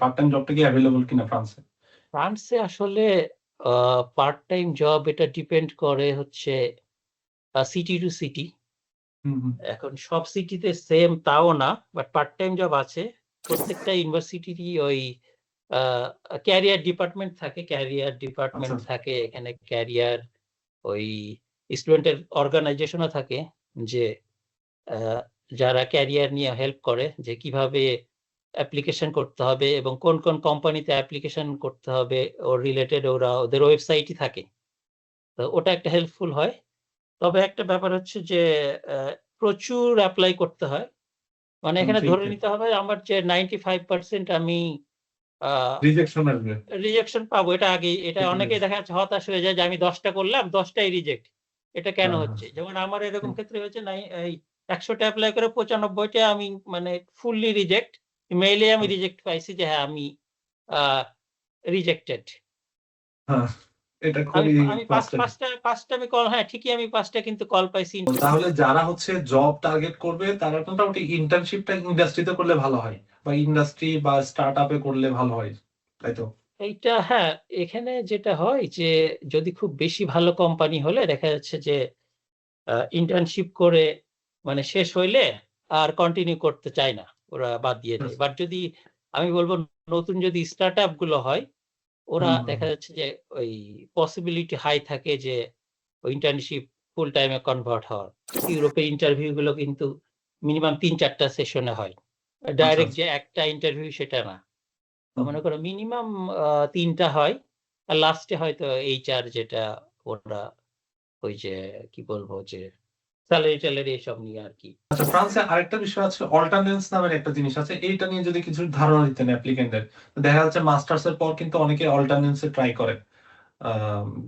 Part time জবটা কি available কিনা ফ্রান্সে? ফ্রান্সে আসলে পার্ট টাইম জব এটা ডিপেন্ড করে হচ্ছে সিটি টু সিটি। এখন সব সিটিতে সেম তাও না, বাট পার্ট টাইম জব আছে। প্রত্যেকটা ইউনিভার্সিটিরই ওই ক্যারিয়ার ডিপার্টমেন্ট থাকে, এখানে ক্যারিয়ার ওই স্টুডেন্টের অর্গানাইজেশনও থাকে, যে যারা ক্যারিয়ার নিয়ে হেল্প করে, যে কিভাবে অ্যাপ্লিকেশন করতে হবে এবং কোন কোন কোম্পানিতে অ্যাপ্লিকেশন করতে হবে ওর রিলেটেড, ওদের ওয়েবসাইটই থাকে। তো ওটা একটা হেল্পফুল হয়। তবে একটা ব্যাপার হচ্ছে যে প্রচুর অ্যাপ্লাই করতে হয়, মানে এখানে ধরে নিতে হবে আমার যে 95% আমি রিজেকশন পাবো। এটা অনেকেই দেখা যাচ্ছে হতাশ হয়ে যায় যে আমি 10টা করলাম 10টাই রিজেক্ট, এটা কেন হচ্ছে? যেমন আমার এরকম ক্ষেত্রে হয়েছে, এই 100টা অ্যাপ্লাই করে 95টা আমি মানে ফুললি রিজেক্ট, মেইলে আমি রিজেক্ট পাইছি যে হ্যাঁ আমি রিজেক্টেড। আমি কল, হ্যাঁ ঠিকই, আমি 5টা কিন্তু কল পাইছি। তাহলে যারা হচ্ছে জব টার্গেট করবে তারা মোটামুটি ইন্টার্নশিপটা ইন্ডাস্ট্রিতে করলে ভালো হয়, বা ইন্ডাস্ট্রি বা স্টার্টআপে করলে ভালো হয়, তাই তো? এইটা হ্যাঁ, এখানে যেটা হয় যে যদি খুব বেশি ভালো কোম্পানি হলে দেখা যাচ্ছে যে ইন্টার্নশিপ করে মানে শেষ হইলে আর কন্টিনিউ করতে চায় না, ওরা বাদ দিয়ে দেয়। বাট যদি আমি বলবো নতুন যদি স্টার্টআপ গুলো হয়, ওরা দেখা যাচ্ছে যে ওই পসিবিলিটি হাই থাকে যে ইন্টার্নশিপ ফুল টাইমে কনভার্ট হওয়ার। ইউরোপের ইন্টারভিউ গুলো কিন্তু মিনিমাম 3-4টা সেশনে হয়, ডাইরেক্ট যে একটা ইন্টারভিউ সেটা না। মনে করো মিনিমাম 3টা হয়, আর লাস্টে হয়তো এইচআর, যেটা ওরা ওই যে কি বলবো যে স্যালারি ট্যালারি এসব নিয়ে আর কি। আচ্ছা, ফ্রান্সে আরেকটা বিষয় আছে, অল্টারনেন্স নামের একটা জিনিস আছে। এইটা নিয়ে যদি কিছু ধারণা দিতেন অ্যাপ্লিকেন্টদের। দেখা যাচ্ছে মাস্টার্স এর পর কিন্তু অনেকে অল্টারনেন্সে ট্রাই করে,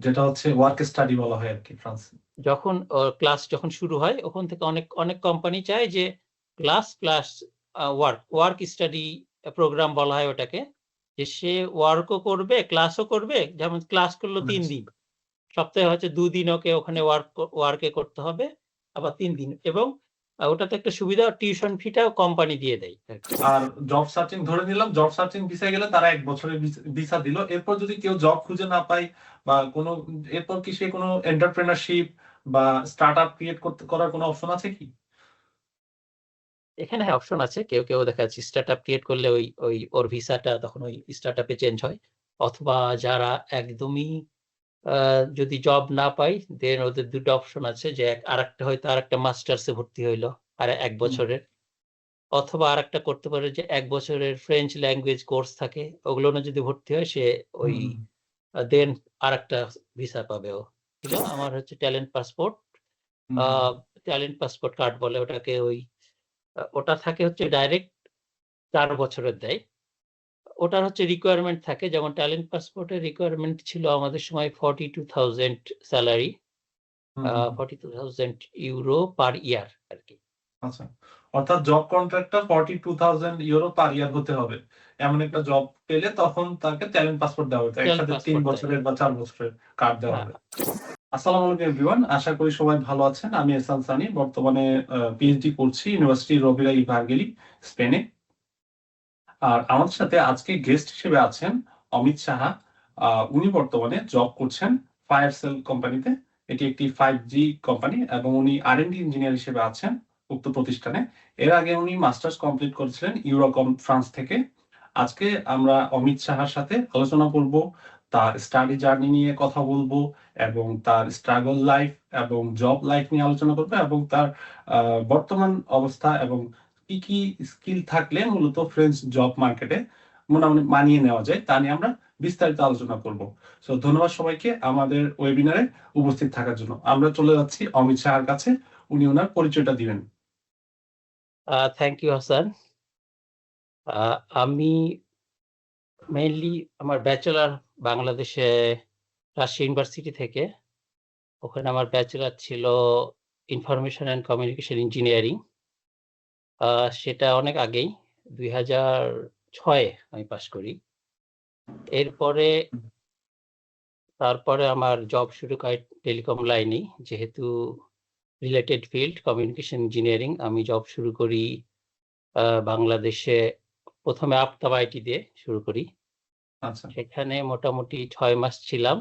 যেটা হচ্ছে ওয়ার্ক স্টাডি বলা হয় আর কি ফ্রান্সে। যখন ক্লাস যখন শুরু হয় ওখান থেকে অনেক অনেক কোম্পানি চায় যে class plus work study program বলা হয় ওটাকে, যে সে ওয়ার্কও করবে ক্লাসও করবে। যেমন ক্লাস করলো 3 দিন, সপ্তাহে হচ্ছে 2 দিন ওকে ওখানে ওয়ার্কে করতে হবে, আবার 3 দিন। এবং ওটাতে একটা সুবিধা, টিউশন ফিটাও কোম্পানি দিয়ে দেয়। আর জব সার্চিং, ধরে নিলাম জব সার্চিং ভিসা গেলে তারা 1 বছরের ভিসা দিল, এরপর যদি কেউ জব খুঁজে না পায় বা কোনো, এরপর কি সে কোনো এন্টারপ্রেনারশিপ বা স্টার্টআপ ক্রিয়েট করার কোনো অপশন আছে কি? এখানে অপশন আছে, কেউ কেউ দেখা যাচ্ছে স্টার্টআপ ক্রিয়েট করলে ওর ভিসাটা তখন ওই স্টার্টআপে চেঞ্জ হয়। অথবা যারা একদমই যদি জব না পাই, দেন ওদের 2টা অপশন আছে, যে আরেকটা হয়তো আরেকটা মাস্টার্সে ভর্তি হইলো আর 1 বছরের, অথবা আরেকটা করতে পারে যে 1 বছরের ফ্রেঞ্চ ল্যাঙ্গুয়েজ কোর্স থাকে, ওগুলো না যদি ভর্তি হয় সে ওই দেন আরেকটা ভিসা পাবে ও। আমার হচ্ছে ট্যালেন্ট পাসপোর্ট কার্ড বলে ওটাকে, ওটা থাকে হচ্ছে ডাইরেক্ট 4 বছরের দেয়। ওটার হচ্ছে রিকোয়ারমেন্ট থাকে, যেমন ট্যালেন্ট পাসপোর্টের রিকোয়ারমেন্ট ছিল আমাদের সময় 42,000 স্যালারি, 42,000 ইউরো পার ইয়ার আর কি। আচ্ছা, অর্থাৎ জব কন্ট্রাক্টটা 42,000 ইউরো পার ইয়ার হতে হবে। এমন একটা জব পেলে তখন তাকে ট্যালেন্ট পাসপোর্ট দেওয়া হবে, একসাথে 3 বছরের বা 4 বছরের কার্ড দেওয়া হবে। আসসালামু আলাইকুম এভরিওয়ান, আশা করি সবাই ভালো আছেন। আমি এহসান সানি, বর্তমানে পিএইচডি করছি ইউনিভার্সিটি রবিরা ইভারগেলি, স্পেনে। আর আমাদের সাথে আজকে গেস্ট হিসেবে আছেন অমিত সাহা। উনি বর্তমানে জব করছেন ফায়ারসেল কোম্পানিতে। এটি একটি 5G কোম্পানি এবং উনি আর&ডি ইঞ্জিনিয়ার হিসেবে আছেন উক্ত প্রতিষ্ঠানে। এর আগে উনি মাস্টার্স কমপ্লিট করেছিলেন ইউরোকম ফ্রান্স থেকে। আজকে আমরা অমিত সাহার সাথে আলোচনা করব, তার স্টাডি জার্নি নিয়ে কথা বলবো, এবং তার স্ট্রাগল লাইফ এবং জব লাইফ নিয়ে আলোচনা করবো, এবং তার বর্তমান অবস্থা এবং কি কি স্কিল থাকলে মূলত ফ্রেঞ্চ জব মার্কেটে মোটামুটি মানিয়ে নেওয়া যায় তা নিয়ে আমরা বিস্তারিত আলোচনা করব। সো ধন্যবাদ সবাইকে আমাদের ওয়েবিনারে উপস্থিত থাকার জন্য। আমরা চলে যাচ্ছি অমিত সাহার কাছে, উনি ওনার পরিচয়টা দিবেন। Thank you Hasan. আমি মেইনলি আমার ব্যাচেলার বাংলাদেশে রাজশাহী ইউনিভার্সিটি থেকে, ওখানে আমার ব্যাচেলার ছিল ইনফরমেশন অ্যান্ড কমিউনিকেশন ইঞ্জিনিয়ারিং। সেটা অনেক আগেই 2006-এ আমি পাশ করি। তারপরে আমার জব শুরু হয় টেলিকম লাইনেই, যেহেতু রিলেটেড ফিল্ড কমিউনিকেশন ইঞ্জিনিয়ারিং। আমি জব শুরু করি বাংলাদেশে প্রথমে আফতাব আইটি দিয়ে শুরু করি। আচ্ছা। সেখানে মোটামুটি 6 মাস ছিলাম।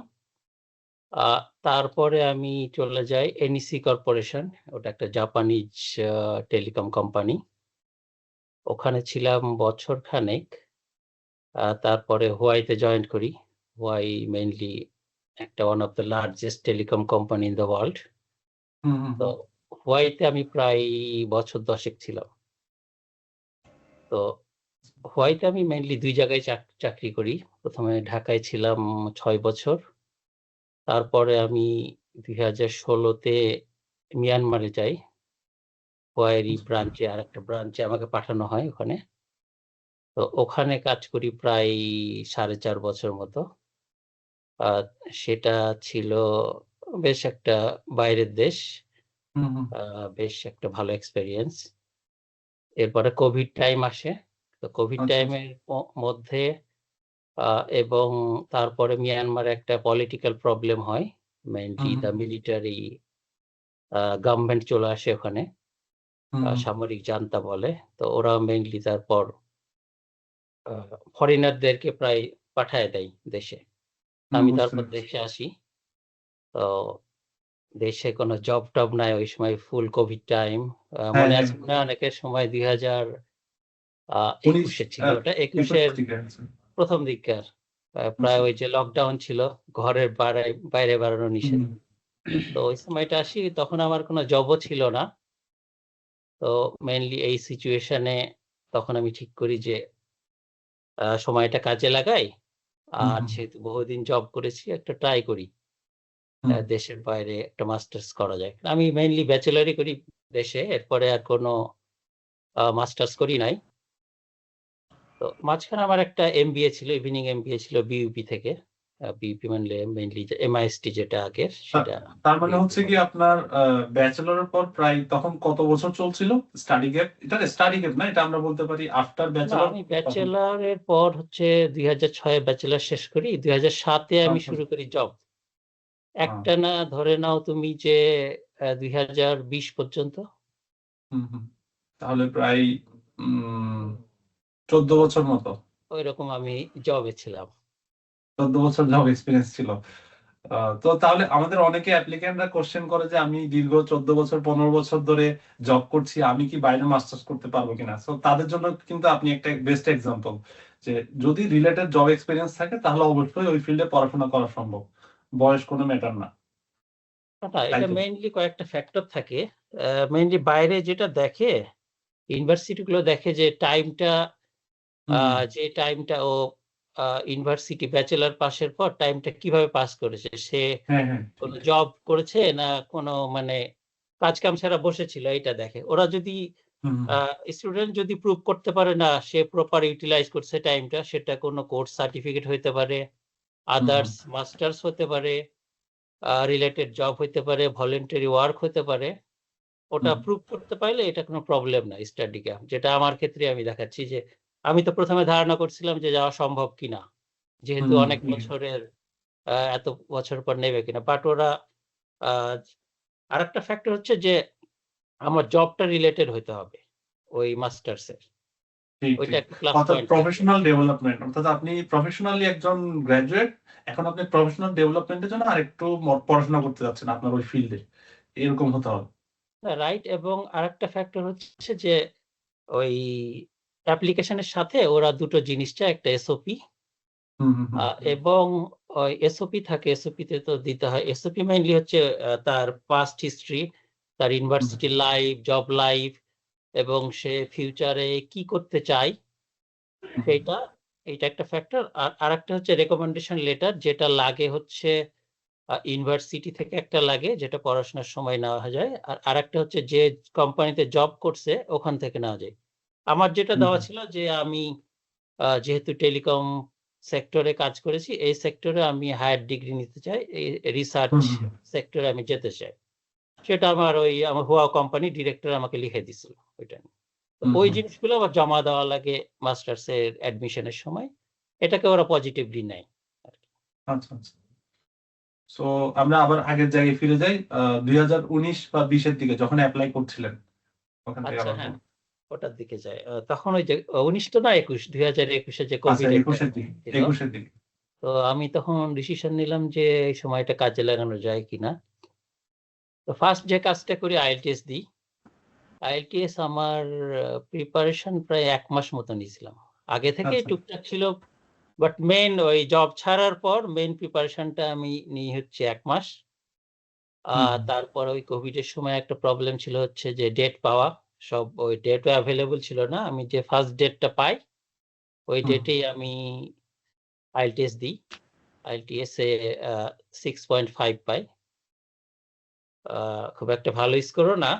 তারপরে আমি চলে যাই এনইসি কর্পোরেশন, ওটা একটা জাপানিজ টেলিকম কোম্পানি। ওখানে ছিলাম বছর খানেক। তারপরে হুয়াইতে জয়েন করি। হুয়াই মেইনলি একটা one of the largest telecom company in the world. তো হুয়াইতে আমি প্রায় বছর 10 ছিলাম। তো হুয়াইতে আমি মেইনলি 2 জায়গায় চাকরি করি। প্রথমে ঢাকায় ছিলাম 6 বছর। তারপরে আমি 2016-তে মিয়ানমারে যাই। হুয়াইয়েরই ব্রাঞ্চে, আর একটা ব্রাঞ্চে আমাকে পাঠানো হয় ওখানে। তো ওখানে কাজ করি প্রায় 4.5 বছর মতো। সেটা ছিল বেশ একটা বাইরের দেশ, বেশ একটা ভালো এক্সপেরিয়েন্স। এরপরে কোভিড টাইম আসে। তো কোভিড আচ্ছা। টাইমের মধ্যে এবং তারপরে মিয়ানমারে একটা পলিটিক্যাল প্রবলেম হয়। মেইনলি দ্য মিলিটারি গভর্নমেন্ট চলে আসে ওখানে, সামরিক জান্তা বলে। তো ওরা মেইনলি তারপর ফরেনারদেরকে প্রায় পাঠায় দেয় দেশে। আমি তারপর দেশে আসি। তো দেশে কোনো জব টব নাই ওই সময়, ফুল কোভিড টাইম। মনে আছে মনে হয় অনেকের সময় 2021-এ ছিল ওটা, 21-এর প্রথম দিককার। প্রায় ওই যে লকডাউন ছিল, ঘরের বাইরে বেরোনো নিষেধ। তো ওই সময়টা আসি, তখন আমার কোনো জবও ছিল না। তো মেইনলি এই সিচুয়েশনে তখন আমি ঠিক করি যে সময়টা কাজে লাগাই, আর যেহেতু বহুদিন জব করেছি একটা ট্রাই করি দেশের বাইরে একটা মাস্টার্স করা যায়। আমি মেইনলি ব্যাচেলারই করি দেশে, এরপরে আর কোনো মাস্টার্স করি নাই। তো মাঝখানে আমার একটা এমবিএ ছিল, ইভিনিং এমবিএ ছিল বিইউপি থেকে। বিইউপি মানে মেইনলি এমআইএসটি যেটা আগের, সেটা। তার মানে হচ্ছে কি আপনার ব্যাচেলরের পর প্রায় তখন কত বছর চলছিল স্টাডি গ্যাপ? এটা স্টাডি গ্যাপ না, এটা আমরা বলতে পারি আফটার ব্যাচেলর। আমি ব্যাচেলারের পর হচ্ছে 2006-এ ব্যাচেলার শেষ করি, 2007-এ আমি শুরু করি জব। একটা না ধরে নাও তুমি যে 2020 পর্যন্ত। তাহলে প্রায় 14 বছর মতো ওইরকম আমি জবে ছিলাম। 14 বছর জব এক্সপিরিয়েন্স ছিল। তো তাহলে আমাদের অনেকে অ্যাপ্লিক্যান্টরা কোশ্চেন করে যে আমি দীর্ঘ 14 বছর 15 বছর ধরে জব করছি, আমি কি বাইরে মাস্টার্স করতে পারবো কিনা। সো তাদের জন্য কিন্তু আপনি একটা বেস্ট এক্সাম্পল, যে যদি রিলেটেড জব এক্সপিরিয়েন্স থাকে তাহলে অবশ্যই ওই ফিল্ডে পড়াশোনা করা সম্ভব, বয়স কোনো ম্যাটার না। এটা মেইনলি কয়েকটা ফ্যাক্টর থাকে। মেইনলি বাইরে যেটা দেখে, ইউনিভার্সিটি গুলো দেখে যে টাইমটা, যে টাইমটা ও ইউনিভার্সিটি ব্যাচেলার পাশের পর টাইমটা কিভাবে পাস করেছে, সে কোনো জব করেছে না কোনো মানে কাজ কাম ছাড়া বসেছিল, এটা দেখে ওরা। যদি স্টুডেন্ট যদি প্রুভ করতে পারে না সে প্রপার ইউটিলাইজ করছে টাইমটা, সেটা কোনো কোর্স সার্টিফিকেট হইতে পারে, আদার্স মাস্টার্স হতে পারে, রিলেটেড জব হইতে পারে, ভলেন্টারি ওয়ার্ক হতে পারে, ওটা প্রুভ করতে পারলে এটা কোনো প্রবলেম না স্টাডি গ্যাপ। যেটা আমার ক্ষেত্রে আমি দেখাচ্ছি যে আমি তো প্রথমে ধারণা করছিলাম যে যাওয়া সম্ভব কিনা, যেহেতু অনেক বছরের এত বছর পর নেবে কিনা। বাট ওরা আরেকটা ফ্যাক্টর হচ্ছে যে আমার জবটা রিলেটেড হইতে হবে ওই মাস্টার্স এর, ওইটা একটা প্লাস পয়েন্ট। প্রফেশনাল ডেভেলপমেন্ট, অর্থাৎ আপনি প্রফেশনালি একজন গ্র্যাজুয়েট, এখন আপনি প্রফেশনাল ডেভেলপমেন্টের জন্য আরেকটু পড়াশোনা করতে যাচ্ছেন আপনার ওই ফিল্ডে, এরকম হতে হবে। রাইট। এবং আরেকটা ফ্যাক্টর হচ্ছে যে ওই অ্যাপ্লিকেশনের সাথে ওরা দুটো জিনিস চায়, একটা এসওপি এবং এসওপি থাকে। এসওপিতে তো দিতে হয়। এসওপি মেইনলি হচ্ছে তার পাস্ট হিস্ট্রি, তার ইউনিভার্সিটি লাইফ, জব লাইফ, এবং সে ফিউচারে কি করতে চায় সেইটা, এইটা একটা ফ্যাক্টর। আর আরেকটা হচ্ছে রেকমেন্ডেশন লেটার, যেটা লাগে হচ্ছে ইউনিভার্সিটি থেকে একটা লাগে, যেটা পড়াশোনার সময় নেওয়া যায়। আর আরেকটা হচ্ছে যে কোম্পানিতে জব করছে ওখান থেকে নেওয়া যায়। আমার যেটা দেওয়া ছিল যে আমি যেহেতু টেলিকম সেক্টরে কাজ করেছি, এই সেক্টরে আমি হায়ার ডিগ্রি নিতে চাই, এই রিসার্চ সেক্টরে আমি যেতে চাই, সেটা আমার হুয়া কোম্পানি ডিরেক্টর আমাকে লিখে দিছিল ওইটা। ওই জিনিসগুলো আবার জমা দেওয়া লাগে মাস্টার্স এর অ্যাডমিশনের সময়, এটাকে ওরা পজিটিভলি নেয়। আচ্ছা আচ্ছা। সো আমরা আবার আগের জায়গায় ফিরে যাই, 2019 বা 20-এর দিকে যখন অ্যাপ্লাই করছিলেন ওখান থেকে। আচ্ছা, হ্যাঁ। ওটার দিকে যায়। তখন ওই যে 19 তো না 21, 2021 যে আচ্ছা, কোভিড 21-এর দিকে, 21-এর দিকে। তো আমি তখন ডিসিশন নিলাম যে এই সময়টা কাজে লাগানো যায় কিনা। তো ফার্স্ট যে কাজটা করি আইএলটিএস দিই। আইএলটিএস আমার প্রিপারেশন প্রায় 1 মাস মতো নিয়েছিলাম। আগে থেকেই আচ্ছা। টুকটাক ছিল, বাট মেইন ওই জব ছাড়ার পর মেইন প্রিপারেশনটা আমি নিই হচ্ছে 1 মাস। তারপর ওই কোভিড এর সময় একটা প্রবলেম ছিল হচ্ছে যে ডেট পাওয়া, সব ওই ডেটও অ্যাভেলেবল ছিল না। আমি যে ফার্স্ট ডেটটা পাই ওই ডেটেই আমি আইএলটিএস দিই। আইএলটিএস এ 6.5 পাই। খুব একটা ভালো স্কোরও না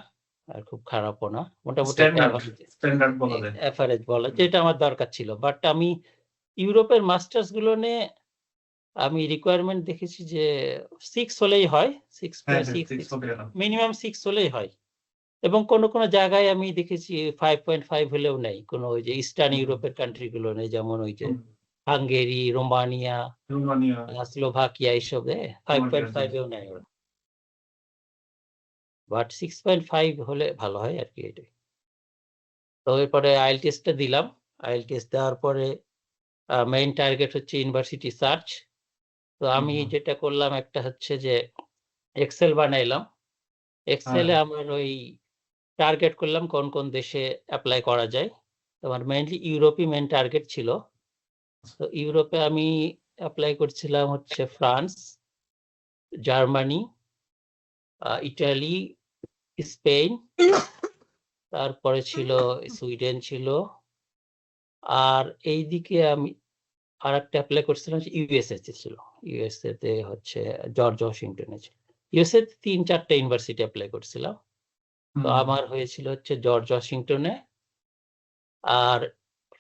আর খুব খারাপও না, মোটামুটি একটা স্ট্যান্ডার্ড বলা যায়, এভারেজ বলা, যেটা আমার দরকার ছিল। বাট আমি ইউরোপের মাস্টার্স গুলো নিয়ে আমি রিকোয়ারমেন্ট দেখেছি যে 6 হলেই হয়, 6 মিনিমাম 6 হলেই হয়। এবং কোন জায়গায় আমি দেখেছি 5.5 হলেও নেই, কোন ওই যে ইস্টার্ন ইউরোপের কান্ট্রি গুলো নেই, যেমন ওই যে হাঙ্গেরি, রোমানিয়া, স্লোভাকিয়া, এইসবে 5.5 এও নেই ওরা। বাট 6.5 হলে ভালো হয় আর কি এটাই। তো এরপরে আইএলটিএসটা দিলাম। আইএলটিএস দেওয়ার পরে মেইন টার্গেট হচ্ছে ইউনিভার্সিটি সার্চ। তো আমি যেটা করলাম একটা হচ্ছে যে এক্সেল বানাইলাম। এক্সেলে আমার ওই টার্গেট করলাম কোন কোন দেশে অ্যাপ্লাই করা যায়। আমার মেইনলি ইউরোপই মেইন টার্গেট ছিল। তো ইউরোপে আমি অ্যাপ্লাই করছিলাম হচ্ছে ফ্রান্স, জার্মানি, ইটালি, স্পেন, তারপরে ছিল সুইডেন ছিল। আর এইদিকে আমি আরেকটা অ্যাপ্লাই করছিলাম ইউএসএ তে ছিল। ইউএসএ তে হচ্ছে জর্জ ওয়াশিংটনে ছিল। ইউএসএ তে 3-4টা ইউনিভার্সিটি অ্যাপ্লাই করছিলাম। তো আমার হয়েছিল হচ্ছে জর্জ ওয়াশিংটনে। আর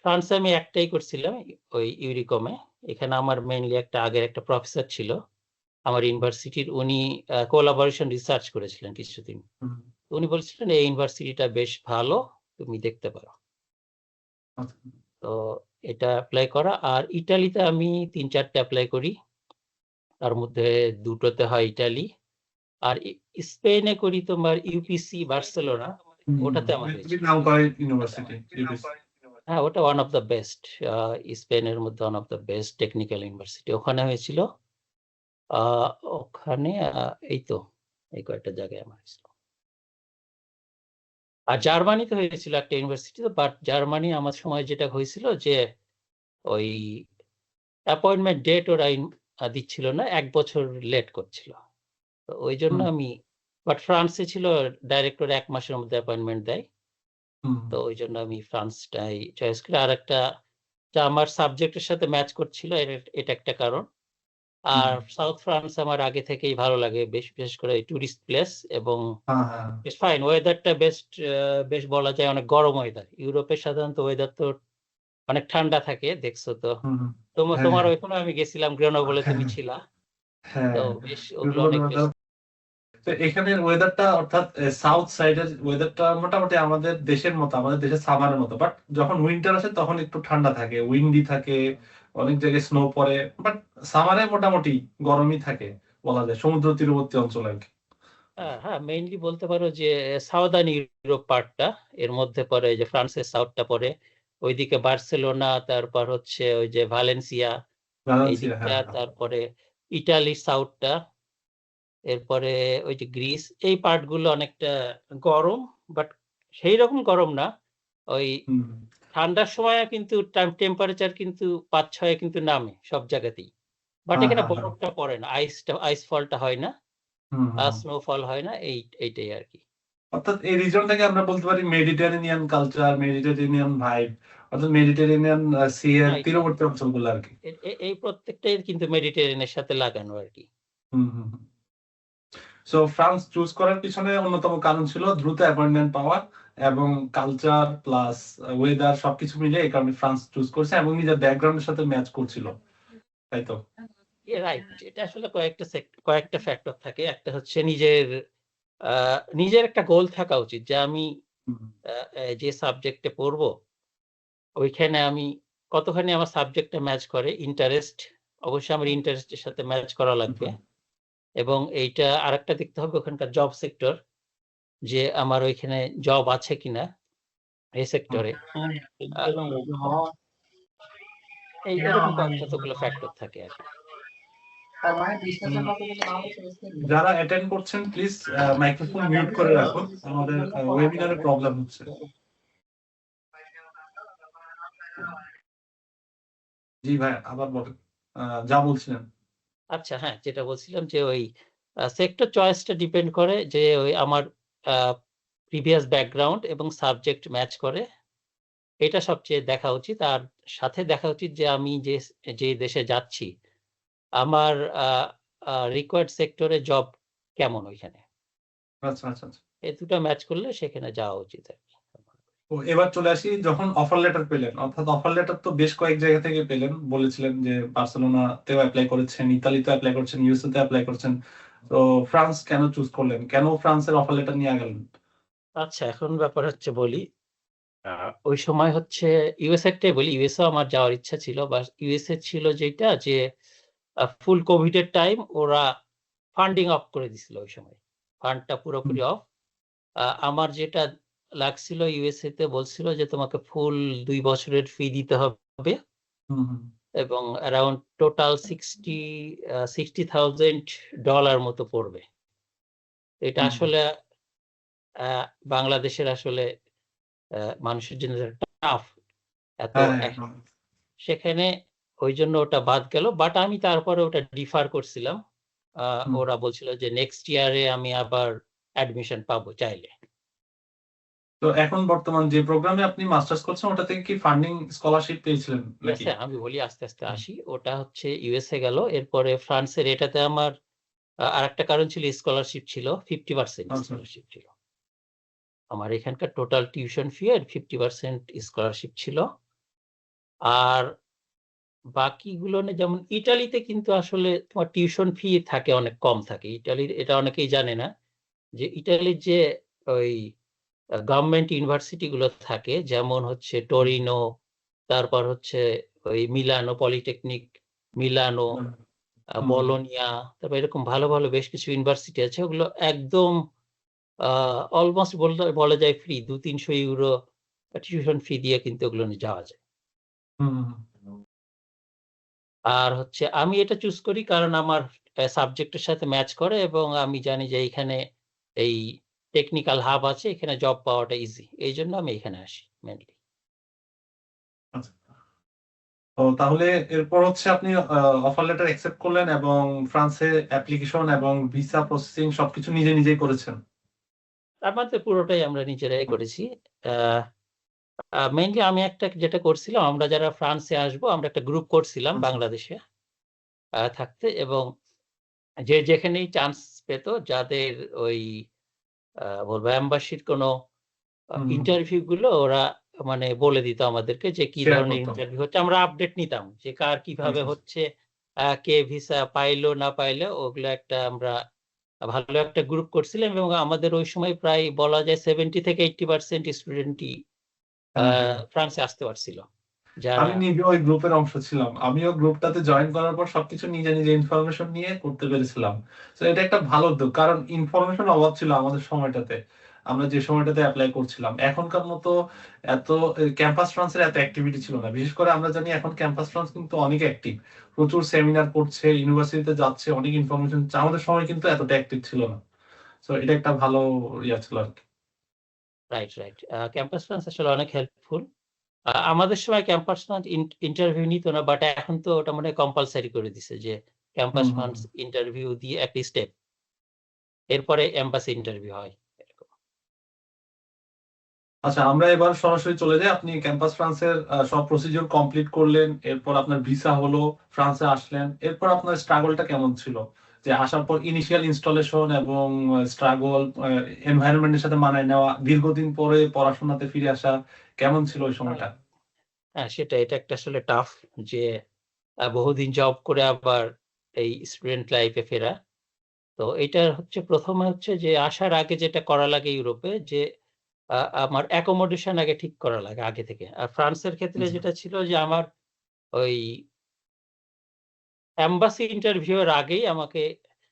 ফ্রান্সে আমি একটাই করছিলাম, ওই ইউরিকমে। এখানে আমার মেইনলি আগের একটা প্রফেসর ছিল আমার ইউনিভার্সিটির, উনি কোলাবোরেশন রিসার্চ করেছিলেন কিছুদিন। উনি বলছিলেন এই ইউনিভার্সিটিটা বেশ ভালো, তুমি দেখতে পারো। তো এটা অ্যাপ্লাই করা। আর ইটালিতে আমি 3-4টা অ্যাপ্লাই করি, তার মধ্যে 2টোতে হয় ইটালি। আর স্পেনে করি তোমার ইউপিসি বার্সেলোনা, ওটাতে আমার হ্যাঁ, ওটা ওয়ান অফ দ্য বেস্ট, স্পেনের মধ্যে one of the best technical university, ওখানে হয়েছিল। ওখানে এই তো এই কয়েকটা জায়গায় আমার হয়েছিল। আর জার্মানিতে হয়েছিল একটা ইউনিভার্সিটিতে, বাট জার্মানি আমার সময় যেটা হয়েছিল যে ওই অ্যাপয়েন্টমেন্ট ডেট ওরা দিচ্ছিল না, 1 বছর লেট করছিল। তো ওই জন্য আমি, বাট ফ্রান্সে ছিল ডাইরেক্ট ওরা 1 মাসের মধ্যে অ্যাপয়েন্টমেন্ট দেয়। তো ওই জন্য আমি ফ্রান্সটাই চয়েস করি। আর একটা যা আমার সাবজেক্টের সাথে ম্যাচ করছিল, এটা একটা কারণ। আর সাউথ ফ্রান্স আমার আগে থেকেই ভালো লাগে, বিশেষ করে টুরিস্ট প্লেস, এবং বেশ ফাইন ওয়েদারটা, বেশ বলা যায় অনেক গরম ওয়েদার। ইউরোপের সাধারণত ওয়েদার তো অনেক ঠান্ডা থাকে, দেখছো তো। তোমার ওইখানে আমি গেছিলাম, গ্রেনোবলে তুমি ছিলা, তো বেশ ওগুলো অনেক বেশ। তো এখানের ওয়েদারটা, অর্থাৎ সাউথ সাইডের ওয়েদারটা মোটামুটি আমাদের দেশের মতো, আমাদের দেশের সামারের মতো। বাট যখন উইন্টার আসে তখন একটু ঠান্ডা থাকে, উইন্ডি থাকে, অনেক জায়গায় স্নো পড়ে। বাট সামারে মোটামুটি গরমই থাকে বলা যায়, সমুদ্র তীরবর্তী অঞ্চল আর কি। হ্যাঁ, মেইনলি বলতে পারো যে সাউদার্ন ইউরোপ পার্টটা এর মধ্যে পড়ে, যে ফ্রান্সের সাউথটা পড়ে, ওইদিকে বার্সেলোনা, তারপর হচ্ছে ওই যে ভ্যালেন্সিয়া এই দিকটা, তারপরে ইটালির সাউথটা, এরপরে ওই যে গ্রিস, এই পার্ট গুলো অনেকটা গরম, বাট সেই রকম গরম না। ওই ঠান্ডার সময় কিন্তু টেম্পারেচার কিন্তু 5-6 কিন্তু নামে সব জায়গাতেই, বাট এখানে বরফটা পড়ে না, আইস ফলটা হয় না, স্নোফল হয় না, এইটাই আর কি। অর্থাৎ এই রিজনটাকে আমরা বলতে পারি মেডিটেরেনিয়ান কালচার, মেডিটেরেনিয়ান ভাইব, অর্থাৎ মেডিটেরেনিয়ান সি এর তীরবর্তী অঞ্চলগুলো আর কি। এই প্রত্যেকটাই কিন্তু মেডিটেরিয়ানের সাথে লাগানো আর কি। সো ফ্রান্স চুজ করার পিছনে অন্যতম কারণ ছিল দ্রুত অ্যাপয়েন্টমেন্ট পাওয়া এবং কালচার প্লাস ওয়েদার সবকিছু মিলে এই কারণে ফ্রান্স চুজ করছে, এবং নিজের ব্যাকগ্রাউন্ডের সাথে ম্যাচ করছিল, তাই তো? রাইট, এটা আসলে কয়েকটা ফ্যাক্টর থাকে। একটা হচ্ছে নিজের একটা গোল থাকা উচিত, যে আমি যে সাবজেক্টে পড়বো ওইখানে আমি কতখানি আমার সাবজেক্টটা ম্যাচ করে। ইন্টারেস্ট, অবশ্যই আমার ইন্টারেস্টের সাথে ম্যাচ করা লাগবে। এবং এইটা আরেকটা দেখতে হবে ওখানকার জব সেক্টর, যে আমার ওইখানে জব আছে কিনা। এই সেক্টরে। এই এরকম কতগুলো ফ্যাক্টর থাকে আর কি। যারা অ্যাটেন্ড করছেন প্লিজ মাইক্রোফোন মিউট করে রাখুন, আমাদের ওয়েবিনারে প্রবলেম হচ্ছে। জি ভাই, আবার বলেন যা বলছিলেন। আচ্ছা, হ্যাঁ, যেটা বলছিলাম যে ওই সেক্টর চয়েসটা ডিপেন্ড করে যে ওই আমার প্রিভিয়াস ব্যাকগ্রাউন্ড এবং সাবজেক্ট ম্যাচ করে, এটা সবচেয়ে দেখা উচিত। আর সাথে দেখা উচিত যে আমি যে দেশে যাচ্ছি আমার রিকোয়ার্ড সেক্টরে জব কেমন ওইখানে। আচ্ছা আচ্ছা আচ্ছা। এই দুটো ম্যাচ করলে সেখানে যাওয়া উচিত আর কি। তো এবার চলে আসি, যখন অফার লেটার পেলেন, অর্থাৎ অফার লেটার তো বেশ কয়েক জায়গা থেকে পেলেন, বলেছিলেন যে বার্সেলোনাতেও অ্যাপ্লাই করেছেন, ইতালিতে অ্যাপ্লাই করেছেন, ইউএসএ তে অ্যাপ্লাই করেছেন, তো ফ্রান্স কেন চুজ করলেন, কেন ফ্রান্সের অফার লেটার নিয়ে গেলেন? আচ্ছা, এখন ব্যাপার হচ্ছে বলি, ওই সময় হচ্ছে ইউএসএটাই বলি, ইউএসএ আমার যাওয়ার ইচ্ছা ছিল, বা ইউএসএ ছিল যেটা যে ফুল কোভিড এর টাইম ওরা ফান্ডিং অফ করে দিছিল, ওই সময় ফান্ডটা পুরোপুরি অফ। আমার যেটা লাগছিল, ইউএসএ তে বলছিল যে তোমাকে ফুল 2 বছরের ফি দিতে হবে এবং অ্যারাউন্ড টোটাল $60,000 মতো পড়বে। এটা আসলে বাংলাদেশের আসলে মানুষের জন্য টাফ এত। সেখানে ওই জন্য ওটা বাদ গেল, বাট আমি তারপরে ওটা ডিফার করছিলাম। ওরা বলছিল যে নেক্সট ইয়ারে আমি আবার অ্যাডমিশন পাবো চাইলে। তো এখন বর্তমান যে প্রোগ্রামে আপনি মাস্টার্স করছেন ওটা থেকে কি ফান্ডিং স্কলারশিপ পেয়েছিলেন নাকি? আমি বলি আস্তে আস্তে আসি। ওটা হচ্ছে ইউএসএ গেল, এরপরে ফ্রান্সের এটাতে আমার আরেকটা কারণ ছিল, স্কলারশিপ ছিল 50% স্কলারশিপ ছিল আমার। এখানকার টোটাল টিউশন ফি এর 50% স্কলারশিপ ছিল। আর বাকিগুলো যেমন ইটালিতে কিন্তু আসলে তোমার টিউশন ফি থাকে অনেক কম থাকে। ইটালির এটা অনেকেই জানে না যে ইটালির যে ওই গভর্নমেন্ট ইউনিভার্সিটি গুলো থাকে, যেমন হচ্ছে টরিনো, তারপর হচ্ছে ওই মিলানো পলিটেকনিক, মিলানো, বলোনিয়া, তারপর এরকম ভালো ভালো বেশ কিছু ইউনিভার্সিটি আছে, ওগুলো একদম অলমোস্ট বলা যায় ফ্রি, 200-300 ইউরো টিউশন ফি দিয়ে কিন্তু ওগুলো যাওয়া যায়। আর হচ্ছে আমি এটা চুজ করি কারণ আমার সাবজেক্টের সাথে ম্যাচ করে এবং আমি জানি যে এখানে এই টেকনিক্যাল হাব আছে, এখানে জব পাওয়াটা ইজি, এই জন্য আমি এখানে আসি মেনলি। তো তাহলে এরপর হচ্ছে আপনি অফার লেটার অ্যাকসেপ্ট করলেন এবং ফ্রান্সে অ্যাপ্লিকেশন এবং ভিসা প্রসেসিং সবকিছু নিজে নিজেই করেছেন? আমাদের পুরোটাই আমরা নিজেরাই করেছি। মেইনলি আমি একটা যেটা করছিলাম, আমরা যারা ফ্রান্সে আসবো আমরা একটা গ্রুপ করছিলাম বাংলাদেশে থাকতে, এবং যে যেখানেই চান্স পেত, যাদের ওই বলবো এম্বাসির কোনো ইন্টারভিউ গুলো ওরা মানে বলে দিত আমাদেরকে যে কি ধরনের ইন্টারভিউ হচ্ছে, আমরা আপডেট নিতাম যে কার কিভাবে হচ্ছে, কে ভিসা পাইলো না পাইলো, ওগুলো একটা আমরা ভালো একটা গ্রুপ করছিলাম। এবং আমাদের ওই সময় প্রায় বলা যায় 70-80% স্টুডেন্টই ফ্রান্সে আসতে পারছিল। আমি নিজে ওই গ্রুপের অংশ ছিলাম, আমিও গ্রুপটাতে জয়েন করার পর সবকিছু নিজে নিজে ইনফরমেশন নিয়ে করতে পেরেছিলাম। তো এটা একটা ভালো উদ্যোগ, কারণ ইনফরমেশন অভাব ছিল আমাদের সময়টাতে, আমরা যে সময়টাতে অ্যাপ্লাই করছিলাম। এখনকার মতো এত ক্যাম্পাস ফ্রান্সের এত অ্যাক্টিভিটি ছিল না, বিশেষ করে আমরা জানি এখন ক্যাম্পাস ফ্রান্স কিন্তু অনেক অ্যাক্টিভ, প্রচুর সেমিনার করছে, ইউনিভার্সিটিতে যাচ্ছে, অনেক ইনফরমেশন। আমাদের সময় কিন্তু এতটা অ্যাক্টিভ ছিল না। তো এটা একটা ভালো ইয়া ছিল আর কি। Right right. ক্যাম্পাস ফ্রান্স আসলে অনেক হেল্পফুল। আমাদের সময় ক্যাম্পাস ফ্রান্স ইন্টারভিউ নিত না, বাট এখন তো ওটা মানে কম্পালসারি করে দিছে যে ক্যাম্পাস ফ্রান্স ইন্টারভিউ দিয়ে একটা স্টেপ, এরপরে এমবাসি ইন্টারভিউ হয়। আচ্ছা, আমরা এবার সরাসরি চলে যাই। আপনি ক্যাম্পাস ফ্রান্সের সব প্রসিডিউর কমপ্লিট করলেন, এরপর আপনার ভিসা হলো, ফ্রান্সে আসলেন, এরপর আপনার স্ট্রাগলটা কেমন ছিল? যে আসার পর ইনিশিয়াল ইনস্টলেশন এবং স্ট্রাগল, এনভায়রনমেন্টের সাথে মানায় নেওয়া, দীর্ঘদিন পরে পড়াশোনাতে ফিরে আসা, কেমন ছিল ওই সময়টা? হ্যাঁ, এটা একটা আসলে টাফ, যে বহুদিন জব করে আবার এই স্টুডেন্ট লাইফে ফেরা। তো এটা হচ্ছে প্রথমে হচ্ছে যে আসার আগে যেটা করা লাগে ইউরোপে, যে আমার অ্যাকোমোডেশন আগে ঠিক করা লাগে আগে থেকে। আর ফ্রান্সের ক্ষেত্রে যেটা ছিল যে আমার ওই এমবাসি ইন্টারভিউ এর আগেই আমাকে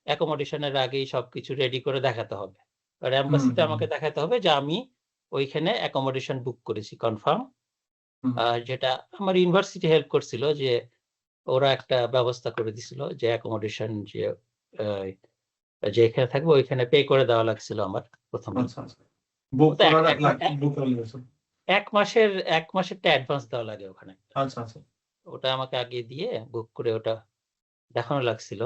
অ্যাকোমোডেশনের আগেই সবকিছু রেডি করে দেখাতে হবে। আর এমবাসিতে আমাকে দেখাতে হবে যে আমি ওইখানে অ্যাকোমোডেশন বুক করেছি কনফার্ম। হুম, যেটা আমার ইউনিভার্সিটি হেল্প করছিল, যে ওরা একটা ব্যবস্থা করে দিছিল যে অ্যাকোমোডেশন যে এখানে থাকবো ওইখানে পে করে দেওয়া লাগছিল আমার প্রথমেই। আচ্ছা, আচ্ছা। বুক তো করার বুক করে নিয়েছেন। 1 মাসেরটা অ্যাডভান্স দেওয়া লাগে ওখানে। আচ্ছা, আচ্ছা। ওটা আমাকে আগে দিয়ে বুক করে ওটা দেখানো লাগছিল।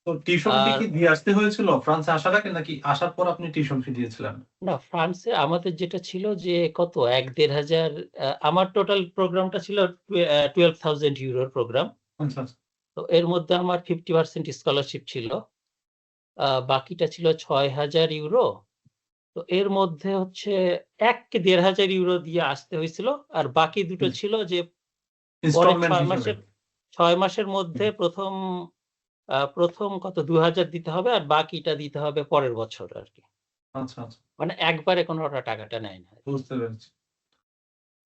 তো টিউশন ফি আর কি দিয়ে আসতে হয়েছিল ফ্রান্সে আসার আগে, নাকি আসার পর আপনি টিউশন ফি দিয়েছিলেন? না, ফ্রান্সে আমাদের যেটা ছিল যে কত 1-1.5 হাজার, আমার টোটাল প্রোগ্রামটা ছিল 12,000 ইউরোর প্রোগ্রাম। আচ্ছা, আচ্ছা। তো এর মধ্যে আমার 50% স্কলারশিপ ছিল, বাকিটা ছিল 6,000 ইউরো। তো এর মধ্যে হচ্ছে 1-1.5 হাজার ইউরো দিয়ে আসতে হয়েছিল, আর বাকি দুটো হুম, ছিল যে পরে ইনস্টলমেন্ট 6 হিসেবে। মাসের 6 মাসের মধ্যে হুম, প্রথম কত 2,000 দিতে হবে, আর বাকিটা দিতে হবে পরের বছর আর কি। আচ্ছা, আচ্ছা। মানে একবারে কোনো ওরা টাকাটা নেয় না। বুঝতে পেরেছি।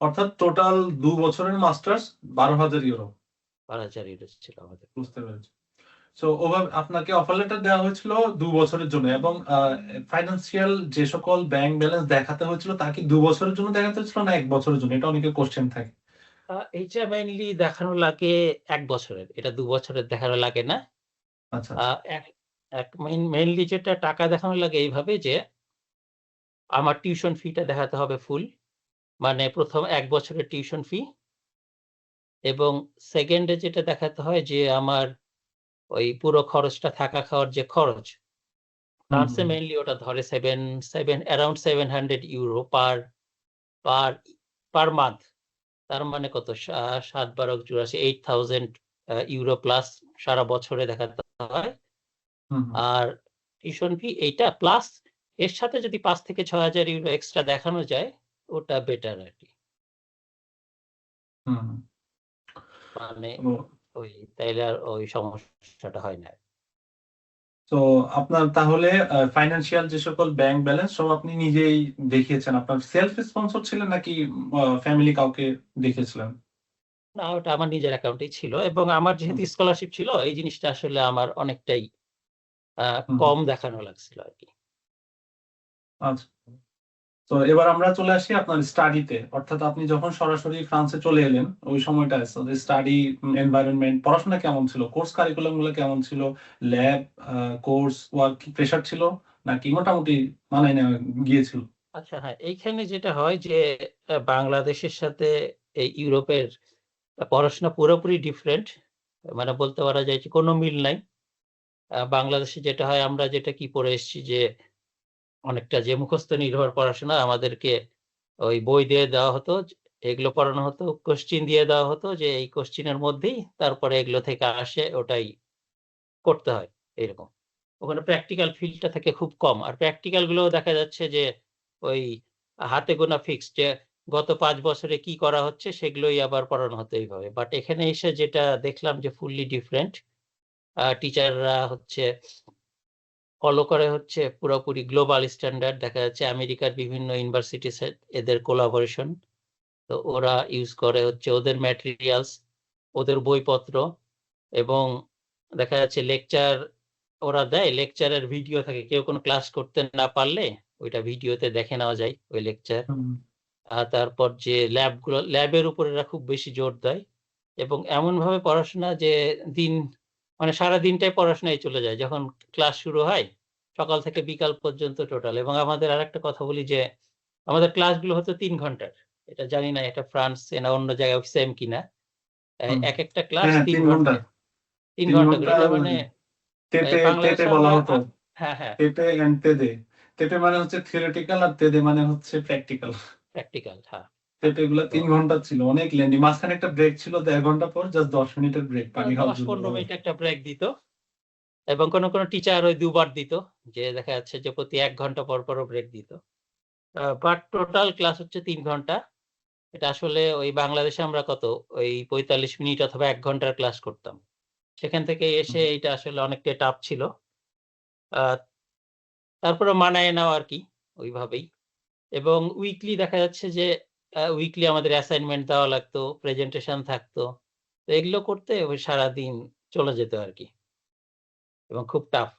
অর্থাৎ টোটাল ২ বছরের মাস্টার্স ১২,০০০ ইউরো। 12,000 ইউরো ছিল আমাদের। বুঝতে পেরেছি। সো ওভাবে আপনাকে অফার লেটার দেওয়া হয়েছিল ২ বছরের জন্য, এবং ফাইন্যান্সিয়াল যে সকল ব্যাংক ব্যালেন্স দেখাতে হয়েছিল তা কি ২ বছরের জন্য দেখাতে হয়েছিল না ১ বছরের জন্য? এটা অনেকের কোয়েশ্চেন থাকে। এইটা মেইনলি দেখানো লাগে ১ বছরের। এটা ২ বছরের দেখানো লাগে না। আচ্ছা, আ আচ্ছা। এক এক মেইনলি যেটা টাকা দেখানো লাগে এইভাবে যে আমার টিউশন ফিটা দেখাতে হবে ফুল। মানে ১ম ১ বছরের টিউশন ফি, এবং সেকেন্ড এ যেটা দেখাতে হয় যে আমার ওই পুরো খরচটা, থাকা খাওয়ার যে খরচ, হুম, ফ্রান্সে হুম। মেইনলি ওটা ধরে 7 700 ইউরো পার পার মান্থ। তার মানে কত? ৭-১২-৮৪ 8,000 ইউরো প্লাস সারা বছরে দেখাতে হয়। হুম, হুম, আর টিউশন ফি এইটা প্লাস এর সাথে যদি ৫ থেকে ৬ হাজার ইউরো এক্সট্রা দেখানো যায়, ওটা বেটার আরকি। হুম, হুম। মানে তো ওই তাইলে আর ওই সমস্যাটা হয় না। তো আপনার তাহলে ফাইন্যান্সিয়াল যে সকল ব্যাংক ব্যালেন্স সব আপনি নিজেই দেখিয়েছেন। আপনার সেলফ রেসপন্সর ছিলেন নাকি ফ্যামিলি কাউকে দেখিয়েছিলেন? না, ওটা আমার নিজের অ্যাকাউন্টেই ছিল, এবং আমার যেহেতু আচ্ছা, স্কলারশিপ ছিল এই জিনিসটা আসলে আমার অনেকটাই হুম, হুম। কম দেখানো লাগছিল আরকি। আচ্ছা। তো এবার আমরা চলে আসি আপনার স্টাডিতে। অর্থাৎ আপনি যখন সরাসরি ফ্রান্সে চলে এলেন, ওই সময়টায় স্টাডি এনভায়রনমেন্ট, পড়াশোনা কেমন ছিল? কোর্স কারিকুলাম গুলো কেমন ছিল? ল্যাব, কোর্স ওয়ার্ক কি প্রেশার ছিল? নাকি মোটামুটি মানায় নেওয়া গিয়েছিল? আচ্ছা, হ্যাঁ, এইখানে যেটা হয় যে বাংলাদেশের সাথে এই ইউরোপের পড়াশোনা পুরোপুরি ডিফারেন্ট। মানে বলতে পারা যায় যে কোনো মিল নাই। বাংলাদেশে যেটা হয়, আমরা যেটা কি পড়ে এসেছি যে অনেকটা যে মুখস্থ নির্ভর পড়াশোনা, আমাদেরকে ওই বই দিয়ে দেওয়া হতো। এগুলো পড়ানো হতো, কোয়েশ্চেন দিয়ে দেওয়া হতো যে এই কোয়েশ্চেনের মধ্যেই তারপরে এগুলো থেকে আসে ওটাই করতে হয়, এরকম। ওখানে প্র্যাকটিক্যাল ফিল্ডটা থাকে খুব কম। আর প্র্যাকটিক্যাল গুলোও দেখা যাচ্ছে যে ওই হাতে গোনা ফিক্সড, যে গত ৫ বছরে কি করা হচ্ছে সেগুলোই আবার পড়ানো হতো এইভাবে। বাট এখানে এসে যেটা দেখলাম যে ফুললি ডিফারেন্ট। টিচাররা হচ্ছে ফলো করে হচ্ছে পুরোপুরি গ্লোবাল স্ট্যান্ডার্ড। দেখা যাচ্ছে আমেরিকার বিভিন্ন ইউনিভার্সিটির সাথে এদের কোলাবোরেশন। তো ওরা ইউজ করে হচ্ছে ওদের ম্যাটেরিয়ালস, ওদের বইপত্র, এবং দেখা যাচ্ছে লেকচার ওরা দেয়, লেকচারের ভিডিও থাকে। কেউ কোনো ক্লাস করতে না পারলে ওইটা ভিডিওতে দেখে নেওয়া যায় ওই লেকচার। হুম, তারপর যে ল্যাবের উপর এরা খুব বেশি জোর দেয়, এবং এমনভাবে পড়াশোনা যে দিন মানে সারা দিনটাই পড়াশোনায় চলে যায়। যখন ক্লাস শুরু হয় সকাল থেকে বিকাল পর্যন্ত টোটাল। এবং আমাদের আরেকটা কথা বলি যে আমাদের ক্লাসগুলো হতো ৩ ঘন্টার। এটা জানি না এটা ফ্রান্সে না অন্য জায়গায় সেম কিনা। হুম। একেকটা ক্লাস হ্যাঁ, ৩ ৩ ঘন্টা। ঘন্টা, ৩ ৩ ঘন্টা করে। ঘন্টা এটা মানে তেতে বাংলাদেশে বলা আমরা হতো। হ্যাঁ, হ্যাঁ, তেতে অ্যান্ড তেদে। তেতে মানে হচ্ছে থিওরিটিক্যাল আর তেদে মানে হচ্ছে প্র্যাকটিক্যাল। প্র্যাকটিক্যাল, হ্যাঁ। তেতে এগুলা তো ৩ ঘন্টা ছিল। অনেক লেন্দি। মাঝখানে একটা ব্রেক ছিল ১.৫ ঘন্টা পর, জাস্ট ১০ মিনিটের ব্রেক পানি খাওয়ার জন্য। ১০-১৫ মিনিট একটা ব্রেক দিত, এবং কোনো টিচার ওই ২ বার দিত। যে দেখা যাচ্ছে যে প্রতি ১ ঘন্টা পর, পরও ব্রেক দিত। বাট টোটাল ক্লাস হচ্ছে ৩ ঘন্টা। এটা আসলে ওই বাংলাদেশে আমরা কত ওই ৪৫ মিনিট অথবা ১ ঘন্টার ক্লাস করতাম। সেখান থেকে এসে হুম, এইটা আসলে অনেকটাই টাফ ছিল। আ তারপরে মানায় নেওয়া আরকি ওইভাবেই। এবং উইকলি দেখা যাচ্ছে যে উইকলি আমাদের অ্যাসাইনমেন্ট দেওয়া লাগতো, প্রেজেন্টেশন থাকতো। তো এগুলো করতে ওই সারাদিন চলে যেত আরকি, এবং খুব টাফ।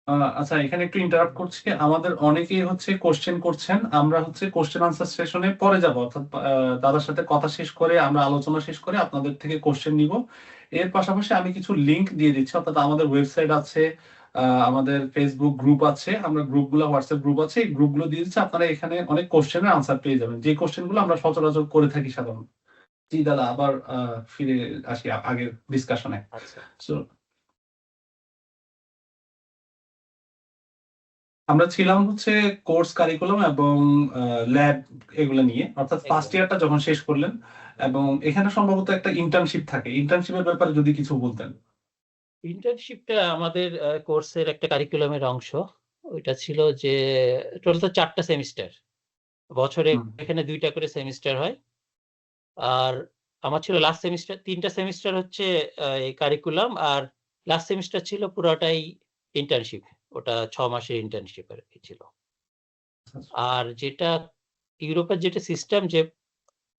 আচ্ছা, এখানে একটু ইন্টারাপ্ট করছি। আমাদের অনেকেই হচ্ছে কোশ্চেন করছেন, আমরা হচ্ছে কোশ্চেন আনসার সেশনে পরে যাব, অর্থাৎ দাদার সাথে কথা শেষ করে আমরা আলোচনা শেষ করে আপনাদের থেকে কোশ্চেন নিব। এর পাশাপাশি আমি কিছু লিংক দিয়ে দিচ্ছি, অর্থাৎ আমাদের ওয়েবসাইট আছে, আমাদের ফেসবুক গ্রুপ আছে, আমরা গ্রুপগুলো, হোয়াটসঅ্যাপ গ্রুপ আছে, এই গ্রুপগুলো দিয়ে দিচ্ছি। আপনারা এখানে অনেক কোশ্চেনের আনসার পেয়ে যাবেন, যে কোশ্চেনগুলো আমরা সচরাচর করে থাকি সাধারণত। জি দাদা, আবার ফিরে আসি আগের ডিসকাশনে। আচ্ছা, আমরা ছিলাম হচ্ছে কোর্স কারিকুলাম এবং ল্যাব, এগুলো নিয়ে, অর্থাৎ ফার্স্ট এগুলো ইয়ারটা যখন শেষ করলেন, এবং এখানে সম্ভবত একটা ইন্টার্নশিপ থাকে, ইন্টার্নশিপের ব্যাপারে যদি কিছু বলতেন। ইন্টার্নশিপটা আমাদের কোর্সের একটা কারিকুলামের অংশ। ওইটা ছিল যে টোটাল তো 4টা সেমিস্টার, বছরে হুম, এখানে 2টা করে সেমিস্টার হয়। আর আমার ছিল লাস্ট সেমিস্টার, 3টা সেমিস্টার হচ্ছে এই কারিকুলাম, আর লাস্ট সেমিস্টার ছিল পুরোটাই ইন্টার্নশিপ। ওটা 6 মাসের ইন্টার্নশিপ আর কি ছিল। আচ্ছা, আর যেটা ইউরোপের যেটা সিস্টেম, যে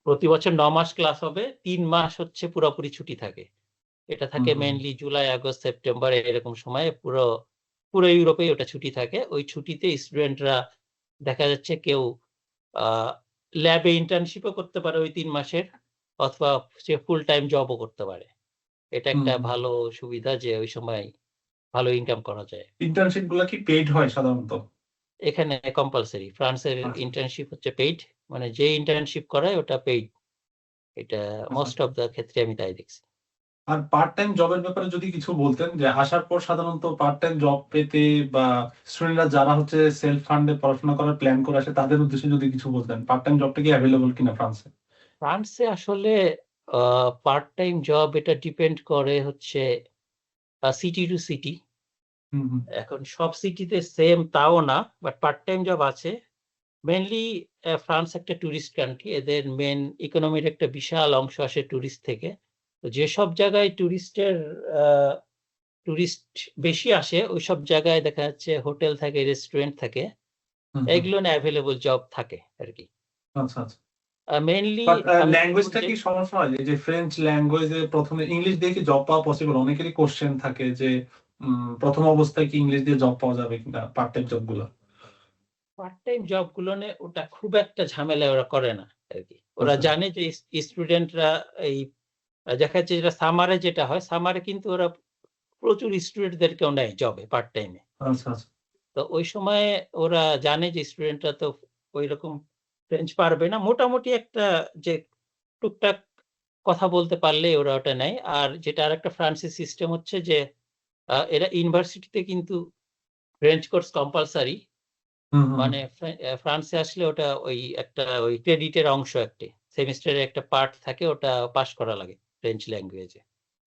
প্রতি বছর 9 মাস ক্লাস হবে, 3 মাস হচ্ছে পুরোপুরি ছুটি থাকে। এটা হুম, থাকে হুম, মেইনলি জুলাই, আগস্ট, সেপ্টেম্বর এরকম সময়ে পুরো পুরো ইউরোপেই ওটা ছুটি থাকে। ওই ছুটিতে স্টুডেন্টরা দেখা যাচ্ছে কেউ ল্যাবে ইন্টার্নশিপও করতে পারে ওই 3 মাসের, অথবা সে ফুল টাইম জবও করতে পারে। এটা হুম, একটা হুম। ভালো সুবিধা যে ওই সময় ভালো ইনকাম করা যায়। ইন্টার্নশিপ গুলা কি পেইড হয় সাধারণত? এখানে কম্পালসরি, ফ্রান্সের আচ্ছা, ইন্টার্নশিপ হচ্ছে পেইড, মানে যে ইন্টার্নশিপ করায় ওটা পেইড। এটা আচ্ছা। মোস্ট অফ দা ক্ষেত্রে আমি তাই দেখছি। আর পার্ট টাইম জবের ব্যাপারে যদি কিছু বলতেন, যে আসার পর সাধারণত পার্ট টাইম জব পেতে বা স্টুডেন্টরা যারা হচ্ছে সেলফ ফান্ডে পড়াশোনা করার প্ল্যান করে আসে, তাদের উদ্দেশ্যে যদি কিছু বলতেন, পার্ট টাইম জবটা কি অ্যাভেলেবল কিনা ফ্রান্সে? ফ্রান্সে আসলে পার্ট টাইম জব এটা ডিপেন্ড করে হচ্ছে সিটি টু সিটি। হুম, হুম, এখন সব সিটিতে সেম তাও না, বাট পার্ট টাইম জব আছে। মেনলি ফ্রান্স একটা টুরিস্ট কান্ট্রি, এদের মেন ইকোনমির একটা বিশাল অংশ আসে টুরিস্ট থেকে। তো যেসব জায়গায় টুরিস্ট বেশি আসে, ওইসব জায়গায় দেখা যাচ্ছে হোটেল থাকে, রেস্টুরেন্ট থাকে, হুম, হুম। এগুলো অ্যাভেলেবল জব থাকে আর কি। আচ্ছা, আচ্ছা। মেনলি বাট আমি বলবো ল্যাঙ্গুয়েজটা যে কি সমস্যা হয়? এই যে ফ্রেঞ্চ ল্যাঙ্গুয়েজে প্রথমে ইংলিশ দিয়ে কি জব পাওয়া পসিবল? অনেকেরই কোশ্চেন থাকে যে প্রথম অবস্থায় কি ইংলিশ দিয়ে জব পাওয়া যাবে কিনা পার্ট টাইম জব গুলো। পার্ট টাইম জব গুলো ওটা খুব একটা ঝামেলা ওরা করে না আর কি। ওরা আচ্ছা, জানে যে স্টুডেন্টরা এই দেখা যাচ্ছে যেটা সামারে যেটা হয়, সামারে কিন্তু ওরা প্রচুর স্টুডেন্টদেরকেও নেয় জবে পার্ট টাইমে। আচ্ছা, আচ্ছা। তো ওই সময়ে ওরা জানে যে স্টুডেন্টরা তো ওইরকম ফ্রেঞ্চ পারবে না, মোটামুটি একটা যে টুকটাক কথা বলতে পারলে ওরা ওটা নেয়। আর যেটা আরেকটা ফ্রান্সের সিস্টেম হচ্ছে যে এরা ইউনিভার্সিটিতে কিন্তু ফ্রেঞ্চ কোর্স কম্পালসারি। হুম, হুম, মানে ফ্রান্সে আসলে ওটা ওই একটা ওই ক্রেডিটের অংশ, একটা সেমিস্টারের একটা পার্ট থাকে, ওটা পাস করা লাগে ফ্রেঞ্চ ল্যাঙ্গুয়েজে।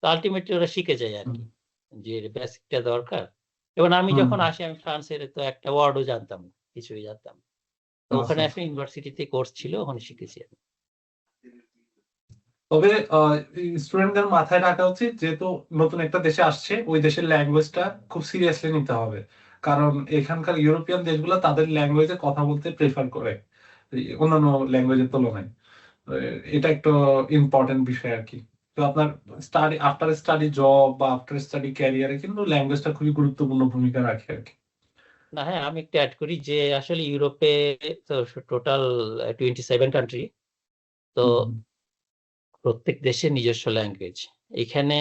তো আল্টিমেটলি ওরা শিখে যায় আর হুম, কি, যে বেসিকটা দরকার। এবং আমি হুম, যখন হুম। আসি, আমি ফ্রান্সের তো একটা ওয়ার্ডও জানতাম না, কিছুই জানতাম না। তো আচ্ছা, ওখানে আচ্ছা। একটা ইউনিভার্সিটিতে কোর্স ছিল, ওখানে শিখেছি আমি। তবে স্টুডেন্টদের মাথায় রাখা উচিত, যেহেতু নতুন একটা দেশে আসছে, ওই দেশের ল্যাঙ্গুয়েজটা খুব সিরিয়াসলি নিতে হবে। কারণ এখানকার ইউরোপিয়ান দেশগুলো তাদের ল্যাঙ্গুয়েজে কথা বলতে প্রেফার করে অন্যান্য ল্যাঙ্গুয়েজের তুলনায়। এটা একটা ইম্পর্টেন্ট বিষয় আর কি। তো আপনার আফটার স্টাডি জব বা আফটার স্টাডি ক্যারিয়ারে কিন্তু ল্যাঙ্গুয়েজটা খুবই গুরুত্বপূর্ণ ভূমিকা রাখে আর কি। না, হ্যাঁ, আমি একটু অ্যাড করি যে আসলে ইউরোপে তো টোটাল 27 কান্ট্রি। তো হুম, হুম। প্রত্যেক দেশের নিজস্ব ল্যাঙ্গুয়েজ। এখানে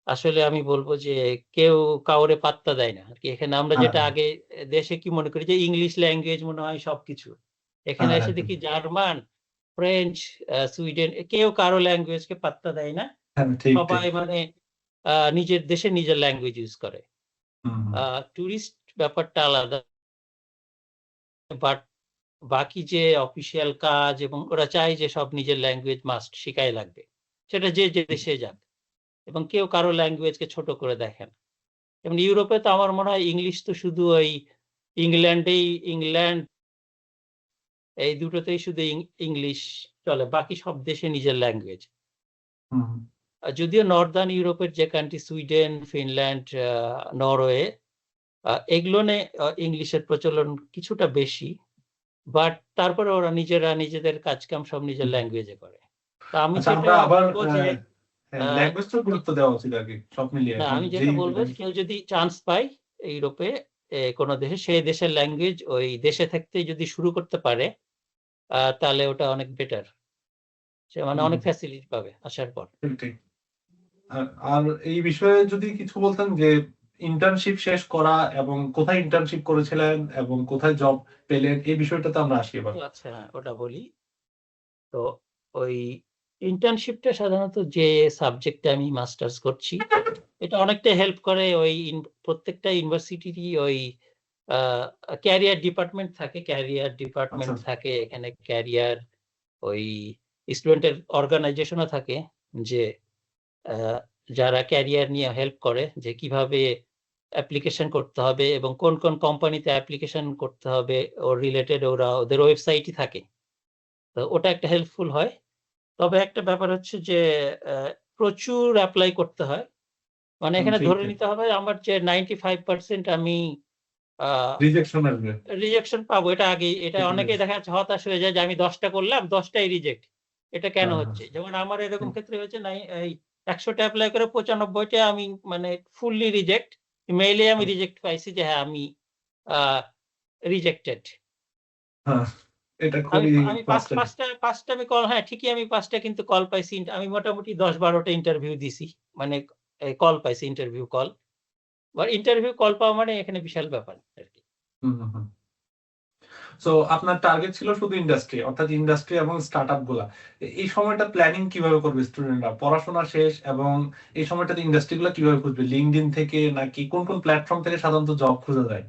আসলে আমি বলবো যে কেউ কাউরে পাত্তা দেয় না আরকি। এখানে আমরা হ্যাঁ, যেটা আগে দেশে কি মনে করি যে ইংলিশ ল্যাঙ্গুয়েজ মনে হয় সবকিছু। এখানে হ্যাঁ, এসে হ্যাঁ, দেখি জার্মান, ফ্রেঞ্চ, সুইডেন, কেউ কারো ল্যাঙ্গুয়েজকে পাত্তা দেয় না। হ্যাঁ, ঠিক, ঠিক। সবাই মানে নিজের দেশে নিজের ল্যাঙ্গুয়েজ ইউজ করে। হুম, হুম, টুরিস্ট ব্যাপারটা আলাদা। বাট বাকি যে অফিসিয়াল কাজ, এবং ওরা চায় যে সব নিজের ল্যাঙ্গুয়েজ মাস্ট শিখাই লাগবে। সেটা যে দেশে যাক। এবং কেউ কারো ল্যাঙ্গুয়েজকে ছোট করে দেখে না। যেমন ইউরোপে তো আমার মনে হয় ইংলিশ তো শুধু ওই ইংল্যান্ড এই দুটোতেই শুধু ইংলিশ চলে। বাকি সব দেশে নিজের ল্যাঙ্গুয়েজ। হুম, হুম। যদিও নর্দার্ন ইউরোপের যে কান্ট্রি সুইডেন, ফিনল্যান্ড, নরওয়ে, এগুলোনে ইংলিশের প্রচলন কিছুটা বেশি। বাট তারপরে ওরা নিজেরা নিজেদের কাজকাম সব নিজের হুম। ল্যাঙ্গুয়েজে করে। তো আমি আচ্ছা, যেটা আমরা আবার বলবো যে আ ল্যাঙ্গুয়েজটাও গুরুত্ব দেওয়া উচিত আর কি, সব মিলিয়ে না, এখন আমি যেটা যেই বলবো যে কেউ যদি চান্স পায় ইউরোপে, কোনো দেশে, সেই দেশের ল্যাঙ্গুয়েজ ওই দেশে থাকতেই যদি শুরু করতে পারে তাহলে ওটা অনেক বেটার। সে মানে অনেক ফ্যাসিলিটি পাবে আসার পর। ঠিক। আর এই বিষয়ে যদি কিছু বলতেন যে ইন্টার্নশিপ শেষ করা এবং কোথায় ইন্টার্নশিপ করেছিলেন এবং কোথায় জব পেলেন, এই বিষয়টাতে আমরা আসি এবার। আচ্ছা, ওটা বলি। তো ওই ইন্টার্নশিপটা সাধারণত যে সাবজেক্টে আমি মাস্টার্স করছি এটা অনেকটা হেল্প করে। ওই প্রত্যেকটা ইউনিভার্সিটিরই ওই ক্যারিয়ার ডিপার্টমেন্ট আচ্ছা। থাকে এখানে। ক্যারিয়ার ওই স্টুডেন্টের অর্গানাইজেশনও থাকে যে যারা ক্যারিয়ার নিয়ে হেল্প করে যে কিভাবে অ্যাপ্লিকেশন করতে হবে এবং কোন কোন কোম্পানিতে অ্যাপ্লিকেশন করতে হবে ওর রিলেটেড ওদের ওয়েবসাইটই থাকে। তো ওটা একটা হেল্পফুল হয়। তবে একটা ব্যাপার হচ্ছে যে প্রচুর অ্যাপ্লাই করতে হয়। মানে এখানে ঠিক, ধরে ঠিক। নিতে হবে আমার যে 95% আমি রিজেকশন আসবে। রিজেকশন পাবো এটা আগেই। এটা ঠিক অনেকেই আছে। দেখা যাচ্ছে হতাশ হয়ে যায় যে আমি 10 টা করলাম 10 টাই রিজেক্ট। এটা কেন হ্যাঁ, হ্যাঁ। হচ্ছে? যেমন আমার এরকম ঠিক। ক্ষেত্রে হয়েছে নাই এই ১০০ টা এপ্লাই করে ৯৫ টা আমি মানে ফুললি রিজেক্ট। মেইলে আমি রিজেক্ট পাইছি যে হ্যাঁ আমি আ রিজেক্টেড। হ্যাঁ, এটা আমি খুবই আমি ৫ ফ্রাস্ট্রেটিং। টা আমি কল হ্যাঁ, ঠিকই আমি ৫ টা কিন্তু কল পাইছি। আমি মোটামুটি ১০-১২ টা ইন্টারভিউ দিছি। মানে কল পাইছি, ইন্টারভিউ কল। বা ইন্টারভিউ কল পাওয়া মানে এখানে বিশাল ব্যাপার আরকি। হুম, হুম, হুম। সো আপনার টার্গেট ছিল শুধু ইন্ডাস্ট্রি, অর্থাৎ ইন্ডাস্ট্রি এবং স্টার্টআপ গুলা। এই সময়টা প্ল্যানিং কিভাবে করবে স্টুডেন্টরা? পড়াশোনা শেষ এবং এই সময়টাতে ইন্ডাস্ট্রি গুলা কিভাবে খুঁজবে? লিঙ্কডইন থেকে নাকি কোন কোন প্ল্যাটফর্ম থেকে সাধারণত জব খোঁজা যায়?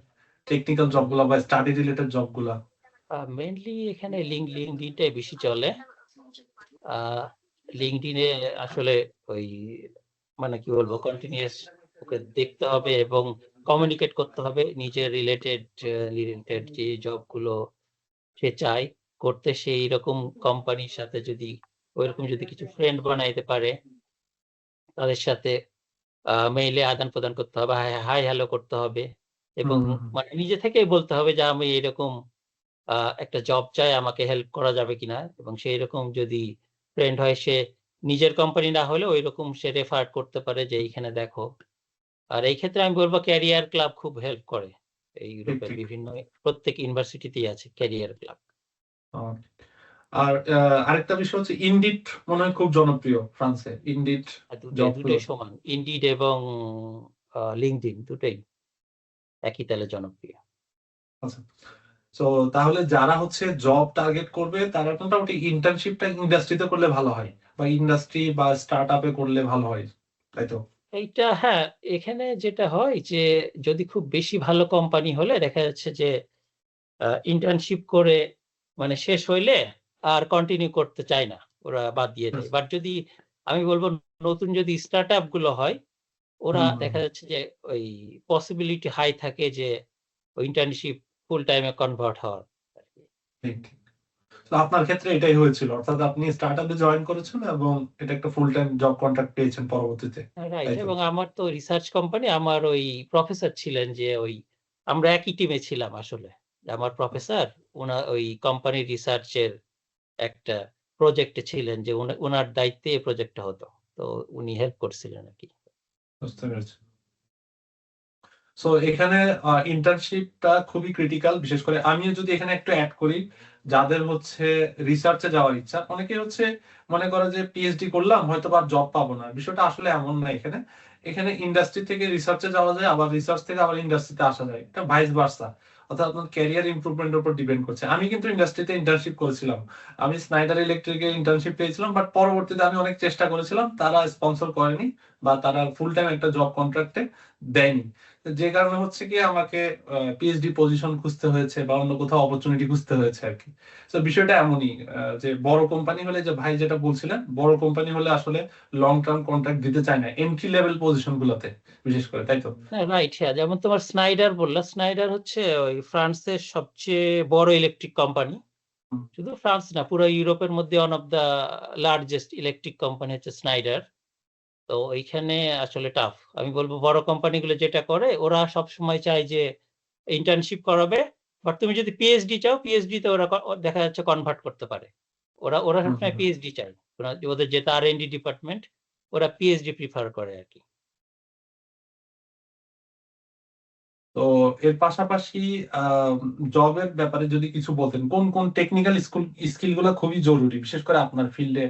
টেকনিক্যাল জব গুলা বা স্টাডি রিলেটেড জব গুলা? মেইনলি এখানে লিঙ্কডইন টাই বেশি চলে। আ LinkedIn এ আসলে ওই মানে কি বলবো কন্টিনিউয়াস ওকে দেখতে হবে এবং কমিউনিকেট করতে হবে। নিজের রিলেটেড যে জবগুলো সে চায় করতে, সেই রকম কোম্পানির সাথে যদি ওইরকম যদি কিছু ফ্রেন্ড বানাইতে পারে, তাদের সাথে মেইলে আদান-প্রদান করতে হবে। হাই হ্যালো করতে হবে এবং হুম, হুম, হুম। মানে নিজে থেকেই বলতে হবে যে আমি এরকম আ একটা জব চাই, আমাকে হেল্প করা যাবে কিনা? এবং সেইরকম যদি ফ্রেন্ড হয়, সে নিজের কোম্পানি না হলেও ঐরকম সে রেফার করতে পারে যে এইখানে দেখো। আর এই ক্ষেত্রে আমি বলব ক্যারিয়ার ক্লাব খুব হেল্প করে। এই ঠিক, ইউরোপের ঠিক। বিভিন্ন প্রত্যেক ইউনিভার্সিটিতেই আছে ক্যারিয়ার ক্লাব। আ আর আরেকটা বিষয় হচ্ছে ইনডিড মনে হয় খুব জনপ্রিয় ফ্রান্সে। ইনডিড দুটোই জবগুলো। সমান। Indeed এবং LinkedIn দুটোই একই তালে জনপ্রিয়। আচ্ছা। সো তাহলে যারা হচ্ছে জব টার্গেট করবে তারা মোটামুটি ইন্টার্নশিপটা ইন্ডাস্ট্রিতে করলে ভালো হয় বা ইন্ডাস্ট্রি বা স্টার্টআপ এ করলে ভালো হয়। তাই তো? এইটা হ্যাঁ, এখানে যেটা হয় যে যদি খুব বেশি ভালো কোম্পানি হলে দেখা যাচ্ছে যে ইন্টার্নশিপ করে মানে শেষ হইলে আর কন্টিনিউ করতে চায় না। ওরা বাদ দিয়ে হুম, দেয়। বাট যদি আমি বলব নতুন যদি স্টার্টআপ গুলো হয়, ওরা হুম, হুম। দেখা যাচ্ছে যে ওই পসিবিলিটি হাই থাকে যে ওই ইন্টার্নশিপ ফুল টাইমে কনভার্ট হওয়ার আরকি। ঠিক, ঠিক। তো আপনার ক্ষেত্রে এটাই হয়েছিল। অর্থাৎ আপনি স্টার্টআপ এ জয়েন করেছেন এবং এটা একটা ফুল টাইম জব কন্ট্রাক্ট পেয়েছেন পরবর্তীতে। রাইট। তাই তো? এবং আমার তো রিসার্চ কোম্পানি, আমার ওই প্রফেসর ছিলেন যে ওই আমরা একই টিমে ছিলাম আসলে। আমার প্রফেসর ওই কোম্পানির রিসার্চ এর একটা প্রজেক্টে ছিলেন যে উনার দায়িত্বে এই প্রজেক্টটা হতো। তো উনি হেল্প করছিলেন আরকি। বুঝতে পেরেছি। সো এখানে ইন্টার্নশিপটা খুবই ক্রিটিক্যাল। বিশেষ করে আমিও যদি এখানে একটু এড করি, যাদের হচ্ছে রিসার্চে যাওয়ার ইচ্ছা, অনেকে হচ্ছে মনে করে যে পিএইচডি করলাম হয়তোবা আর জব পাবো না। বিষয়টা আসলে এমন না এখানে। এখানে ইন্ডাস্ট্রি থেকে রিসার্চে যাওয়া যায়, আবার রিসার্চ থেকে আবার ইন্ডাস্ট্রিতে আসা যায়। এটা ভাইস ভার্সা। অর্থাৎ আপনার ক্যারিয়ার ইমপ্রুভমেন্ট এর উপর ডিপেন্ড করছে। আমি কিন্তু ইন্ডাস্ট্রিতে ইন্টার্নশিপ করেছিলাম। আমি স্নাইডার ইলেকট্রিক এ ইন্টার্নশিপ পেয়েছিলাম। বাট পরবর্তীতে আমি অনেক চেষ্টা করেছিলাম। তারা স্পন্সর করেনি বা তারা ফুল টাইম একটা জব কন্ট্রাক্টে দেয়নি। যে কারণে হচ্ছে গিয়ে আমাকে পিএইচডি পজিশন খুঁজতে হয়েছে বা অন্য কোথাও অপরচুনিটি খুঁজতে হয়েছে আরকি। সো বিষয়টা এমনই যে বড় কোম্পানি হলে যে ভাই যেটা বলছিলেন, বড় কোম্পানি হলে আসলে লং টার্ম কন্ট্রাক্ট দিতে চায় না। এন্ট্রি লেভেল পজিশন গুলোতে বিশেষ করে, তাই তো? হ্যাঁ, রাইট। হ্যাঁ, যেমন তোমার স্নাইডার বললা, স্নাইডার হচ্ছে ওই ফ্রান্সের সবচেয়ে বড় ইলেকট্রিক কোম্পানি। হুম, শুধু ফ্রান্স না, পুরো ইউরোপের মধ্যে one of the largest electric company হচ্ছে স্নাইডার। তো ওইখানে আসলে টাফ। আমি বলব বড় কোম্পানিগুলো যেটা করে ওরা সবসময় চায় যে ইন্টার্নশিপ করাবে। বাট তুমি যদি পিএইচডি চাও, পিএইচডি তে ওরা দেখা যাচ্ছে কনভার্ট করতে পারে। ওরা ওরা হুম, সবসময় হুম। পিএইচডি চায়। ওদের যেটা আর&ডি ডিপার্টমেন্ট, ওরা পিএইচডি প্রিফার করে আরকি। তো এর পাশাপাশি জবের ব্যাপারে যদি কিছু বলতেন, কোন কোন টেকনিক্যাল স্কিল গুলো খুবই জরুরি বিশেষ করে আপনার ফিল্ডে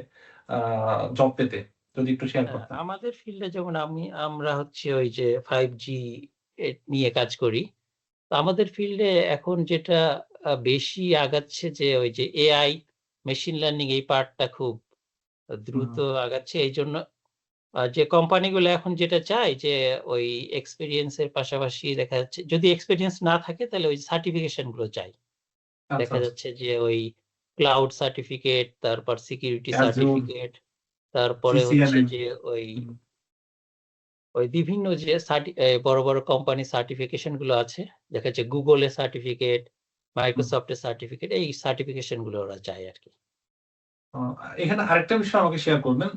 জব পেতে, যদি একটু শেয়ার করতেন। আমাদের ফিল্ডে যেমন আমরা হচ্ছে ওই যে 5G নিয়ে কাজ করি। তো আমাদের ফিল্ডে এখন যেটা বেশি আগাচ্ছে যে ওই যে এআই, মেশিন লার্নিং, এই পার্টটা খুব দ্রুত আগাচ্ছে। এই জন্য যে কোম্পানিগুলো এখন যেটা চায় যে ওই এক্সপেরিয়েন্সের পাশাপাশি দেখা যাচ্ছে যদি এক্সপেরিয়েন্স না থাকে তাহলে ওই সার্টিফিকেশন গুলো চাই। দেখা যাচ্ছে যে ওই ক্লাউড সার্টিফিকেট, তারপর সিকিউরিটি সার্টিফিকেট, তারপরে হচ্ছে যে ওই বিভিন্ন যে বড় বড় কোম্পানি সার্টিফিকেশন গুলো আছে, দেখা যাচ্ছে গুগলের সার্টিফিকেট, মাইক্রোসফটের সার্টিফিকেট, এই সার্টিফিকেশন গুলো ওরা চায় আর কি। এখানে আরেকটা বিষয় আমাকে শেয়ার করবেন,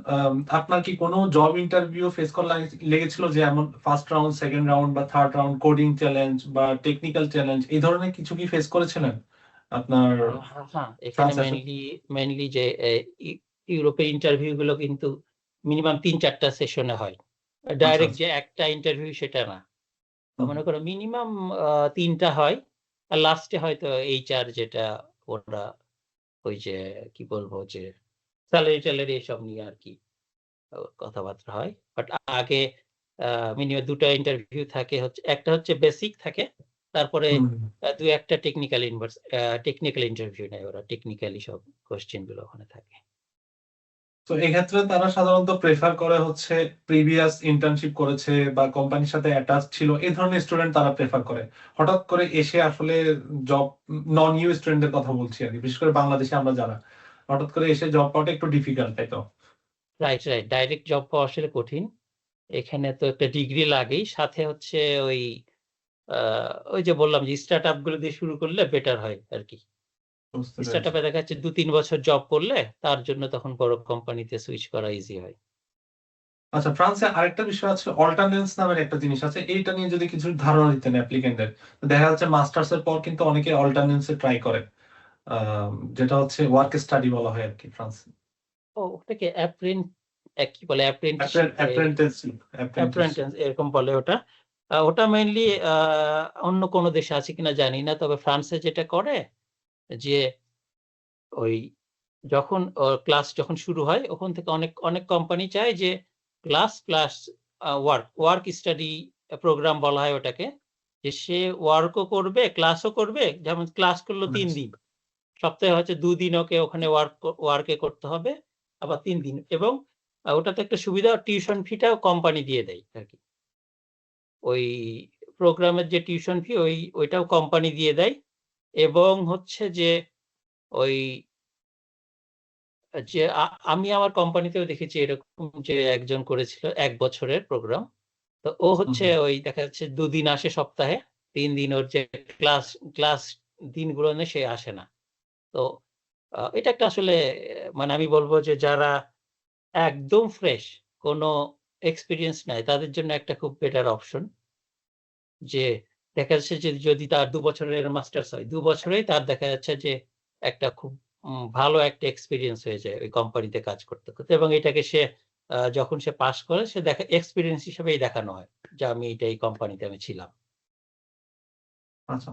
আপনার কি কোনো জব ইন্টারভিউ ফেস করা লেগেছিল যে এমন ফার্স্ট রাউন্ড, সেকেন্ড রাউন্ড বা থার্ড রাউন্ড কোডিং চ্যালেঞ্জ বা টেকনিক্যাল চ্যালেঞ্জ এই ধরনের কিছু কি ফেস করেছিলেন আপনার? হ্যাঁ, এখানে মেইনলি যে ইউরোপের ইন্টারভিউ গুলো কিন্তু মিনিমাম 3-4টা সেশনে হয়, ডাইরেক্ট যে একটা ইন্টারভিউ সেটা না। মনে করো মিনিমাম 3টা হয়, আর লাস্টে হয়তো এইচআর যেটা ওরা ওই যে কি বলবো যে স্যালারি ট্যালারি এসব নিয়ে আর কি কথাবার্তা হয়। বাট আগে মিনিমাম 2টা ইন্টারভিউ থাকে, হচ্ছে একটা হচ্ছে বেসিক থাকে, তারপরে 2-একটা টেকনিক্যাল ইন্টারভিউ নেয় ওরা, টেকনিক্যালি সব কোশ্চেন গুলো ওখানে থাকে। তো এক্ষেত্রে তারা সাধারণত প্রেফার করে হচ্ছে প্রিভিয়াস ইন্টার্নশিপ করেছে বা কোম্পানির সাথে অ্যাটাচ ছিল এই ধরনের স্টুডেন্ট তারা প্রেফার করে। হঠাৎ করে এসে আসলে জব, নন ইউ স্টুডেন্টদের কথা বলছি আর কি, বিশেষ করে বাংলাদেশে আমরা যারা, হঠাৎ করে এসে জব পাওয়াটা একটু ডিফিকাল্ট, তাই তো? রাইট, ডাইরেক্ট জব পাওয়া আসলে কঠিন। এখানে তো একটা ডিগ্রি লাগেই, সাথে হচ্ছে ওই যে বললাম যে স্টার্টআপ গুলো দিয়ে শুরু করলে বেটার হয় আর কি। স্টার্টআপে দেখা যাচ্ছে 2-3 বছর জব করলে তার জন্য তখন বড় কোম্পানিতে সুইচ করা ইজি হয়। আচ্ছা, ফ্রান্সে আরেকটা বিষয় আছে, অল্টারনেন্স নামের একটা জিনিস আছে, এইটা নিয়ে যদি কিছু ধারণা দিতেন অ্যাপ্লিকেন্টদের। দেখা যাচ্ছে মাস্টার্স এর পর কিন্তু অনেকে অল্টারনেন্সে ট্রাই করে, যেটা হচ্ছে ওয়ার্ক স্টাডি বলা হয় আর কি ফ্রান্সে। ওটাকে কি বলে, এরকম বলে ওটা। ওটা মেইনলি অন্য কোনো দেশে আছে কিনা জানি না, তবে ফ্রান্সে যেটা করে যে ওই যখন ক্লাস যখন শুরু হয় ওখান থেকে অনেক অনেক কোম্পানি চায় যে class plus work study program বলা হয় ওটাকে, যে সে ওয়ার্কও করবে ক্লাসও করবে। যেমন ক্লাস করলো 3 দিন, সপ্তাহে হচ্ছে 2 দিন ওকে ওখানে ওয়ার্কে করতে হবে, আবার 3 দিন। এবং ওটাতে একটা সুবিধা, টিউশন ফিটাও কোম্পানি দিয়ে দেয় আর কি। ওই প্রোগ্রামের যে টিউশন ফি ওইটাও কোম্পানি দিয়ে দেয়। এবং হচ্ছে যে ওই যে আমি আমার কোম্পানিতেও দেখেছি এরকম, যে একজন করেছিল 1 বছরের প্রোগ্রাম। তো ও হচ্ছে ওই দেখা যাচ্ছে 2 দিন আসে সপ্তাহে, 3 দিন ওর যে ক্লাস দিনগুলো নেই সে আসে না। তো এটা একটা আসলে মানে আমি বলবো যে যারা একদম ফ্রেশ, কোনো এক্সপেরিয়েন্স নাই, তাদের জন্য একটা খুব বেটার অপশন। যে দেখা যাচ্ছে যে যদি তার 2 বছরের মাস্টার্স হয়, 2 বছরেই তার দেখা যাচ্ছে যে একটা খুব ভালো একটা এক্সপেরিয়েন্স হয়ে যায় ওই কোম্পানিতে কাজ করতে করতে। এবং এটাকে সে যখন সে পাস করে সে এক্সপেরিয়েন্স হিসেবেই দেখানো হয় যে আমি এই কোম্পানিতে আমি ছিলাম। আচ্ছা,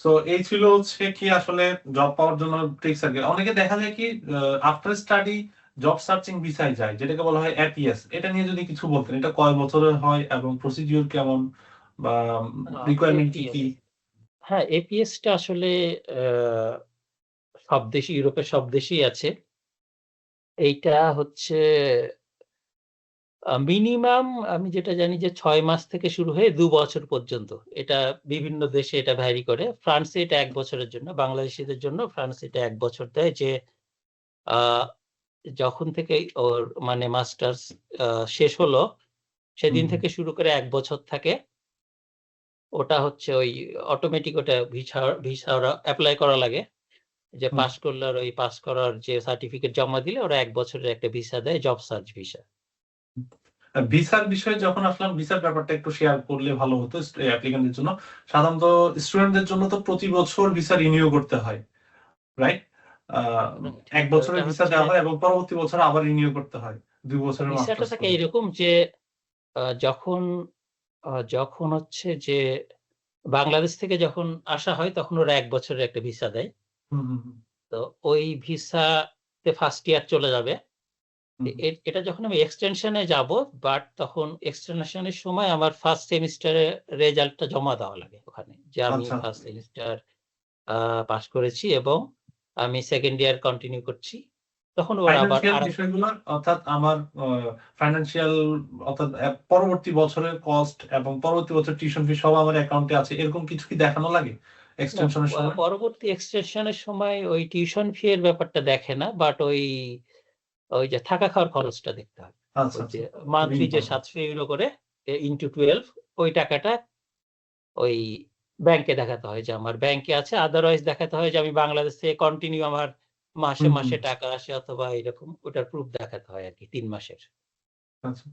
সো এই ছিল হচ্ছে কি আসলে জব পাওয়ার জন্য ট্রিক্স আর কি। অনেকে দেখা যায় কি আফটার স্টাডি জব সার্চিং ভিসায় যায়, যেটাকে বলা হয় এপিএস। এটা নিয়ে যদি কিছু বলতেন, এটা কয় বছরের হয় এবং প্রসিডিউর কেমন বা রিকোয়ারমেন্ট কি কি? হ্যাঁ, এপিএসটা আসলে সব দেশই, ইউরোপের সব দেশেই আছে। এইটা হচ্ছে মিনিমাম আমি যেটা জানি যে 6 মাস থেকে শুরু হয়ে 2 বছর পর্যন্ত। এটা বিভিন্ন দেশে এটা ভ্যারি করে। ফ্রান্সে এটা 1 বছরের জন্য, বাংলাদেশীদের জন্য ফ্রান্সে এটা 1 বছর দেয়। যে যখন থেকে ওর মানে মাস্টার্স শেষ হলো সেদিন থেকে শুরু করে 1 বছর থাকে। ওটা হচ্ছে ওই অটোমেটিক ওটা ভিসা ওরা এপ্লাই করা লাগে, যে পাস করলে আর ওই পাস করার যে সার্টিফিকেট জমা দিলে ওরা 1 বছরের একটা ভিসা দেয়, জব সার্চ ভিসা। ভিসার বিষয়ে যখন আসলাম, ভিসার ব্যাপারটা একটু শেয়ার করলে ভালো হতো অ্যাপ্লিকেন্টদের জন্য। সাধারণত স্টুডেন্টদের জন্য তো প্রতি বছর ভিসা রিনিউ করতে হয়, রাইট? 1 বছরের ভিসা দেওয়া হয় এবং পরবর্তী বছর আবার রিনিউ করতে হয় 2 বছরের ভিসাটা মাস্টার্স থাকে করে। এরকম যে যখন যখন হচ্ছে যে বাংলাদেশ থেকে যখন আসা হয় তখন ওরা ১ বছরের একটা ভিসা দেয়। তো ওই ভিসাতে ফার্স্ট ইয়ার চলে যাবে। এটা যখন আমি এক্সটেনশনে যাব, বাট তখন এক্সটেনশনের সময় আমার ফার্স্ট সেমিস্টারের রেজাল্টটা জমা দেওয়া লাগে ওখানে। যে আমি আচ্ছা। ফার্স্ট সেমিস্টার পাস করেছি এবং আমি সেকেন্ড ইয়ার কন্টিনিউ করছি। তখন ওরা আবার ফাইন্যান্সিয়াল বিষয়গুলো, অর্থাৎ আমার ফাইন্যান্সিয়াল, অর্থাৎ পরবর্তী বছরের কস্ট এবং পরবর্তী বছর টিউশন ফি সব আমার অ্যাকাউন্টে আছে, এরকম কিছু কি দেখানো লাগে না, এক্সটেনশনের সময়? পরবর্তী এক্সটেনশনের সময় ওই টিউশন ফি এর ব্যাপারটা দেখে না, বাট ওই যে থাকা খাওয়ার খরচটা দেখতে হয়। আচ্ছা ওই আচ্ছা, যে খুবই মান্থলি যে ইম্পর্টেন্ট। 700 ইউরো করে ইনটু 12, ওই টাকাটা ওই ব্যাংকে দেখাতে হয় যে আমার ব্যাংকে আছে। আদারওয়াইজ দেখাতে হয় যে আমি বাংলাদেশ থেকে কন্টিনিউ আমার মাসে, মাসে টাকা আসে অথবা এরকম, ওটার প্রুফ দেখাতে হয় আরকি ৩ মাসের। আচ্ছা।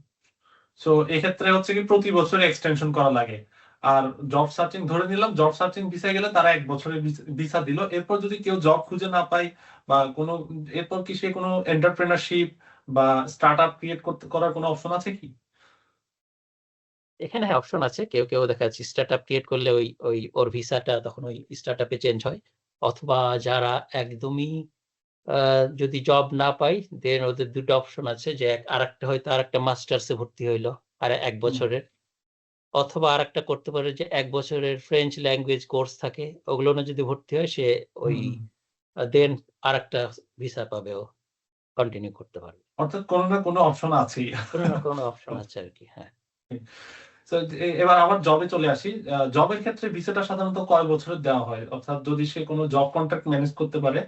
সো এক্ষেত্রে হচ্ছে কি প্রতি বছর এক্সটেনশন করা লাগে। আর জব সার্চিং ধরে নিলাম, জব সার্চিং ভিসা গেলে তারা ১ বছরের ভিসা দিল। এরপর যদি কেউ জব খুঁজে না পায় বা কোনো, এরপর কি সে কোনো এন্টারপ্রেনারশিপ বা স্টার্টআপ ক্রিয়েট করার কোনো অপশন আছে কি? এখানে হ্যাঁ, অপশন আছে। কেউ দেখা যাচ্ছে স্টার্টআপ ক্রিয়েট করলে ওর ভিসাটা তখন ওই স্টার্টআপ এ চেঞ্জ হয়। অথবা যারা একদমই আ যদি জব না পায়, দেন ওদের ২ টা অপশন আছে যে আরেকটা হয়তো আরেকটা মাস্টার্স এ ভর্তি হইলো আর ১ হুম, বছরের। অথবা আরেকটা করতে পারে যে ১ বছরের ফ্রেঞ্চ ল্যাঙ্গুয়েজ কোর্স থাকে। ওগুলো নিয়ে যদি ভর্তি হয় সে ওই হুম, হুম। দেন আরেকটা ভিসা পাবে, ও কন্টিনিউ করতে পারবে। অর্থাৎ কোনো না কোনো অপশন আছেই। কোন না কোন অপশন আছে আরকি। হ্যাঁ। সো এবার আবার জবে চলে আসি। জবের ক্ষেত্রে ভিসাটা সাধারণত কয় বছরের দেওয়া হয়? অর্থাৎ যদি সে কোনো জব কন্ট্রাক্ট ম্যানেজ করতে পারে,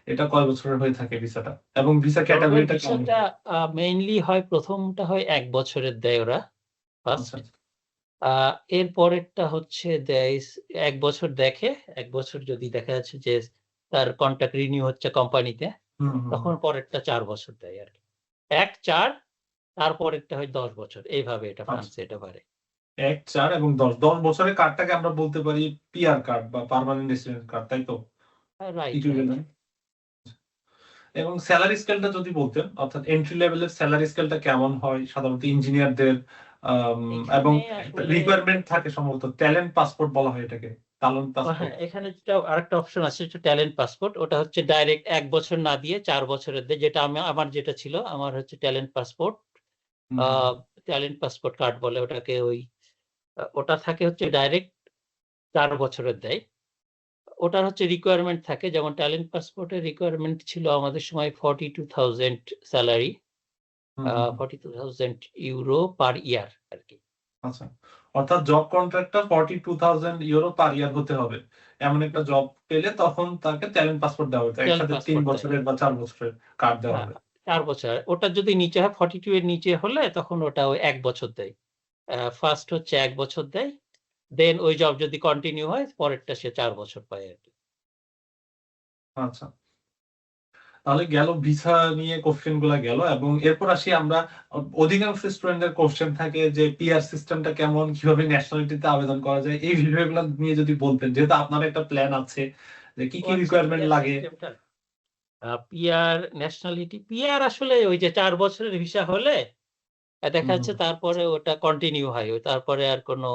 এটা কয় বছরের হয়ে থাকে ভিসাটা? এবং ভিসা জবের ক্যাটেগরিটা কেমন ভিসাটা হয়? মেইনলি হয়, ১ম টা হয় ১ বছরের দেয় ওরা ফার্স্ট। আচ্ছা, আচ্ছা। আ এর পরেরটা হচ্ছে দেয় ১ বছর দেখে। ১ বছর যদি দেখা যাচ্ছে যে তার কন্ট্রাক্ট রিনিউ হচ্ছে কোম্পানিতে, হুম, হুম, হুম। তখন পরেরটা ৪ বছর দেয় আরকি। ১, ৪, তারপরেরটা হয় ১০ বছর। এইভাবে এটা আচ্ছা। ফ্রান্সে এটা বাড়ে। ১, ৪ এবং ১০। ১০ বছরের কার্ডটাকে আমরা বলতে পারি পিআর কার্ড বা পার্মানেন্ট রেসিডেন্ট কার্ড, তাই তো? Right, right. ইকুইভ্যালেন্ট। এবং সেলারি স্কেলটা যদি বলতেন, অর্থাৎ এন্ট্রি লেভেলের সেলারি স্কেলটা কেমন হয় সাধারণত ইঞ্জিনিয়ারদের? এবং এখানে একটা আসলে রিকোয়ারমেন্ট থাকে সম্ভবত ট্যালেন্ট পাসপোর্ট বলা হয় এটাকে। টালেন্ট পাসপোর্ট। হ্যাঁ, এখানে যেটা আরেকটা অপশন আছে, যেটা ট্যালেন্ট পাসপোর্ট। ওটা হচ্ছে ডাইরেক্ট ১ বছর না দিয়ে ৪ বছরের দেয়। যেটা আমার যেটা ছিল, আমার হচ্ছে ট্যালেন্ট পাসপোর্ট। হুম, আ হুম। ট্যালেন্ট পাসপোর্ট কার্ড বলে ওটাকে। ওটা থাকে হচ্ছে ডাইরেক্ট ৪ বছরের দেয়। ওটার হচ্ছে রিকোয়ারমেন্ট থাকে, যেমন ট্যালেন্ট পাসপোর্টের রিকোয়ারমেন্ট ছিল আমাদের সময় 42,000 সেলারি, হুম, হুম, হুম। 42,000 ইউরো পার ইয়ার আরকি। আচ্ছা। অর্থাৎ জব কন্ট্রাক্টটা 42,000 ইউরো পার ইয়ার হতে হবে। এমন একটা জব পেলে তখন তাকে ট্যালেন্ট পাসপোর্ট দেওয়া হতো। ট্যালেন্ট একসাথে ৩ পাসপোর্ট দেয়। বছরের বা ৪ বছরের কার্ড দেওয়া হ্যাঁ, হবে। ৪ বছর। ওটার যদি নিচে হয়, 42 এর নিচে হলে তখন ওটা ওই ১ বছর দেয়। ফার্স্ট হচ্ছে ১ বছর দেয়। দেন ওই জব যদি কন্টিনিউ হয়, পরেরটা সে ৪ বছর পায় আরকি। আচ্ছা। তাহলে গেল ভিসা নিয়ে কোয়েশ্চেন গুলা গেল, এবং এরপর আসি আমরা, অধিকাংশ স্টুডেন্টদের কোয়েশ্চেন থাকে যে পিআর সিস্টেমটা কেমন, কিভাবে ন্যাশনালিটিতে আবেদন করা যায়, এই বিষয়গুলো নিয়ে যদি বলতেন, যেহেতু আপনার একটা প্ল্যান আছে যে কি ও কি আচ্ছা, রিকোয়ারমেন্ট পিআর লাগে। সিস্টেমটা। পিআর ন্যাশনালিটি, পিআর আসলে ওই যে ৪ বছরের ভিসা হলে দেখা হুম, যাচ্ছে হুম। তারপরে ওটা কন্টিনিউ হয়। তারপরে আর কোনো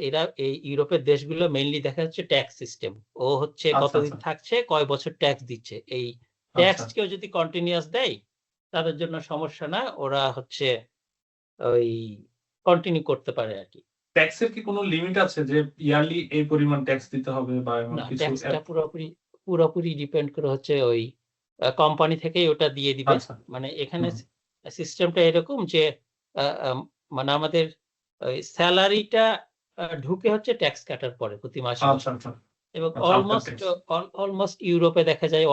এরা এই ইউরোপের দেশগুলো মেইনলি দেখা যাচ্ছে ট্যাক্স সিস্টেম। ও হচ্ছে আচ্ছা, কতদিন আচ্ছা, থাকছে, কয় বছর ট্যাক্স দিচ্ছে। এই আচ্ছা। ট্যাক্স কেউ যদি কন্টিনিউয়াস দেয়, তাদের জন্য সমস্যা না। ওরা হচ্ছে ওই কন্টিনিউ করতে পারে আরকি। ট্যাক্সের কি কোনো লিমিট আছে যে ইয়ারলি এই পরিমাণ ট্যাক্স দিতে হবে বা এমন না, কিছু? ট্যাক্সটা পুরোপুরি ডিপেন্ড করে হচ্ছে ওই কোম্পানি থেকেই ওটা দিয়ে দিবে। আচ্ছা। মানে এখানে হুম। সিস্টেমটা এরকম যে আ আম মানে আমাদের ওই সেলারিটা ঢুকে হচ্ছে ট্যাক্স কাটার পরে প্রতি মাসে, আচ্ছা, মাসে। আচ্ছা, এবং আচ্ছা, আফটার ট্যাক্স। অলমোস্ট ইউরোপে দেখা যায়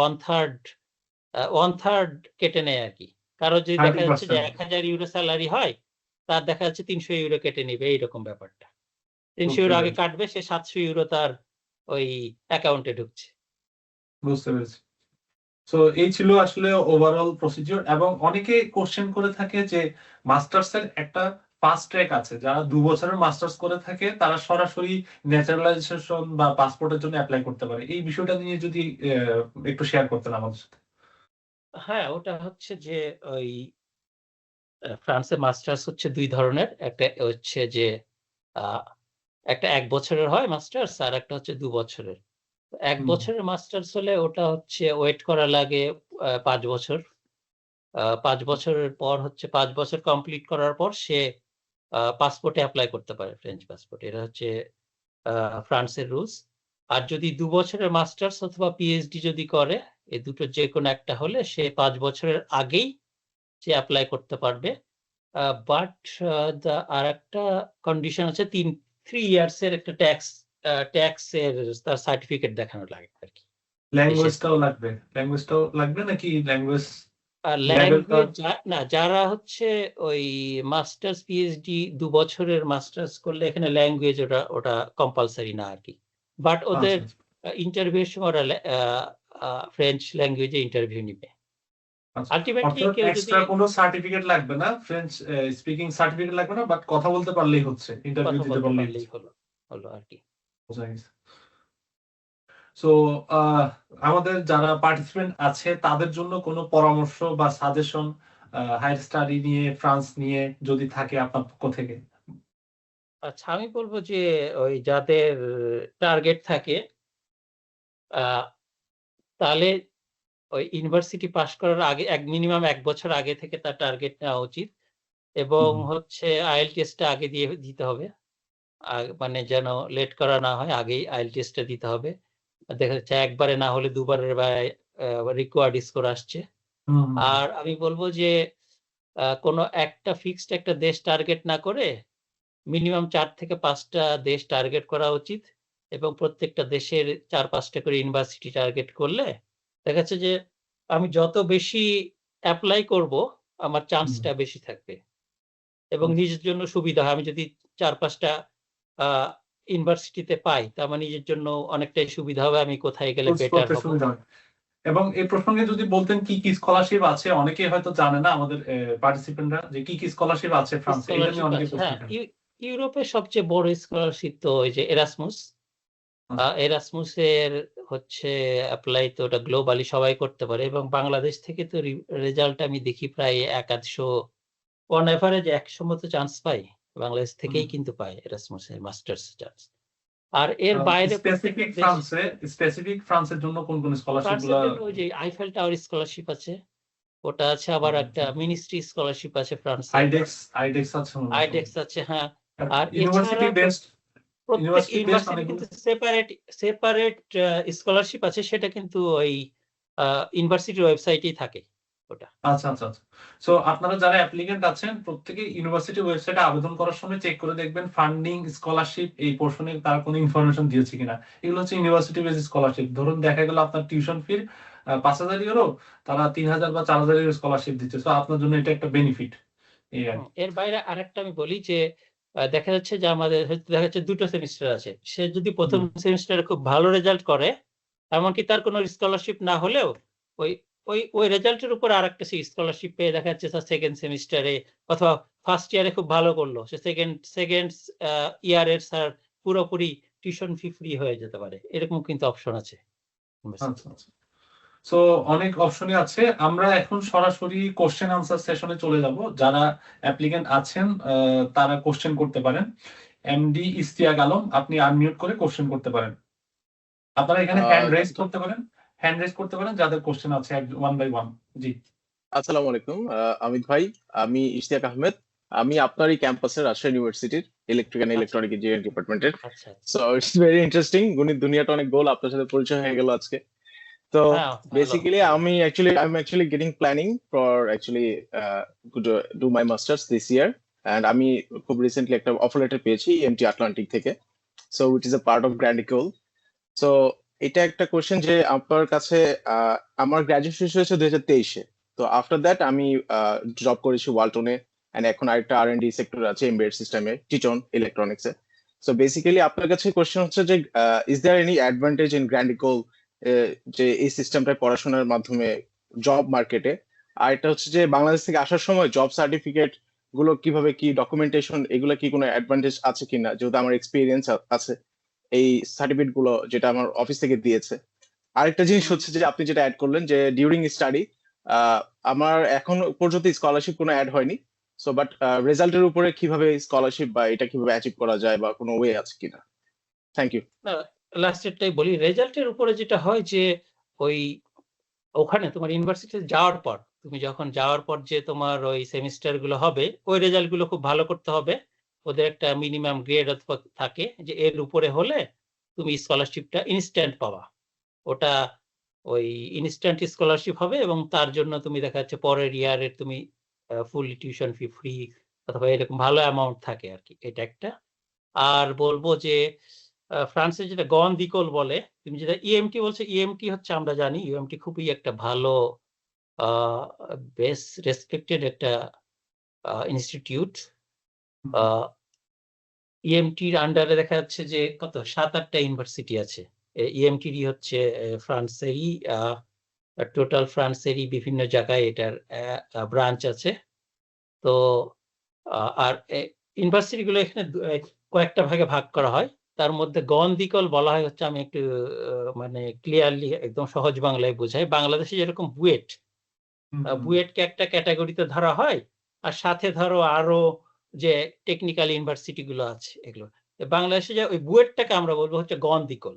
1/3 কেটে নেয় আরকি। কারো যদি দেখা যাচ্ছে যে 30%। ১,০০০ ইউরো সেলারি হয়, তার দেখা যাচ্ছে ৩০০ ইউরো কেটে নিবে, এইরকম ব্যাপারটা। ৩০০ বুঝতে ইউরো আগে পেরেছি, কাটবে, সে ৭০০ ইউরো তার ওই অ্যাকাউন্টে ঢুকছে। বুঝতে পেরেছি। সো এই ছিল আসলে ওভারঅল প্রসিডিউর, এবং অনেকে কোশ্চেন করে থাকে যে মাস্টার্স এর একটা ফাস্ট ট্র্যাক আছে। যারা ২ বছরের মাস্টার্স করে থাকে তারা সরাসরি ন্যাচারালাইজেশন বা পাসপোর্টের জন্য এপ্লাই করতে পারে। এই বিষয়টা নিয়ে যদি একটু শেয়ার করতেন আমাদের সাথে। হ্যাঁ, ওটা হচ্ছে যে ওই ফ্রান্সে মাস্টার্স হচ্ছে ২ ধরনের। একটা হচ্ছে যে আ একটা 1 বছরের হয় মাস্টার্স, আর একটা হচ্ছে 2 বছরের। 1 বছরের মাস্টার্স হলে ওটা হচ্ছে ওয়েট করা লাগে 5 বছর। 5 বছরের পর হচ্ছে 5 বছর কমপ্লিট করার পর সে পাসপোর্টে এপ্লাই করতে পারে, ফ্রেঞ্চ পাসপোর্ট। এটা হচ্ছে ফ্রান্সের রুলস। আর যদি 2 বছরের মাস্টার্স অথবা পিএইচডি যদি করে, এই দুটো যে কোনো একটা হলে সে 5 বছরের আগেই সে অ্যাপ্লাই করতে পারবে। বাট আর একটা কন্ডিশন আছে, 3 ইয়ার্স এর একটা ট্যাক্সের তার সার্টিফিকেট দেখানো লাগে আর কি। ল্যাঙ্গুয়েজটাও লাগবে নাকি ল্যাঙ্গুয়েজ ল্যাঙ্গুয়েজ না, যারা হচ্ছে ওই মাস্টার্স পিএইচডি 2 বছরের মাস্টার্স করলে এখানে ল্যাঙ্গুয়েজ ওটা কম্পালসারি না আর কি। বাট ওদের ইন্টারভিউর সময় ওরা ফ্রেঞ্চ ল্যাঙ্গুয়েজে ইন্টারভিউ নিবে। আলটিমেটলি কেউ যদি এক্সট্রা কোনো সার্টিফিকেট লাগবে না, ফ্রেঞ্চ স্পিকিং সার্টিফিকেট লাগবে না, বাট কথা বলতে পারলেই হচ্ছে, ইন্টারভিউ দিতে পারলেই হলো আর কি। সো আমাদের যারা পার্টিসিপেন্ট আছে তাদের জন্য কোনো পরামর্শ বা সাজেশন হায়ার স্টাডি নিয়ে, ফ্রান্স নিয়ে যদি থাকে আপনার পক্ষ থেকে? আচ্ছা, আমি বলবো যে ওই যাদের টার্গেট থাকে তাহলে ওই ইউনিভার্সিটি পাস করার আগে মিনিমাম 1 বছর আগে থেকে তার টার্গেট নেওয়া উচিত, এবং হচ্ছে আইএলটিএসটা আগে দিতে হবে। মানে যেন লেট করা না হয়, আগেই আইএলটিএসটা দিতে হবে। দেখা যাচ্ছে একবারে না হলে দুবারের রিকোয়ার্ড স্কোর আসছে। আর আমি বলবো যে কোনো একটা ফিক্সড একটা দেশ টার্গেট না করে মিনিমাম 4 থেকে 5টা দেশ টার্গেট করা উচিত, এবং প্রত্যেকটা দেশের 4-5টা করে ইউনিভার্সিটি টার্গেট করলে দেখা যাচ্ছে যে আমি যত বেশি অ্যাপ্লাই করব আমার চান্সটা বেশি থাকবে এবং নিজের জন্য সুবিধা হয়। আমি যদি 4-5টা ইউনিভার্সিটিতে পাই তা আমার নিজের জন্য অনেকটাই সুবিধা হবে, আমি কোথায় গেলে বেটার হবে। এবং এই প্রসঙ্গে যদি বলতেন কি কি স্কলারশিপ আছে, অনেকে হয়তো জানে না আমাদের পার্টিসিপেন্টরা, যে কি কি স্কলারশিপ আছে ফ্রান্সে, এটা নিয়ে অনেকে প্রশ্ন করে। ইউরোপের সবচেয়ে বড় স্কলারশিপ তো ওই যে এরাসমুস। এরাসমুসের হচ্ছে অ্যাপ্লাই তো ওটা গ্লোবালি সবাই করতে পারে, এবং বাংলাদেশ থেকে তো রেজাল্ট আমি দেখি প্রায় 1-100 অন এভারেজ 100 মতো চান্স পাই, বাংলাদেশ থেকেই কিন্তু পায় এরাসমুসের মাস্টার্স চান্স। আর এর বাইরে স্পেসিফিক ফ্রান্সের জন্য কোন কোন স্কলারশিপগুলো? ওই যে আইফেল টাওয়ার স্কলারশিপ আছে, ওটা আছে। আবার একটা মিনিস্ট্রি স্কলারশিপ আছে ফ্রান্সে, আইডেক্স আছে। হ্যাঁ, আর ইউনিভার্সিটি বেসড, প্রত্যেক ইউনিভার্সিটি কিন্তু সেপারেট স্কলারশিপ আছে, সেটা কিন্তু ওই ইউনিভার্সিটির ওয়েবসাইটেই থাকে ওটা। আচ্ছা। সো আপনারা যারা অ্যাপ্লিকেন্ট আছেন প্রত্যেকে ইউনিভার্সিটি ওয়েবসাইটে আবেদন করার সময় চেক করে দেখবেন ফান্ডিং, স্কলারশিপ এই পোরশনে তার কোনো ইনফরমেশন দিয়েছে কিনা। এগুলো হচ্ছে ইউনিভার্সিটি বেসড স্কলারশিপ। ধরুন দেখা গেল আপনার টিউশন ফির 5,000 ইউরো, তারা 3,000 বা 4,000 ইউরো স্কলারশিপ দিচ্ছে। সো আপনার জন্য এটা একটা বেনিফিট। এর বাইরে আরেকটা আমি বলি যে দেখা যাচ্ছে যে আমাদের দেখা যাচ্ছে 2টো সেমিস্টার আছে, সে যদি প্রথম সেমিস্টারে খুব ভালো রেজাল্ট করে, এমনকি তার কোনো স্কলারশিপ না হলেও ওই রেজাল্টের উপর আরেকটা স্কলারশিপ পেয়ে দেখা যাচ্ছে তার সেকেন্ড সেমিস্টারে অথবা ফার্স্ট ইয়ারে খুব ভালো করলো, সে সেকেন্ড ইয়ারের স্যার পুরোপুরি টিউশন ফি ফ্রি হয়ে যেতে পারে, এরকম কিন্তু অপশন আছে। সো অনেক অপশনই আছে। আমরা এখন সরাসরি কোশ্চেন আনসার সেশনে চলে যাব। যারা অ্যাপ্লিকেন্ট আছেন তারা কোশ্চেন করতে পারেন। এমডি ইশতিয়াক আলম, আপনি আনমিউট করে কোশ্চেন করতে পারেন। আপনারা এখানে হ্যান্ড রেজ করতে পারেন যাদের কোশ্চেন আছে, ওয়ান বাই ওয়ান। জি, আসসালামু আলাইকুম আমিদ ভাই, আমি ইশতিয়াক আহমেদ, আমি আপনারই ক্যাম্পাসের রাজশাহী ইউনিভার্সিটির ইলেকট্রিক এন্ড ইলেকট্রনিক ইঞ্জিনিয়ারিং ডিপার্টমেন্টের। সো ইটস ভেরি ইন্টারেস্টিং, গণিত দুনিয়াটা অনেক গোল, আপনার সাথে পরিচয় হয়ে গেল আজকে। তো basically I am actually getting planning for do my masters this year, and আমি খুব রিসেন্টলি একটা অফার লেটার পেয়েছি এমটি আটলান্টিক থেকে। So it is a part of Grande Ecole. So এটা একটা কোশ্চেন যে আপনার কাছে, আমার গ্রাজুয়েশন হয়েছে 2023-এ। তো আফটার দ্যাট আমি জব করেছি ওয়ালটনে, এন্ড এখন আরেকটা R&D সেক্টর আছে এমবেডেড সিস্টেমে, টিটন ইলেকট্রনিক্সে। সো বেসিক্যালি আপনার কাছে কোশ্চেন হচ্ছে যে is there any advantage in Grande Ecole, যে এই সিস্টেমটায় পড়াশোনার মাধ্যমে জব মার্কেটে? আর এটা হচ্ছে যে বাংলাদেশ থেকে আসার সময় জব সার্টিফিকেট গুলো কিভাবে, কি ডকুমেন্টেশন, এগুলো কি কোনো অ্যাডভান্টেজ আছে কিনা, যেহেতু আমার এক্সপিরিয়েন্স আছে এই সার্টিফিকেট গুলো যেটা আমার অফিস থেকে দিয়েছে। আরেকটা জিনিস হচ্ছে যে আপনি যেটা অ্যাড করলেন যে ডিউরিং স্টাডি, আমার এখন পর্যন্ত স্কলারশিপ কোনো অ্যাড হয়নি, সো বাট রেজাল্টের উপরে কিভাবে স্কলারশিপ বা এটা কিভাবে অ্যাচিভ করা যায় বা কোনো ওয়ে আছে কিনা? Thank you. না, লাস্টেরটাই বলি। রেজাল্টের উপরে যেটা হয় যে ওই ওখানে তোমার ইউনিভার্সিটিতে যাওয়ার পর, তুমি যখন যাওয়ার পর যে তোমার ওই সেমিস্টার গুলো হবে, ওই রেজাল্ট গুলো খুব ভালো করতে হবে। ওদের একটা মিনিমাম গ্রেড অথবা থাকে যে এর উপরে হলে তুমি স্কলারশিপটা ইনস্ট্যান্ট পাবা। ওটা ওই ইনস্ট্যান্ট স্কলারশিপ হবে এবং তার জন্য তুমি দেখা যাচ্ছে পরের ইয়ারের তুমি ফুল টিউশন ফি ফ্রি অথবা এরকম ভালো অ্যামাউন্ট থাকে আর কি। এটা একটা। আর বলবো যে ফ্রান্সে যেটা গন দিকল বলে, তুমি যেটা ইএমটি বলছো, ইএমটি হচ্ছে আমরা জানি ইএমটি খুবই একটা ভালো বেস্ট রেসপেক্টেড একটা ইনস্টিটিউট। ইএমটির আন্ডারে দেখা যাচ্ছে যে কত 7-8টা ইউনিভার্সিটি আছে। ইএমটি হচ্ছে ফ্রান্সেরই টোটাল ফ্রান্সেরই বিভিন্ন জায়গায় এটার ব্রাঞ্চ আছে। তো আর ইউনিভার্সিটি গুলো এখানে কয়েকটা ভাগে ভাগ করা হয়। তার মধ্যে গন দিকল বলা হয় হচ্ছে, আমি একটু মানে ক্লিয়ারলি একদম সহজ বাংলায় বোঝাই, বাংলাদেশে যেরকম বুয়েট, বুয়েটকে একটা ক্যাটাগরিতে ধরা হয়, আর সাথে ধরো আরো যে টেকনিক্যাল ইউনিভার্সিটি গুলো আছে এগুলো। বাংলাদেশে যে ওই বুয়েটটাকে আমরা বলবো হচ্ছে গন দিকল।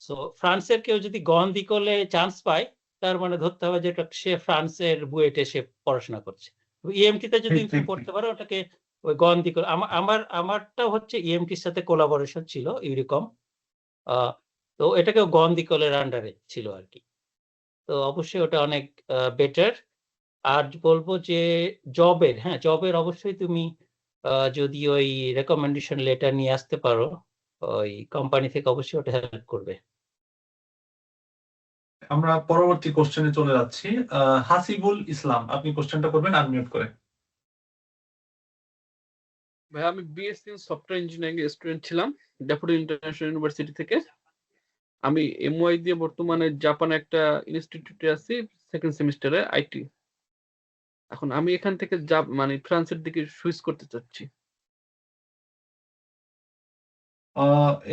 সো ফ্রান্সের কেউ যদি গন দিকলে চান্স পায়, তার মানে ধরতে হবে যে সে ফ্রান্সের বুয়েটে সে পড়াশোনা করছে। ইএমটিতে যদি তুমি পড়তে পারো ওটাকে ওই গন দিকল। আমারটা হচ্ছে ইএমটির সাথে কোলাবোরেশন ছিল ইউরিকম, তো এটাকেও গন দিকলের আন্ডারে ছিল আর কি। তো অবশ্যই ওটা অনেক বেটার। আর বলবো যে জবের, হ্যাঁ জবের অবশ্যই তুমি যদি ওই রেকমেন্ডেশন লেটার নিয়ে আসতে পারো ওই কোম্পানি থেকে, অবশ্যই ওটা হেল্প করবে। আমরা পরবর্তী কোশ্চেনে চলে যাচ্ছি। হাসিবুল ইসলাম, আপনি কোশ্চেনটা করবেন আনমিউট করে। ভাই আমি বিএসসি সফটওয়্যার ইঞ্জিনিয়ারিং এর স্টুডেন্ট ছিলাম ডেপুটি ইন্টারন্যাশনাল ইউনিভার্সিটি থেকে। আমি এমওআই দিয়ে বর্তমানে জাপানে একটা ইনস্টিটিউটে আছি সেকেন্ড সেমিস্টারে আইটি। এখন আমি এখান থেকে মানে ফ্রান্সের দিকে সুইচ করতে চাচ্ছি।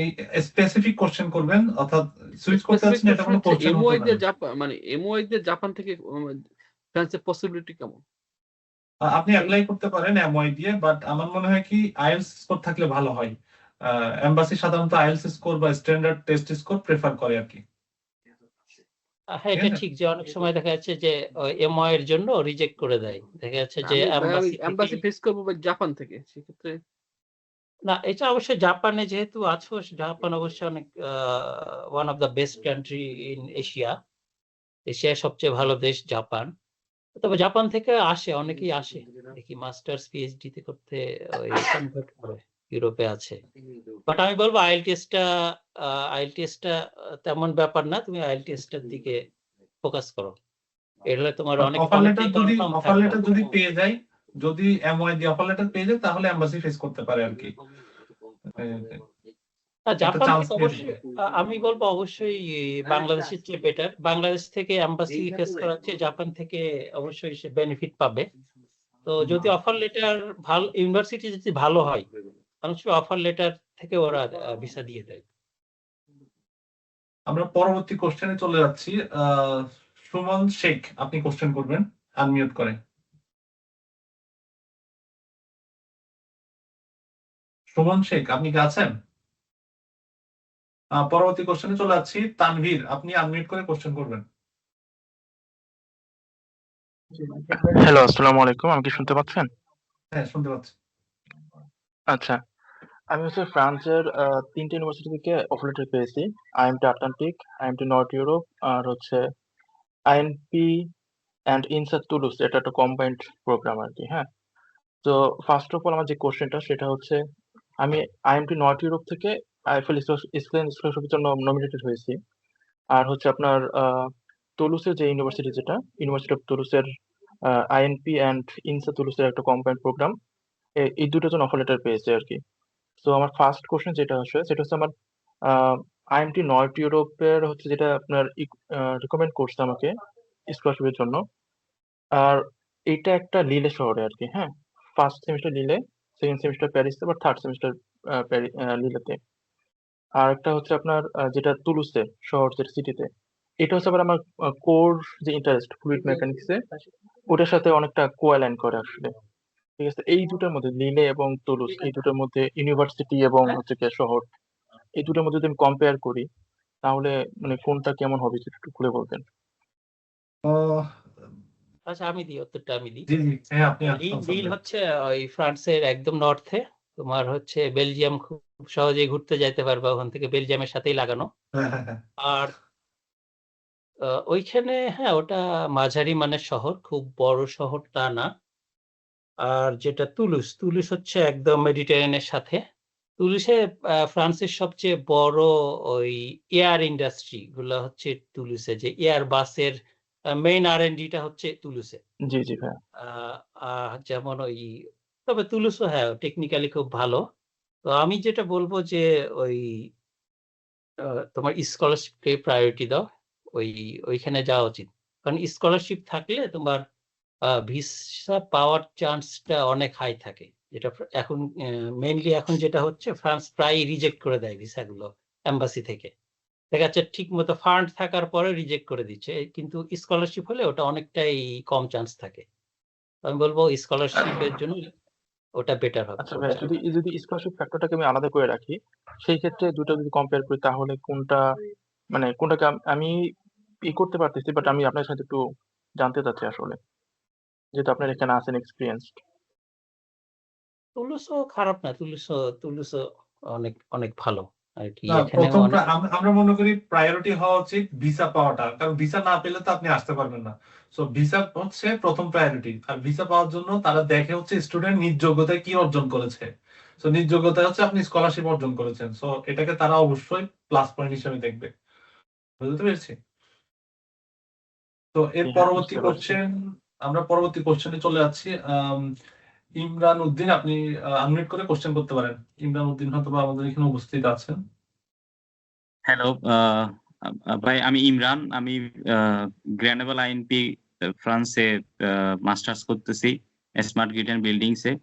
এই স্পেসিফিক কোশ্চেন করবেন, অর্থাৎ সুইচ করতে যাচ্ছেন এটা কোনো কোশ্চেন হতে এমওআই পারে দিয়ে না। জাপান, মানে এমওআই দিয়ে জাপান থেকে ফ্রান্সের পসিবিলিটি কেমন? আপনি অ্যাপ্লাই করতে পারেন এমওয়াই দিয়ে, বাট আমার মনে হয় কি আইএলটিএস স্কোর থাকলে ভালো হয়। এমবাসি সাধারণত আইএলটিএস স্কোর বা স্ট্যান্ডার্ড টেস্ট স্কোর প্রেফার করে আর কি। হ্যাঁ, এটা ঠিক যে অনেক সময় দেখা যাচ্ছে যে এমওআই এর জন্য রিজেক্ট করে দেয়, দেখা যাচ্ছে যে এমবাসি ফেস করবো জাপান থেকে, সেক্ষেত্রে না, এটা অবশ্যই জাপানে যেহেতু আছো, জাপান অবশ্যই অনেক one of the best country in Asia. এশিয়ার সবচেয়ে ভালো দেশ জাপান। তবে জাপান থেকে আসে, অনেকেই আসে দেখি মাস্টার্স পিএইচডি তে করতে, ওই কনভার্ট করে ইউরোপে আছে। বাট আমি বলবো আইএলটিএসটা তেমন ব্যাপার না, তুমি আইএলটিএসটার দিকে ফোকাস করো। এগুলো তোমার অনেক অফার লেটার যদি পেয়ে যায়, যদি এমওয়াই দিয়ে অফার লেটার পেয়ে যায় তাহলে এমবাসি ফেস করতে পারে আর কি। জাপান থেকে অবশ্যই আমি বলবো অবশ্যই বাংলাদেশের চেয়ে বেটার। বাংলাদেশ থেকে এমবাসি ফেস করার চেয়ে জাপান থেকে অবশ্যই সে বেনিফিট পাবে। তো যদি অফার লেটার ভালো, ইউনিভার্সিটি যদি ভালো হয়, অনেক সময় অফার লেটার থেকে ওরা ভিসা দিয়ে দেয়। আমরা পরবর্তী কোশ্চেনে চলে যাচ্ছি। সুমন শেখ, আপনি কোশ্চেন করবেন আনমিউট করে। সুমন শেখ, আপনি কি আছেন? পরবর্তী কোশ্চেনে চলে যাচ্ছি। তানভীর, আপনি আনমিউট করে কোশ্চেন করবেন। হ্যালো, আসসালামু আলাইকুম। আমাকে শুনতে পাচ্ছেন? হ্যাঁ, শুনতে পাচ্ছি। আচ্ছা, আমি হচ্ছে ফ্রান্সের 3টে ইউনিভার্সিটি থেকে অফার লেটার পেয়েছি। IMT Atlantic, IMT North Europe আর হচ্ছে আইএনপি অ্যান্ড ইনসাত টুলুস। এটা একটা কম্বাইন্ড প্রোগ্রাম আর কি। হ্যাঁ, তো ফার্স্ট অফ অল আমার যে কোশ্চেনটা সেটা হচ্ছে, আমি আইএমটি নর্থ ইউরোপ থেকে আইএফএল স্কলারশিপের জন্য নমিনেটেড হয়েছি। আর হচ্ছে আপনার টুলুসের যে ইউনিভার্সিটি, যেটা ইউনিভার্সিটি অফ টুলুসের আইএনপি অ্যান্ড ইনসাত টুলুসের একটা কম্বাইন্ড প্রোগ্রাম, এই দুটোর জন্য অফার লেটার পেয়েছে আর কি। তো আমার ফার্স্ট কোশ্চেন যেটা আসে সেটা হচ্ছে, আমার আইএমটি নর্থ ইউরোপের হচ্ছে যেটা আপনার রিকমেন্ড করছে আমাকে স্কলারশিপের জন্য। আর এটা একটা লিলে শহরে আর কি। হ্যাঁ, ফার্স্ট সেমিস্টার লিলে, সেকেন্ড সেমিস্টার প্যারিসে, বা থার্ড সেমিস্টার লিলেতে। আর একটা হচ্ছে আপনার যেটা তুলুসে শহর, যেটা সিটিতে, এটা হচ্ছে আবার আমার কোর যে ইন্টারেস্ট ফ্লুইড মেকানিক্সে, ওটার সাথে অনেকটা কোঅ্যালাইন করে আসলে। ঠিক আছে, এই দুটার মধ্যে লিলে এবং তুলুস, এই দুটার মধ্যে ইউনিভার্সিটি এবং হচ্ছে কি শহর, এই দুটার মধ্যে যদি আমি কম্পেয়ার করি তাহলে মানে কোনটা কেমন হবে সেটা একটু খুলে বলতেন। আচ্ছা আমি দিই উত্তরটা, আমি দিই। জি জি, হ্যাঁ আপনি লিল হচ্ছে ওই ফ্রান্সের একদম নর্থে, তোমার হচ্ছে বেলজিয়াম খুব সহজেই ঘুরতে যাইতে পারবা ওখান থেকে, বেলজিয়ামের সাথেই লাগানো। আর ওইখানে হ্যাঁ ওটা মাঝারি মানের শহর, খুব বড় শহর তা না। আর যেটা তুলুস, তুলুস হচ্ছে একদম মেডিটেরিয়ানের সাথে। তুলুসে ফ্রান্সের সবচেয়ে বড় ওই এয়ার ইন্ডাস্ট্রি গুলো হচ্ছে তুলুসে, যে এয়ার বাসের মেইন R&D-টা হচ্ছে তুলুসে। জি জি ভাই। যেমন ওই, তবে তুলুসও হ্যাঁ টেকনিক্যালি খুব ভালো। তো আমি যেটা বলবো যে ওই তোমার স্কলারশিপকে প্রায়োরিটি দাও, ওইখানে যাওয়া উচিত। কারণ স্কলারশিপ থাকলে তোমার ভিসা পাওয়ার চান্সটা অনেক হাই থাকে। যেটা এখন মেইনলি এখন যেটা হচ্ছে, ফ্রান্স প্রায় রিজেক্ট করে দেয় ভিসাগুলো এম্বাসি থেকে। দেখা যাচ্ছে ঠিক মতো ফান্ড থাকার পরে রিজেক্ট করে দিচ্ছে, কিন্তু স্কলারশিপ হলে ওটা অনেকটাই কম চান্স থাকে। আমি বলবো স্কলারশিপের জন্য ওটা বেটার হবে। আচ্ছা ভাই, যদি স্কলারশিপ ফ্যাক্টরটাকে আমি আলাদা করে রাখি, সেই ক্ষেত্রে দুটো যদি কম্পেয়ার করি তাহলে কোনটা মানে কোনটাকে আমি করতে পারতেছি, বাট আমি আপনার সাথে একটু জানতে চাচ্ছি আসলে, যেহেতু আপনার এখানে আছেন এক্সপিরিয়েন্সড। তুলুসও খারাপ না, তুলুসও অনেক অনেক ভালো আর কি। প্রথম আমরা মনে করি প্রায়োরিটি হওয়া উচিত ভিসা পাওয়াটা, কারণ ভিসা না পেলে তো আপনি আসতে পারবেন না। সো ভিসা হচ্ছে প্রথম প্রায়োরিটি। আর ভিসা পাওয়ার জন্য তারা দেখে হচ্ছে স্টুডেন্ট নিজ যোগ্যতায় কি অর্জন করেছে। সো নিজ যোগ্যতায় হচ্ছে আপনি স্কলারশিপ অর্জন করেছেন, সো এটাকে তারা অবশ্যই প্লাস পয়েন্ট হিসেবে দেখবে। বুঝতে পেরেছি? তো এর পরবর্তী কোশ্চেন, আমরা পরবর্তী কোশ্চেনে চলে যাচ্ছি। ইমরান উদ্দিন, আপনি আনমিউট করে কোশ্চেন করতে পারেন। ইমরান উদ্দিন হয়তো আমাদের এখানে উপস্থিত আছেন। হ্যালো ভাই, আমি ইমরান, আমি গ্র্যান্ডেবল আইএনপি ফ্রান্সে মাস্টার্স করতেছি স্মার্ট গ্রিড এন্ড বিল্ডিংস এ।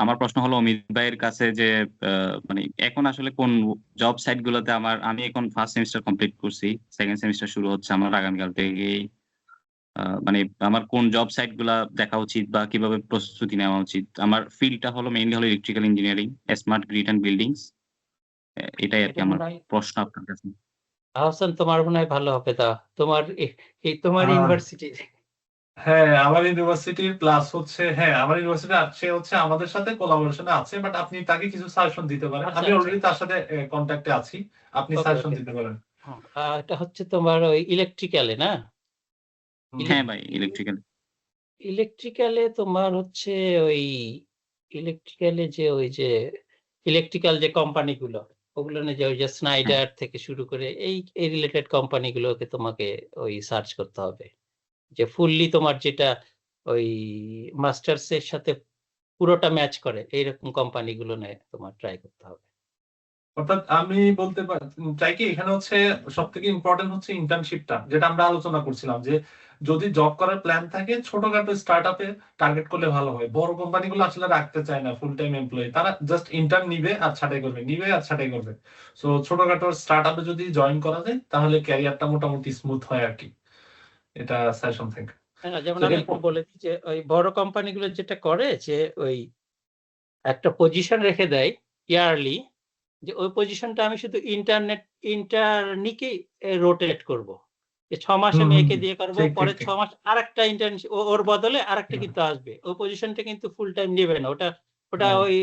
আমার প্রশ্ন হলো অমিত ভাইয়ের কাছে যে মানে এখন আসলে কোন জব সাইট গুলোতে আমি এখন ফার্স্ট সেমিস্টার কমপ্লিট করছি, সেকেন্ড সেমিস্টার শুরু হচ্ছে আমার আগামীকাল থেকে। মানে আমার কোন জব সাইট গুলা দেখা উচিত বা কিভাবে প্রস্তুতি নেওয়া উচিত? আমার ফিল্ডটা হলো মেইনলি হলো electrical engineering, smart grid and buildings. এটাই আর কি আমার প্রশ্ন আপনার কাছে। আহসান, তোমার মনে হয় ভালো হবে। তা তোমার তোমার ইউনিভার্সিটি? হ্যাঁ আমার ইউনিভার্সিটির প্লাস হচ্ছে, হ্যাঁ আমার ইউনিভার্সিটি আছে হচ্ছে আমাদের সাথে কোলাবোরেশনে আছে, বাট আপনি তাকে কিছু সাজেশন দিতে পারেন। আমি অলরেডি তার সাথে কন্ট্যাক্টে আছি, আপনি সাজেশন দিতে পারেন। এটা হচ্ছে তোমার ওই ইলেকট্রিক্যালে না? হ্যাঁ ভাই, ইলেকট্রিক্যালে তোমার হচ্ছে ওই ইলেকট্রিক্যালে যে ওই যে ইলেকট্রিক্যাল যে কোম্পানিগুলো, ওগুলো যে ওই যে স্নাইডার থেকে শুরু করে এই রিলেটেড কোম্পানিগুলোকে তোমাকে ওই সার্চ করতে হবে, যে ফুললি তোমার যেটা ওই মাস্টার্স এর সাথে পুরোটা ম্যাচ করে এইরকম কোম্পানিগুলো নিয়ে তোমার ট্রাই করতে হবে। অর্থাৎ আমি বলতে চাই কি, এখানে হচ্ছে সব থেকে ইম্পর্টেন্ট হচ্ছে ইন্টার্নশিপটা, যেটা আমরা আলোচনা করছিলাম, যে যদি জব করার প্ল্যান থাকে ছোটখাটো স্টার্ট আপে টার্গেট করলে ভালো হয়। বড় কোম্পানিগুলো আসলে রাখতে চায় না ফুল টাইম এমপ্লয়ি, তারা জাস্ট ইন্টার্ন নিবে আর ছাঁটাই করবে, নিবে আর ছাঁটাই করবে। সো ছোটখাটো স্টার্ট আপে যদি জয়েন করা যায় তাহলে ক্যারিয়ারটা মোটামুটি স্মুথ হয় আর কি। এটা সাজেশন থেকে। হ্যাঁ, যেমন আমি একটু বলে দিই যে ওই বড় কোম্পানিগুলো যেটা করে যে ওই একটা পজিশন রেখে দেয় ইয়ারলি, যে ওই পজিশনটা আমি শুধু ইন্টার্নিকে রোটেট করব, যে 6 মাস আমি একে দিয়ে করবো, পরে 6 মাস আরেকটা ইন্টার্নশিপ ওর বদলে আরেকটা কিন্তু আসবে। ওই পজিশনটা কিন্তু ফুল টাইম নেবে না, ওটা ওই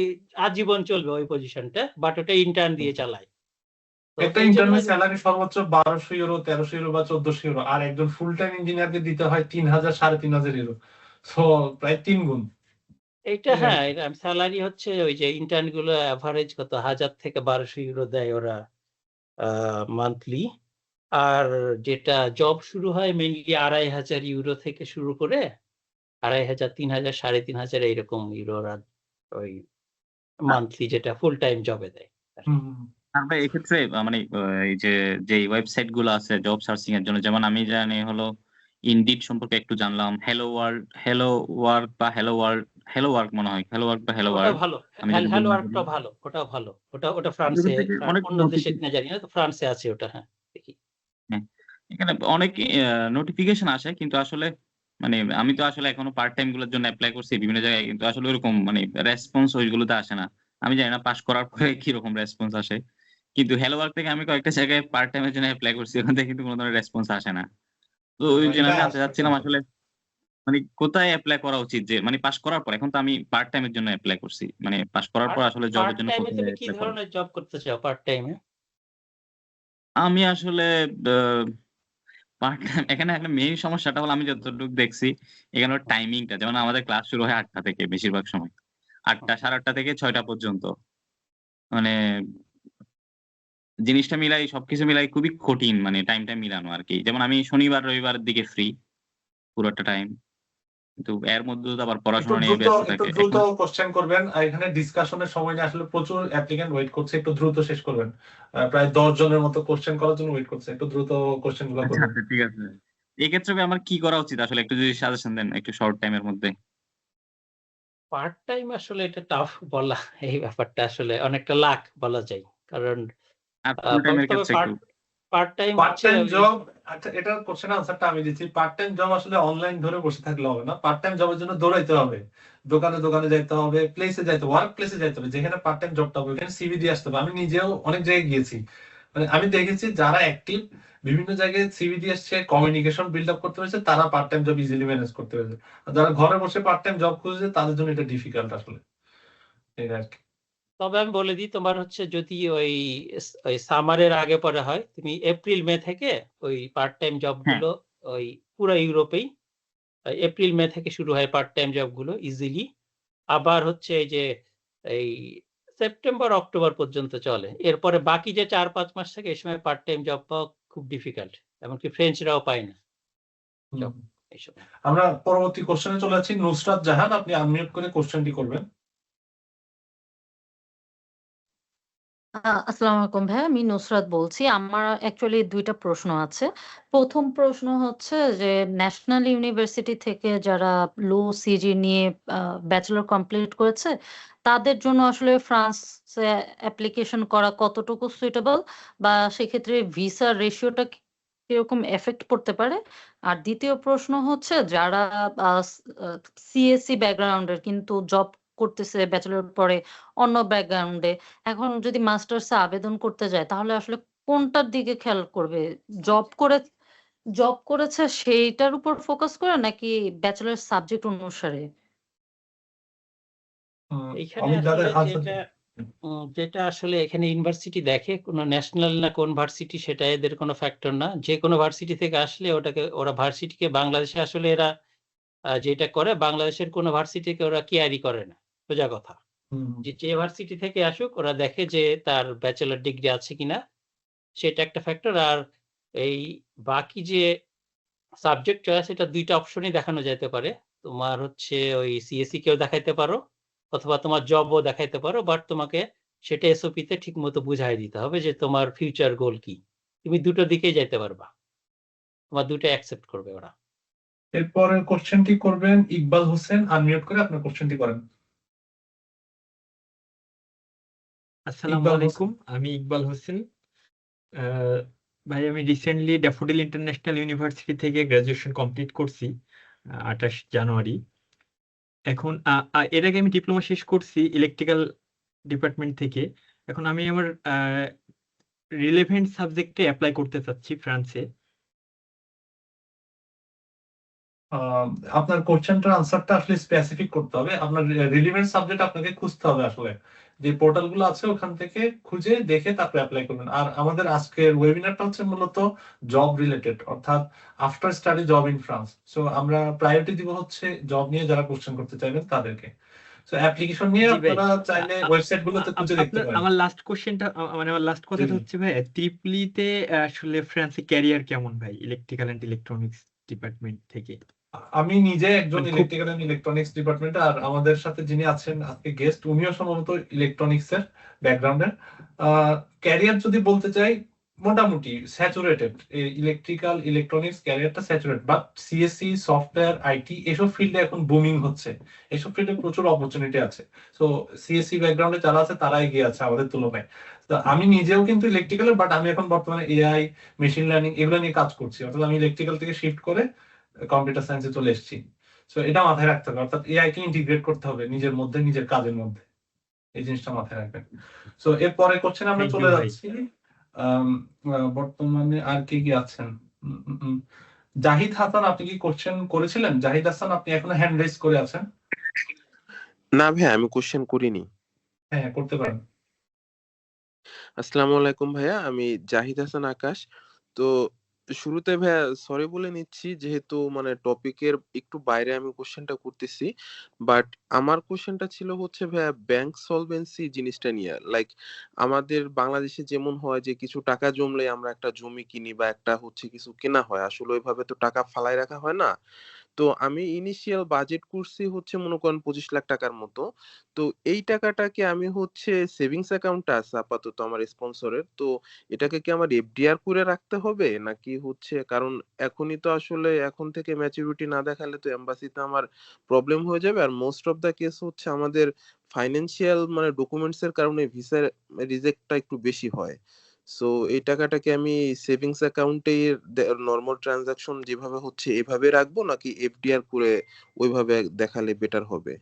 আজীবন চলবে ওই পজিশনটা, বাট ওটা ইন্টার্ন দিয়ে চালায়। একটা ইন্টার্নের স্যালারি সর্বোচ্চ 1200 ইউরো, 1300 ইউরো বা 1400 ইউরো, আর একজন ফুল টাইম ইঞ্জিনিয়ারকে দিতে হয় 3000 3500 ইউরো। সো প্রায় 3 গুণ। এইটা হ্যাঁ, স্যালারি হচ্ছে ওই যে ইন্টার্ন গুলো এভারেজ কত 1000 থেকে 1200 ইউরো দেয় ওরা মান্থলি। আর যেটা জব শুরু হয় মেইনলি 2500 ইউরো থেকে শুরু করে 2500, 3000, 3500 এইরকম ইউরোরা ওই মান্থলি যেটা ফুল টাইম জবে দেয়। আর ভাই এক্ষেত্রে মানে এই যে ওয়েবসাইট গুলো আছে জব সার্চিং এর জন্য, যেমন আমি জানি হলো ইনডিড সম্পর্কে একটু জানলাম, হ্যালো ওয়ার্ক বা হ্যালো ওয়ার্ক মনে হয়, হ্যালো ওয়ার্ক বা হ্যালো ওয়ার্ক ভালো, হ্যালো ওয়ার্কটা ভালো, ওটাও ভালো, ওটা ফ্রান্সে, অন্য দেশে কিনা জানি না, তো ফ্রান্সে আছে ওটা। হ্যাঁ দেখি, এখানে অনেক নোটিফিকেশন আসে, কিন্তু আসলে মানে আমি তো আসলে এখনো পার্ট টাইম গুলোর জন্য অ্যাপ্লাই করছি বিভিন্ন জায়গায়, কিন্তু আসলে ওরকম মানে রেসপন্স ওইগুলোতে আসে না। আমি জানি না পাস করার পরে কিরকম রেসপন্স আসে, কিন্তু হ্যালো ওয়ার্ক থেকে আমি কয়েকটা জায়গায় পার্ট টাইমের জন্য অ্যাপ্লাই করছি, ওখান থেকে কিন্তু কোনো ধরনের রেসপন্স আসে না। তো ওই জন্য এটা আমি জানতে আসবে চাচ্ছিলাম আসলে মানে কোথায় অ্যাপ্লাই করা উচিত, যে মানে পাস করার পর, এখন তো আমি পার্ট টাইমের জন্য অ্যাপ্লাই করছি, মানে পাস করার পর আসলে জবের পার্ট জন্য টাইমে কোথায় তুমি কি অ্যাপ্লাই করা? ধরনের জব করতে চাও পার্ট টাইমে? আমি আসলে পার্ট টাইম এখানে একটা মেইন সমস্যাটা হলো, আমি যতটুকু দেখছি এখানে টাইমিংটা, যেমন আমাদের ক্লাস শুরু হয় 8টা থেকে, বেশিরভাগ সময় 8টা 8:30 থেকে 6টা পর্যন্ত। মানে জিনিসটা মিলাই, সবকিছু মিলাই খুবই কঠিন, মানে টাইমটা মিলানো আরকি। যেমন আমি শনিবার রবিবারের দিকে ফ্রি পুরোটা টাইম। কিন্তু এর মধ্যেও তো আবার পড়াশোনা নিয়ে ব্যস্ত একটু থাকে। দ্রুত এখন কোশ্চেন করবেন, আর এখানে ডিসকাশনের সময় নিয়ে আসলে প্রচুর অ্যাপ্লিকেন্ট ওয়েট করছে, একটু দ্রুত শেষ করবেন। প্রায় 10 জনের মতো কোশ্চেন করার জন্য ওয়েট করছে, একটু দ্রুত কোশ্চেন গুলো আচ্ছা, করবেন। আচ্ছা, ঠিক আছে। এই ক্ষেত্রে ভাই আমার কি করা উচিত আসলে, একটু যদি সাজেশন দেন একটু শর্ট টাইমের মধ্যে। পার্ট টাইম আসলে এটা টাফ বলা, এই ব্যাপারটা আসলে অনেকটা লাক বলা যায়। কারণ আর ফুল টাইমের তবে ক্ষেত্রে একটু পার্ট টাইম পার্ট হচ্ছে টাইম জব, আচ্ছা এটার কোশ্চেন আনসারটা আমি দিচ্ছি। পার্ট টাইম জব আসলে অনলাইন ধরে বসে থাকলে হবে না, পার্ট টাইম জবের জন্য দৌড়াইতে হবে, দোকানে দোকানে যাইতে হবে, প্লেসে যাইতে হবে, ওয়ার্ক প্লেসে যাইতে হবে, যেখানে পার্ট টাইম জবটা হবে ওখানে সিভি দিয়ে আসতে হবে। আমি নিজেও অনেক জায়গায় গিয়েছি, মানে আমি দেখেছি যারা অ্যাক্টিভ বিভিন্ন জায়গায় সিভি দিয়ে আসছে, কমিউনিকেশন বিল্ড আপ করতে পেরেছে, তারা part time job easily manage করতে পেরেছে। আর যারা ঘরে বসে পার্ট টাইম জব খুঁজছে তাদের জন্য এটা ডিফিকাল্ট আসলে, এটা আর কি। তবে আমি বলে দিই, তোমার হচ্ছে যদি ওই সামারের আগে পরে হয়, তুমি এপ্রিল মে থেকে ওই পার্ট টাইম জব গুলো ওই পুরো ইউরোপেই এপ্রিল মে থেকে শুরু হয় পার্ট টাইম জব গুলো ইজিলি। আবার হচ্ছে এই যে এই সেপ্টেম্বর অক্টোবর পর্যন্ত চলে। এরপরে বাকি যে 4-5 মাস থাকে এই সময় পার্ট টাইম জব পাওয়া খুব ডিফিকাল্ট, এমনকি ফ্রেঞ্চরাও পায় না জব এই সময়। আমরা পরবর্তী কোশ্চেনে চলে যাচ্ছি। নুসরাত জাহান, আপনি আনমিউট করে কোশ্চেনটি করবেন। আসসালামু আলাইকুম ভাইয়া, আমি নুসরাত বলছি। আমার অ্যাকচুয়ালি ২ টা প্রশ্ন আছে। ১ম প্রশ্ন হচ্ছে যে ন্যাশনাল ইউনিভার্সিটি থেকে যারা লো সিজি নিয়ে ব্যাচেলর কমপ্লিট করেছে, তাদের জন্য আসলে ফ্রান্সে অ্যাপ্লিকেশন করা কতটুকু সুইটেবল, বা সেক্ষেত্রে ভিসার রেশিওটা কিরকম এফেক্ট পড়তে পারে? আর ২য় প্রশ্ন হচ্ছে যারা সিএসসি ব্যাকগ্রাউন্ডের কিন্তু জব করতেছে ব্যাচেলর পরে অন্য ব্যাকগ্রাউন্ডে, এখন যদি মাস্টার্সে আবেদন করতে যায় তাহলে আসলে কোনটার দিকে খেয়াল করবে? জব করেছে সেইটার উপর ফোকাস করে নাকি ব্যাচেলর সাবজেক্ট অনুসারে? এইখানে আসলে যেটা আসলে এখানে ইউনিভার্সিটি দেখে কোন ন্যাশনাল না কোন ভার্সিটি, সেটা এদের কোনো ফ্যাক্টর না। যে কোনো ভার্সিটি থেকে আসলে ওরা ভার্সিটিকে বাংলাদেশে আসলে এরা যেটা করে, বাংলাদেশের কোনো ভার্সিটিকে ওরা কেয়ারি করে না, সোজা কথা। যে ভার্সিটি থেকে আসুক ওরা দেখে যে তার ব্যাচেলর ডিগ্রি আছে কিনা, সেটা একটা ফ্যাক্টর। আর এই বাকি যে সাবজেক্ট চয়েস, এটা 2টা অপশনই দেখানো যেতে পারে। তোমার হচ্ছে ওই সিএসসি কেও দেখাইতে পারো অথবা তোমার জবও দেখাইতে পারো, বাট তোমাকে সেটা এসওপি তে ঠিক মতো বুঝাই দিতে হবে যে তোমার ফিউচার গোল কি। তুমি দুটো দিকেই যাইতে পারবা, তোমার দুটো অ্যাকসেপ্ট করবে ওরা। এরপরে কোশ্চেনটি করবেন ইকবাল হোসেন, আনমিউট করে আপনার কোশ্চেনটি করেন। আসসালামু আলাইকুম, আমি ইকবাল হোসেন। ভাই আমি রিসেন্টলি ড্যাফোডিল ইন্টারন্যাশনাল ইউনিভার্সিটি থেকে গ্রাজুয়েশন কমপ্লিট করছি 28 জানুয়ারি। এখন এর আগে আমি ডিপ্লোমা শেষ করছি ইলেকট্রিক্যাল ডিপার্টমেন্ট থেকে। এখন আমি আমার রিলেভেন্ট সাবজেক্টে অ্যাপ্লাই করতে চাচ্ছি ফ্রান্সে। আপনার কোশ্চেনটার আনসারটা আসলে স্পেসিফিক করতে হবে। আপনার রিলেভেন্ট সাবজেক্ট আপনাকে খুঁজতে হবে, আসলে যে পোর্টাল গুলো আছে ওখান থেকে খুঁজে দেখে তারপরে অ্যাপ্লাই করবেন। আর আমাদের আজকের ওয়েবিনারটা হচ্ছে মূলত জব রিলেটেড, অর্থাৎ after study job in France. So আমরা প্রায়োরিটি দিব হচ্ছে জব নিয়ে যারা কোশ্চেন করতে চাইবেন তাদেরকে। সো অ্যাপ্লিকেশন নিয়ে আপনারা চাইলে ওয়েবসাইট গুলোতে খুঁজে দেখতে পারেন। আমার লাস্ট কোশ্চেনটা, মানে আমার লাস্ট কথাটা হচ্ছে ভাই, ট্রিপলিতে আসলে ফ্রান্সে ক্যারিয়ার কেমন ভাই ইলেকট্রিক্যাল এন্ড ইলেকট্রনিক্স ডিপার্টমেন্ট থেকে? আমি নিজে একজন ইলেকট্রিক্যাল এন্ড ইলেকট্রনিক্স ডিপার্টমেন্টে, আর আমাদের সাথে যিনি আছেন আজকে গেস্ট, উনিও সম্ভবত ইলেকট্রনিক্স এর ব্যাকগ্রাউন্ডের। ক্যারিয়ার যদি বলতে চাই, মোটামুটি স্যাচুরেটেড ইলেকট্রিক্যাল ইলেকট্রনিক্স ক্যারিয়ারটা saturated, but CSC software IT এসব ফিল্ডে এখন বুমিং হচ্ছে, এসব ফিল্ডে প্রচুর অপরচুনিটি আছে। সো সিএসসি ব্যাকগ্রাউন্ডে যারা আছে তারা এগিয়ে আছে আমাদের তুলনায়। তো আমি নিজেও কিন্তু ইলেকট্রিক্যালের, বাট আমি এখন বর্তমানে এআই, মেশিন লার্নিং এগুলো নিয়ে কাজ করছি, অর্থাৎ আমি ইলেকট্রিক্যাল থেকে শিফট করে কম্পিউটার সায়েন্সে চলে এসেছি। সো এটা মাথায় রাখতে হবে, অর্থাৎ এআই কে ইন্টিগ্রেট করতে হবে নিজের মধ্যে, নিজের কাজের মধ্যে। এই জিনিসটা মাথায় রাখবেন। সো এরপরে কোশ্চেন আমরা চলে যাচ্ছি। বর্তমানে আর কি কি আছেন? জাহিদ হাসান, আপনি কি কোশ্চেন করেছিলেন? জাহিদ হাসান, আপনি এখনো হ্যান্ড রেজ করে আছেন। না ভাইয়া, আমি কোশ্চেন করিনি। হ্যাঁ, করতে পারেন। আসসালামু আলাইকুম ভাইয়া, আমি জাহিদ হাসান আকাশ। তো শুরুতে ভাইয়া সরি বলে নিচ্ছি, যেহেতু মানে টপিকের একটু বাইরে আমি কোশ্চেনটা করতেছি। বাট আমার কোশ্চেনটা ছিল হচ্ছে ভাইয়া ব্যাংক সলভেন্সি জিনিসটা নিয়ে। লাইক আমাদের বাংলাদেশে যেমন হয় যে কিছু টাকা জমলে আমরা একটা জমি কিনি বা একটা হচ্ছে কিছু কেনা হয়, আসলে ওইভাবে তো টাকা ফালায় রাখা হয় না। তো আমি ইনিশিয়াল বাজেট করছি হচ্ছে মনে করেন 25 লাখ টাকার মতো। তো এই টাকাটাকে আমি হচ্ছে সেভিংস অ্যাকাউন্টটা আছে আপাতত আমার স্পন্সরের, তো এটাকে কি আমার এফডিআর করে রাখতে হবে নাকি হচ্ছে, কারণ এখনই তো আসলে এখন থেকে ম্যাচুরিটি না দেখালে তো এম্বাসিতে আমার প্রবলেম হয়ে যাবে। আর মোস্ট অফ দ্য কেস হচ্ছে আমাদের ফাইন্যান্সিয়াল মানে ডকুমেন্টস এর কারণে ভিসার রিজেক্টটা একটু বেশি হয়। সো এই টাকাটাকে আমি সেভিংস অ্যাকাউন্টে নরমাল ট্রানজাকশন যেভাবে হচ্ছে এভাবে রাখবো নাকি এফডিআর করে ওইভাবে দেখালে বেটার হবে?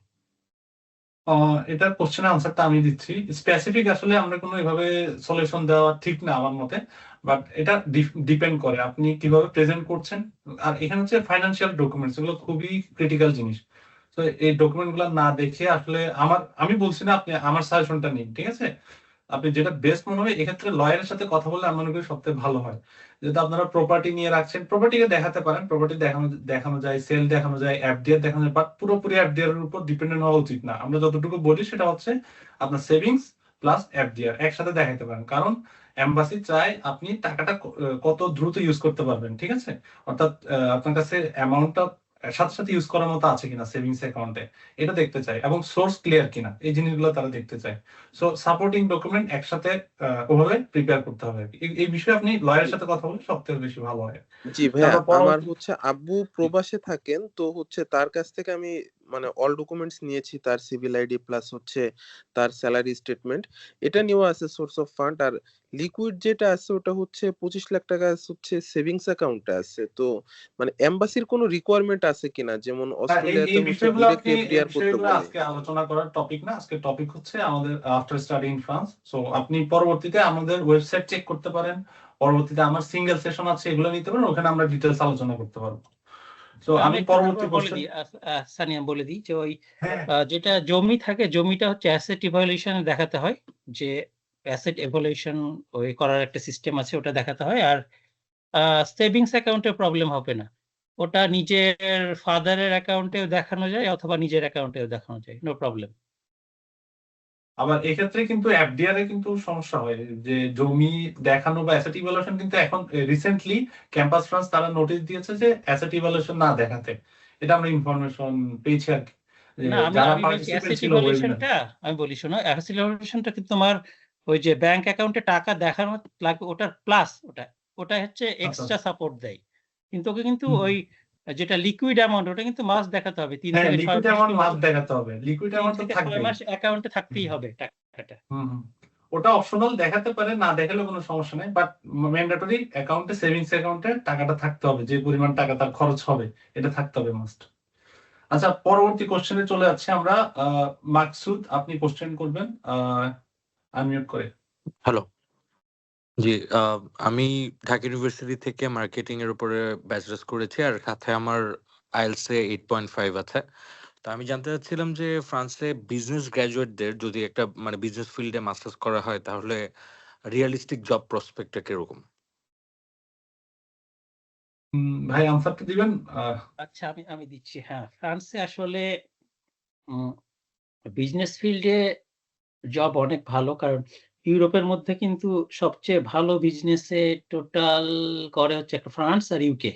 এটার কোশ্চেনের আনসারটা আমি দিচ্ছি। স্পেসিফিক আসলে আমরা কোনো এভাবে সলিউশন দেওয়া ঠিক না আমার মতে, বাট এটা ডিপেন্ড করে আপনি কিভাবে প্রেজেন্ট করছেন। আর এখানে হচ্ছে ফাইন্যান্সিয়াল ডকুমেন্টস, এগুলো খুবই ক্রিটিক্যাল জিনিস। তো এই ডকুমেন্ট গুলো না দেখে আসলে আমি বলছি না, আপনি আমার সাজেশনটা নিন, ঠিক আছে? আপনি যেটা বেস্ট মনে হবে এক্ষেত্রে লয়ারের সাথে কথা বললে আমি মনে করি সবথেকে ভালো হয়। যেহেতু আপনারা প্রপার্টি নিয়ে রাখছেন, প্রপার্টিকে দেখাতে পারেন, প্রপার্টি দেখানো যায়, সেল দেখানো যায়, এফডিআর দেখানো যায়, বাট পুরোপুরি এফডিআর এর উপর ডিপেন্ডেন্ট হওয়া উচিত না। আমরা যতটুকু বলি সেটা হচ্ছে আপনার সেভিংস প্লাস এফডিআর একসাথে দেখাতে পারেন, কারণ এম্বাসি চায় আপনি টাকাটা কত দ্রুত ইউজ করতে পারবেন, ঠিক আছে? অর্থাৎ আপনার কাছে অ্যামাউন্টটা সাথে সাথে ইউজ করার মতো আছে কিনা সেভিংস অ্যাকাউন্টে, এটা দেখতে চাই, এবং সোর্স ক্লিয়ার কিনা, এই জিনিসগুলো তারা দেখতে চায়। সো সাপোর্টিং ডকুমেন্ট একসাথে ওভাবে প্রিপেয়ার করতে হবে। এই বিষয়ে আপনি লয়ারের সাথে কথা বলে সবথেকে বেশি ভালো হয়। জি ভাইয়া, আমার হচ্ছে আব্বু প্রবাসে থাকেন, তো হচ্ছে তার কাছ থেকে আমি মানে অল ডকুমেন্টস নিয়েছি, তার সিভিল আইডি প্লাস হচ্ছে তার স্যালারি স্টেটমেন্ট, এটা নিয়েও আছে সোর্স অফ ফান্ড। আর লিকুইড যেটা আছে ওটা হচ্ছে 25 লাখ টাকা হচ্ছে সেভিংস অ্যাকাউন্টে আছে। তো মানে এমবাসির কোনো রিকোয়ারমেন্ট আছে কিনা, যেমন অস্ট্রেলিয়াতে হচ্ছে ডিরেক্ট এফডিআর করতে বলে? আজকে আলোচনা করার টপিক না, আজকে টপিক হচ্ছে আমাদের after study in France. So আপনি পরবর্তীতে আমাদের ওয়েবসাইট চেক করতে পারেন, পরবর্তীতে আমার সিঙ্গেল সেশন আছে, এগুলো নিতে পারেন, ওখানে আমরা ডিটেইলস আলোচনা করতে পারবো। সো আমি পরবর্তী সানিয়া বলে দিই যে ওই যেটা জমি থাকে, জমিটা হচ্ছে অ্যাসেট ইভ্যালুয়েশন দেখাতে হয়, যে অ্যাসেট ইভ্যালুয়েশন ওই করার একটা সিস্টেম আছে, ওটা দেখাতে হয়। আর সেভিংস অ্যাকাউন্টে প্রবলেম হবে না, ওটা নিজের ফাদারের অ্যাকাউন্টেও দেখানো যায় অথবা নিজের অ্যাকাউন্টেও দেখানো যায়, নো প্রবলেম। আবার এক্ষেত্রে কিন্তু এফডিআর এ কিন্তু সমস্যা হয়, যে জমি দেখানো বা অ্যাসেট ইভ্যালুয়েশন, কিন্তু এখন রিসেন্টলি ক্যাম্পাস ফ্রান্স তারা নোটিশ দিয়েছে যে অ্যাসেট ইভ্যালুয়েশন না দেখাতে। এটা আমরা ইনফরমেশন পেয়েছি আর কি। না, আমি বলছি অ্যাসেট ইভ্যালুয়েশনটা, আমি বলি শোনো, অ্যাসেট ইভ্যালুয়েশনটা কিন্তু তোমার ওই যে ব্যাংক অ্যাকাউন্টে টাকা দেখানো লাগবে, ওটার প্লাস ওটা হচ্ছে এক্সট্রা সাপোর্ট দেয়। কিন্তু ওকে কিন্তু ওই যেটা লিকুইড অ্যামাউন্ট, ওটা কিন্তু মাস দেখাতে হবে, 3 থেকে 6 মাস দেখাতে হবে। লিকুইড অ্যামাউন্ট তো থাকবে, 6 মাস অ্যাকাউন্টে থাকতেই হবে টাকাটা। ওটা অপশনাল, দেখাতে পারে, না দেখালে কোনো সমস্যা নেই, বাট ম্যান্ডেটরি অ্যাকাউন্টে, সেভিংস অ্যাকাউন্টে টাকাটা থাকতে হবে, যে পরিমাণ টাকা তার খরচ হবে এটা থাকতে হবে মাস্ট। আচ্ছা, পরবর্তী কোশ্চেনে চলে যাচ্ছে আমরা। মাকসুদ, আপনি কোশ্চেন করবেন, আনমিউট করে। হ্যালো, জি, আমি ঢাকা ইউনিভার্সিটি থেকে মার্কেটিং এর উপরে ব্যাচেলর্স করেছি, আর সাথে আমার আইএলটিএস এ 8.5 আছে। তো আমি জানতে চাচ্ছিলাম যে ফ্রান্সে বিজনেস গ্রাজুয়েটদের যদি একটা মানে বিজনেস ফিল্ডে মাস্টার্স করা হয় তাহলে রিয়েলিস্টিক জব প্রসপেক্টটা কিরকম? ভাই আনসারটা দিবেন? আচ্ছা, আমি দিচ্ছি। হ্যাঁ, ফ্রান্সে আসলে বিজনেস ফিল্ডে জব অনেক ভালো, কারণ ইউরোপের মধ্যে কিন্তু সবচেয়ে ভালো বিজনেসে টোটাল করে হচ্ছে একটা ফ্রান্স আর ইউকে,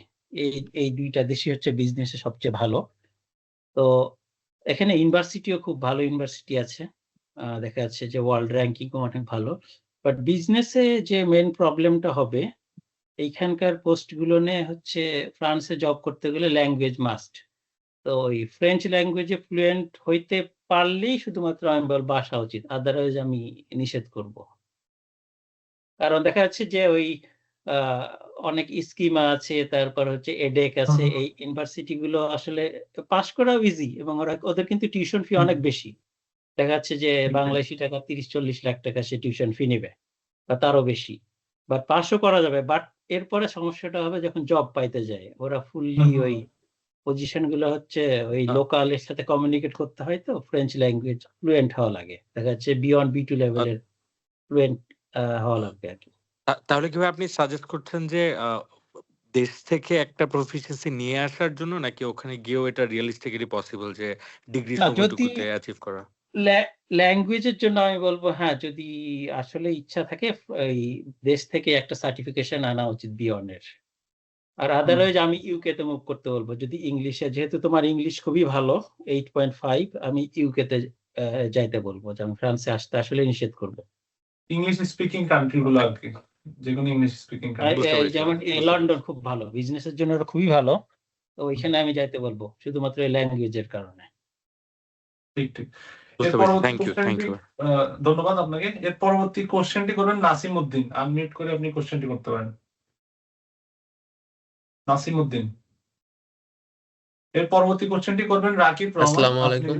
এই দুইটা দেশই হচ্ছে বিজনেসে সবচেয়ে ভালো। তো এখানে ইউনিভার্সিটিও খুব ভালো ইউনিভার্সিটি আছে, দেখা যাচ্ছে যে ওয়ার্ল্ড র্যাঙ্কিংও অনেক ভালো। বাট বিজনেসে যে মেন প্রবলেমটা হবে, এইখানকার পোস্টগুলো নিয়ে হচ্ছে ফ্রান্সে জব করতে গেলে ল্যাঙ্গুয়েজ মাস্ট। তো ওই ফ্রেঞ্চ ল্যাঙ্গুয়েজে ফ্লুয়েন্ট হইতে পারলেই শুধুমাত্র আমি বলবো আসা উচিত, আদারওয়াইজ আমি নিষেধ করব। কারণ দেখা যাচ্ছে যে ওই অনেক স্কিমা আছে, তারপর হচ্ছে এডেক আছে। এই ইউনিভার্সিটি গুলো আসলে পাস করাও ইজি, এবং ওদের কিন্তু টিউশন ফি অনেক বেশি। দেখা যাচ্ছে যে বাংলাদেশি টাকা 30-40 লাখ টাকা সে টিউশন ফি নিবে বা তারও বেশি, বাট পাসও করা যাবে। বাট এরপরে সমস্যাটা হবে যখন জব পাইতে যায়, ওরা ফুললি ওই পজিশন গুলো হচ্ছে ওই লোকালের সাথে কমিউনিকেট করতে হয়, তো ফ্রেঞ্চ ল্যাঙ্গুয়েজ ফ্লুয়েন্ট হওয়া লাগে। দেখা যাচ্ছে বিয়ন্ড B2 লেভেলের ফ্লুয়েন্ট হওয়া লাগবে আর কি। তাহলে কিভাবে আপনি সাজেস্ট করছেন যে দেশ থেকে একটা প্রফিসিয়েন্সি নিয়ে আসার জন্য, নাকি ওখানে গিয়েও এটা রিয়েলিস্টিক্যালি পসিবল যে ডিগ্রি সময়টুকুতে অ্যাচিভ করা? ল্যাঙ্গুয়েজের জন্য আমি বলবো হ্যাঁ, যদি আসলে ইচ্ছা থাকে এই দেশ থেকে একটা সার্টিফিকেশন আনা উচিত বিয়নের। আর আদারওয়াইজ আমি ইউকে তে মুভ করতে বলবো, যদি ইংলিশে, যেহেতু তোমার ইংলিশ খুবই ভালো 8.5, আমি ইউকে তে যাইতে বলবো, যে আমি ফ্রান্সে আসতে আসলে নিষেধ করবো। ইংলিশ স্পিকিং কান্ট্রি গুলো আর কি, যেকোনো ইংলিশ স্পিকিং কান্ট্রি, যেমন লন্ডন খুব ভালো, বিজনেসের জন্য ওরা খুবই ভালো, তো ওইখানে আমি যাইতে বলবো শুধুমাত্র এই ল্যাঙ্গুয়েজের কারণে। ঠিক ঠিক। Thank you. ধন্যবাদ আপনাকে। এর পরবর্তী কোশ্চেনটি করবেন নাসিম উদ্দিন। আনমিউট করে আপনি কোশ্চেনটি করতে পারেন, নাসিম উদ্দিন। এর পরবর্তী কোশ্চেনটি করবেন রাকিব রহমান। আসসালামু আলাইকুম।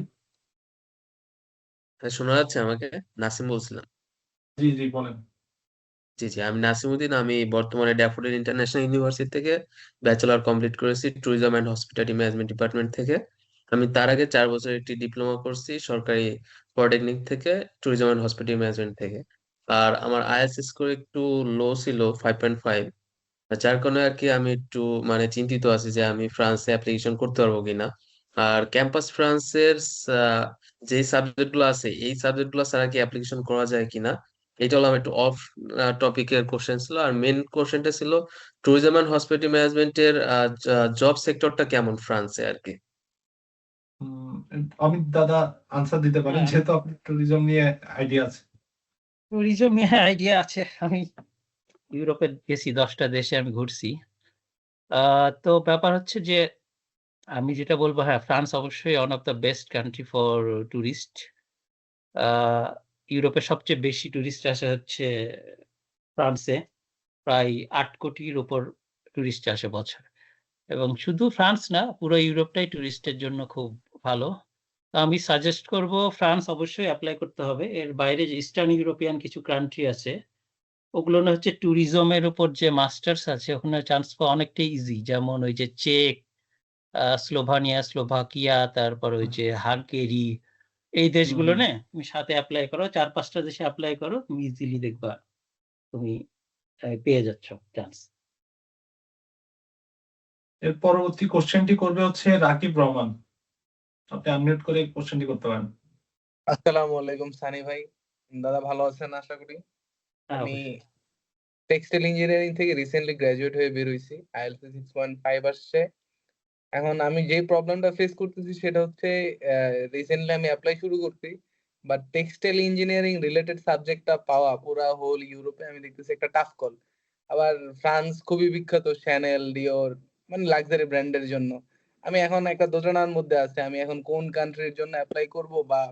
শোনা যাচ্ছে আমাকে? নাসিম বলছিলাম। জি জি বলেন। জি জি, আমি নাসিমউদ্দিন। আমি বর্তমানে ড্যাফোডিল ইন্টারন্যাশনাল ইউনিভার্সিটি থেকে ব্যাচেলর কমপ্লিট করেছি tourism and hospitality management department থেকে। আমি তার আগে 4 বছর একটি ডিপ্লোমা করছি সরকারি পলিটেকনিক থেকে, ট্যুরিজম অ্যান্ড হসপিটালিটি ম্যানেজমেন্ট থেকে। আর আমার আইএলটিএস স্কোর একটু লো ছিল, 5.5, যার কারণে আর কি আমি একটু মানে চিন্তিত আছি যে আমি ফ্রান্সে অ্যাপ্লিকেশন করতে পারবো কিনা। আর ক্যাম্পাস ফ্রান্সের যে সাবজেক্ট গুলো আছে, এই সাবজেক্ট গুলো ছাড়া কি অ্যাপ্লিকেশন করা যায় কিনা, এটা হলো আমার একটু অফ টপিকের কোশ্চেন ছিল। আর মেন কোশ্চেনটা ছিল ট্যুরিজম অ্যান্ড হসপিটালিটি ম্যানেজমেন্টের জব সেক্টরটা কেমন ফ্রান্সে আর কি। অমিত দাদা আনসার দিতে পারেন, যেহেতু আপনার ট্যুরিজম নিয়ে আইডিয়া আছে। ট্যুরিজম নিয়ে আইডিয়া আছে, আমি ইউরোপে গেছি, 10টা দেশে আমি ঘুরছি। তো ব্যাপার হচ্ছে যে আমি যেটা বলবো, হ্যাঁ ফ্রান্স অবশ্যই one of the best country for tourist. ইউরোপের সবচেয়ে বেশি ট্যুরিস্ট আসে হচ্ছে ফ্রান্সে, প্রায় 8 কোটির উপর ট্যুরিস্ট আসে বছর। এবং শুধু ফ্রান্স না, পুরো ইউরোপটাই ট্যুরিস্টের জন্য খুব ভালো। তো আমি সাজেস্ট করব ফ্রান্স অবশ্যই অ্যাপ্লাই করতে হবে। এর বাইরে যে ইস্টার্ন ইউরোপিয়ান কিছু কান্ট্রি আছে, ওগুলো না হচ্ছে ট্যুরিজমের উপর যে মাস্টার্স আছে, ওখানে চান্স পাওয়া অনেকটাই ইজি। যেমন ওই যে চেক, স্লোভানিয়া, স্লোভাকিয়া, তারপর ওই যে হাঙ্গেরি, এই দেশগুলো নে তুমি সাথে অ্যাপ্লাই করো, 4-5টা দেশে অ্যাপ্লাই করো, তুমি ইজিলি দেখবা তুমি পেয়ে যাচ্ছ চান্স। এর পরবর্তী কোশ্চেনটি করবে হচ্ছে রাকিব রহমান। আপনি আনমিউট করে কোশ্চেনটি করতে পারেন। আসসালামু আলাইকুম সানি ভাই। দাদা ভালো আছেন আশা করি। আমি টেক্সটাইল ইঞ্জিনিয়ারিং থেকে রিসেন্টলি গ্রাজুয়েট হয়ে বের হইছি। আইএলটিএস 6.5 আসছে। এখন আমি যে প্রবলেমটা ফেস করতেছি সেটা হচ্ছে রিসেন্টলি আমি অ্যাপ্লাই শুরু করছি, বাট টেক্সটাইল ইঞ্জিনিয়ারিং রিলেটেড সাবজেক্টটা পাওয়া পুরা হোল ইউরোপে আমি দেখতেছি একটা টাফ কল। আবার ফ্রান্স খুবই বিখ্যাত শ্যানেল, ডিওর, মানে লাক্সারি ব্র্যান্ডের জন্য। আমি এখন একটা দোটানার মধ্যে আছি, আমি এখন কোন কান্ট্রির জন্য অ্যাপ্লাই করব, বা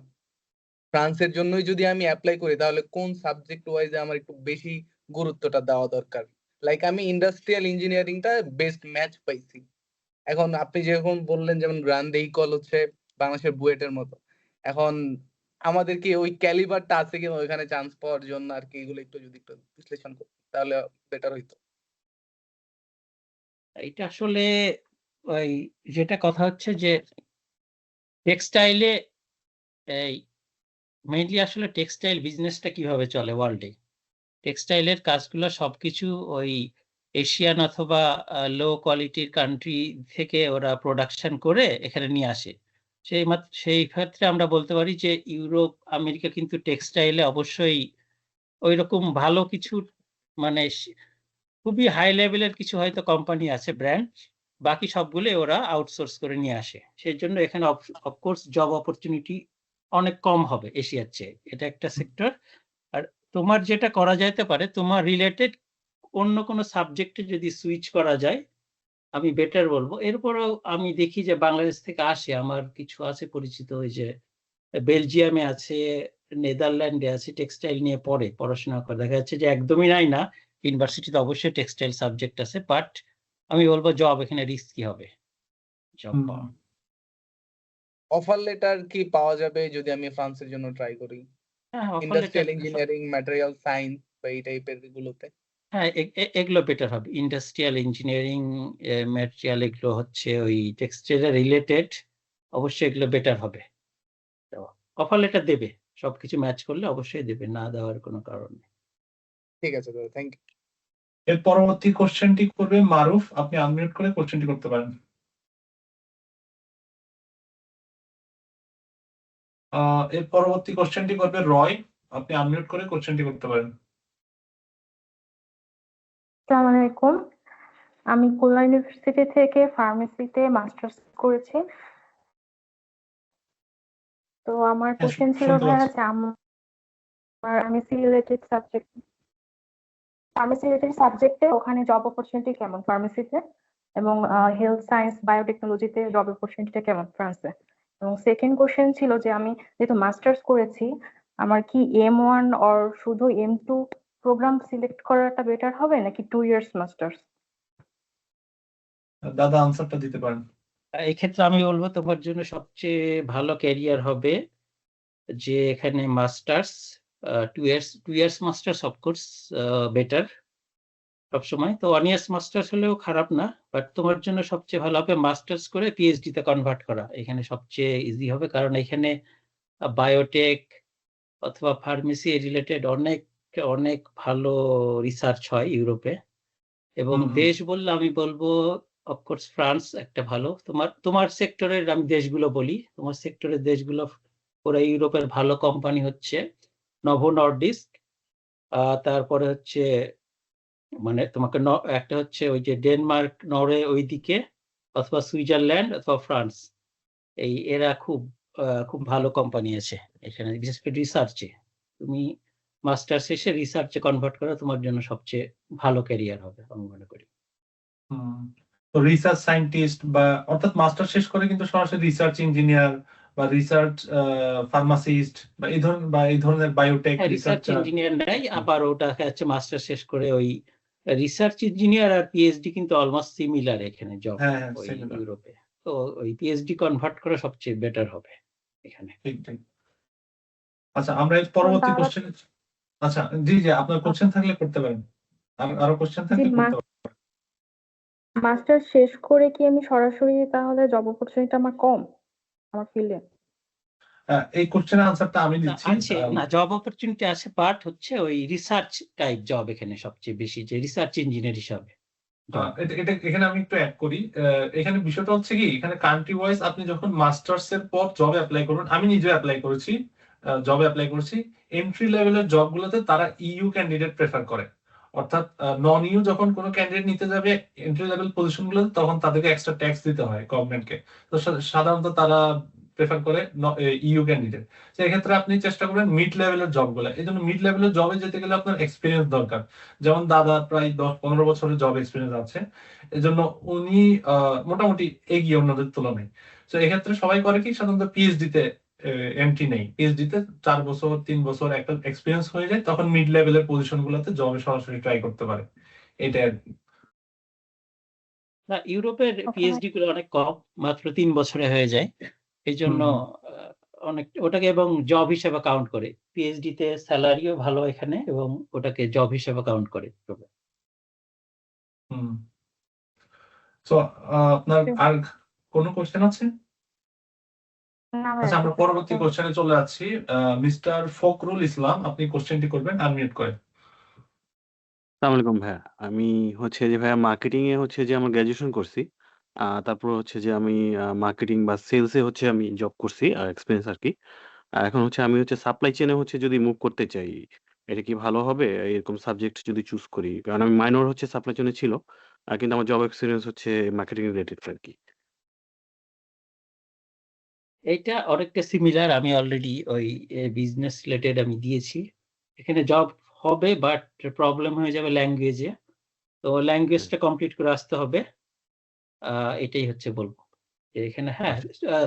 ফ্রান্সের জন্যই যদি আমি অ্যাপ্লাই করি তাহলে কোন সাবজেক্ট ওয়াইজে আমার একটু বেশি গুরুত্বটা দেওয়া দরকার। লাইক আমি ইন্ডাস্ট্রিয়াল ইঞ্জিনিয়ারিংটা বেস্ট ম্যাচ পাইছি। এখন আপনি যেরকম বললেন, যেমন গ্রান্ডে ইকল হচ্ছে বাংলাদেশের বুয়েটের মতো, এখন আমাদের কি ওই ক্যালিবারটা আছে কিনা ওইখানে চান্স পাওয়ার জন্য আর কি, এগুলো একটু যদি একটু বিশ্লেষণ করতে তাহলে বেটার হইতো। এটা আসলে ওই যেটা কথা হচ্ছে যে টেক্সটাইলে এই মেইনলি আসলে টেক্সটাইল বিজনেসটা কিভাবে চলে ওয়ার্ল্ডে, টেক্সটাইলের কাজগুলো সবকিছু ওই এশিয়ান অথবা লো কোয়ালিটির কান্ট্রি থেকে ওরা প্রোডাকশন করে এখানে নিয়ে আসে। সেই ক্ষেত্রে আমরা বলতে পারি যে ইউরোপ, আমেরিকা কিন্তু টেক্সটাইলে অবশ্যই ওই রকম ভালো কিছু, মানে খুবই হাই লেভেলের কিছু হয়তো কোম্পানি আছে, ব্র্যান্ড, বাকি সবগুলো ওরা আউটসোর্স করে নিয়ে আসে। সেই জন্য এখানে অফকোর্স জব অপরচুনিটি অনেক কম হবে এশিয়ার চেয়ে, এটা একটা সেক্টর। আর তোমার যেটা করা যেতে পারে, তোমার রিলেটেড অন্য কোনো সাবজেক্টে যদি সুইচ করা যায় আমি বেটার বলবো। এরপরেও আমি দেখি যে বাংলাদেশ থেকে আসে, আমার কিছু আছে পরিচিত, ওই যে বেলজিয়ামে আছে, নেদারল্যান্ডে আছে, টেক্সটাইল নিয়ে পড়াশোনা করে, দেখা যাচ্ছে যে একদমই নাই না, ইউনিভার্সিটিতে অবশ্যই টেক্সটাইল সাবজেক্ট আছে, বাট আমি বলবো জব এখানে রিস্কি হবে জব পাওয়া। অফার লেটার কি পাওয়া যাবে যদি আমি ফ্রান্সের জন্য ট্রাই করি? হ্যাঁ, offer industrial letter, engineering, material science বা এই টাইপের গুলোতে। হ্যাঁ এগুলো বেটার হবে। ইন্ডাস্ট্রিয়াল ইঞ্জিনিয়ারিং, ম্যাটেরিয়াল, এগুলো হচ্ছে ওই টেক্সটাইল রিলেটেড, অবশ্যই এগুলো বেটার হবে। অফার লেটার দেবে, সবকিছু ম্যাচ করলে অবশ্যই দেবে, না দেওয়ার কোনো কারণ নেই। ঠিক আছে দাদা, থ্যাংক ইউ। এর পরবর্তী কোশ্চেনটি করবে মারুফ, আপনি আনমিউট করে কোশ্চেনটি করতে পারেন। এর পরবর্তী কোশ্চেনটি করবে রয়, আপনি আনমিউট করে কোশ্চেনটি করতে পারেন। আসসালামু আলাইকুম, আমি খুলনা ইউনিভার্সিটি থেকে ফার্মেসিতে মাস্টার্স করেছি। তো আমার কোশ্চেন ছিল ভাইয়া যে ফার্মেসি রিলেটেড সাবজেক্টে ওখানে জব অপরচুনিটি কেমন ফার্মেসিতে, এবং হেলথ সায়েন্স বায়োটেকনোলজিতে জব অপরচুনিটিটা কেমন ফ্রান্সে। এবং সেকেন্ড কোশ্চেন ছিল যে আমি যেহেতু মাস্টার্স করেছি, আমার কি M1 অর শুধু M2 প্রোগ্রাম সিলেক্ট করাটা বেটার হবে নাকি 2 ইয়ার্স মাস্টার্স? দাদা আনসারটা দিতে পারেন। এই ক্ষেত্রে আমি বলবো তোমার জন্য সবচেয়ে ভালো ক্যারিয়ার হবে যে এখানে masters, 2 years masters of course better সবসময়। তো 1 ইয়ার্স মাস্টার্স হলেও খারাপ না, বাট তোমার জন্য সবচেয়ে ভালো হবে মাস্টার্স করে PhD তে কনভার্ট করা। এখানে সবচেয়ে ইজি হবে, কারণ এখানে বায়োটেক অথবা ফার্মেসি রিলেটেড অনেক অনেক ভালো রিসার্চ হয় ইউরোপে। এবং দেশ বললে আমি বলবো অফকোর্স ফ্রান্স একটা ভালো, তোমার সেক্টরের আমি দেশগুলো বলি, তোমার সেক্টরের দেশগুলো পুরো ইউরোপের ভালো কোম্পানি হচ্ছে নভো নর্ডিস্ক, তারপরে হচ্ছে মানে তোমাকে একটা হচ্ছে ওই যে ডেনমার্ক, নরওয়ে ওইদিকে, অথবা সুইজারল্যান্ড অথবা ফ্রান্স, এরা খুব ভালো কোম্পানি আছে এখানে, বিশেষ করে রিসার্চে। তুমি মাস্টার শেষে রিসার্চে কনভার্ট করা তোমার জন্য সবচেয়ে ভালো ক্যারিয়ার হবে আমি মনে করি। তো রিসার্চ সায়েন্টিস্ট বা অর্থাৎ মাস্টার শেষ করে কিন্তু সরাসরি রিসার্চ ইঞ্জিনিয়ার বা রিসার্চ ফার্মাসিস্ট বা এই ধরনের বায়োটেক রিসার্চ ইঞ্জিনিয়ার নাই, আবার ওটা হচ্ছে মাস্টার শেষ করে ওই রিসার্চ ইঞ্জিনিয়ার আর PhD কিন্তু অলমোস্ট সিমিলার এখানে জব ইউরোপে। তো ওই PhD কনভার্ট করা সবচেয়ে বেটার হবে এখানে। ঠিক। আচ্ছা, আমরা এর পরবর্তী কোশ্চেন, আচ্ছা জি আপনার কোশ্চেন থাকলে করতে পারেন, আরো কোশ্চেন থাকলে করতে পারেন। মাস্টার শেষ করে কি আমি সরাসরি তাহলে জব অপরচুনিটি আমার কম আমার ফিল্ডে? এই কোশ্চেনের আনসারটা আমি দিচ্ছি। না, জব অপরচুনিটি আছে, বাট হচ্ছে ওই রিসার্চ টাইপ জব এখানে সবচেয়ে বেশি, যে রিসার্চ ইঞ্জিনিয়ার হিসাবে। এটা এখানে আমি একটু অ্যাড করি। এখানে বিষয়টা হচ্ছে কি, এখানে কান্ট্রি ওয়াইজ আপনি যখন মাস্টার্স এর পর জবে অ্যাপ্লাই করবেন, আমি নিজে অ্যাপ্লাই করেছি, জবে অ্যাপ্লাই করেছি, এন্ট্রি লেভেলের জবগুলোতে তারা EU ক্যান্ডিডেট প্রেফার করে। অর্থাৎ নন EU যখন কোনো ক্যান্ডিডেট নিতে যাবে এন্ট্রি লেভেল পজিশন গুলোতে, তখন তাদেরকে এক্সট্রা ট্যাক্স দিতে হয় গভর্নমেন্টকে। তো সাধারণত তারা প্রেফার করে EU ক্যান্ডিডেট। তো এক্ষেত্রে আপনি চেষ্টা করবেন মিড লেভেলের জবগুলো। এই জন্য মিড লেভেলের জবে যেতে গেলে আপনার এক্সপিরিয়েন্স দরকার। যেমন দাদা প্রায় 10-15 বছরের জব এক্সপিরিয়েন্স আছে, এজন্য উনি মোটামুটি এগিয়ে অন্যদের তুলনায়। তো এক্ষেত্রে সবাই করে কি, সাধারণত PhD তে এন্ট্রি নেই, PhD তে 4 বছর 3 বছর একটা এক্সপিরিয়েন্স হয়ে যায়, তখন মিড লেভেলের পজিশন গুলোতে জবে সরাসরি ট্রাই করতে পারে। এটা না, ইউরোপের PhD গুলো অনেক কম, মাত্র 3 বছরে হয়ে যায়, এই জন্য অনেক ওটাকে এবং জব হিসেবে কাউন্ট করে। PhD তে স্যালারিও ভালো এখানে, এবং ওটাকে জব হিসেবে কাউন্ট করে। তো আপনার আর কোনো কোশ্চেন আছে? আচ্ছা, আমরা পরবর্তী কোশ্চেনে চলে যাচ্ছি। মিস্টার ফখরুল ইসলাম, আপনি কোশ্চেনটি করবেন, আনমিউট করেন। আসসালামু আলাইকুম ভাইয়া, আমি হচ্ছে যে ভাইয়া মার্কেটিং এ হচ্ছে যে আমার গ্রাজুয়েশন করছি। তারপর হচ্ছে যে আমি মার্কেটিং বা সেলস এ হচ্ছে আমি জব করছি আর এক্সপেরিয়েন্স আর কি। এখন হচ্ছে আমি হচ্ছে সাপ্লাই চেনে হচ্ছে যদি মুভ করতে চাই, এটা কি ভালো হবে এরকম সাবজেক্ট যদি চুজ করি? কারণ আমি মাইনর হচ্ছে সাপ্লাই চেনে ছিল, কিন্তু আমার জব এক্সপিরিয়েন্স হচ্ছে মার্কেটিং রিলেটেড আর কি। এইটা অনেকটা সিমিলার, আমি অলরেডি ওই বিজনেস রিলেটেড আমি দিয়েছি। এখানে জব হবে, বাট প্রবলেম হয়ে যাবে ল্যাঙ্গুয়েজে, তো ল্যাঙ্গুয়েজটা কমপ্লিট করে আসতে হবে। এটাই হচ্ছে বলবো এখানে। হ্যাঁ,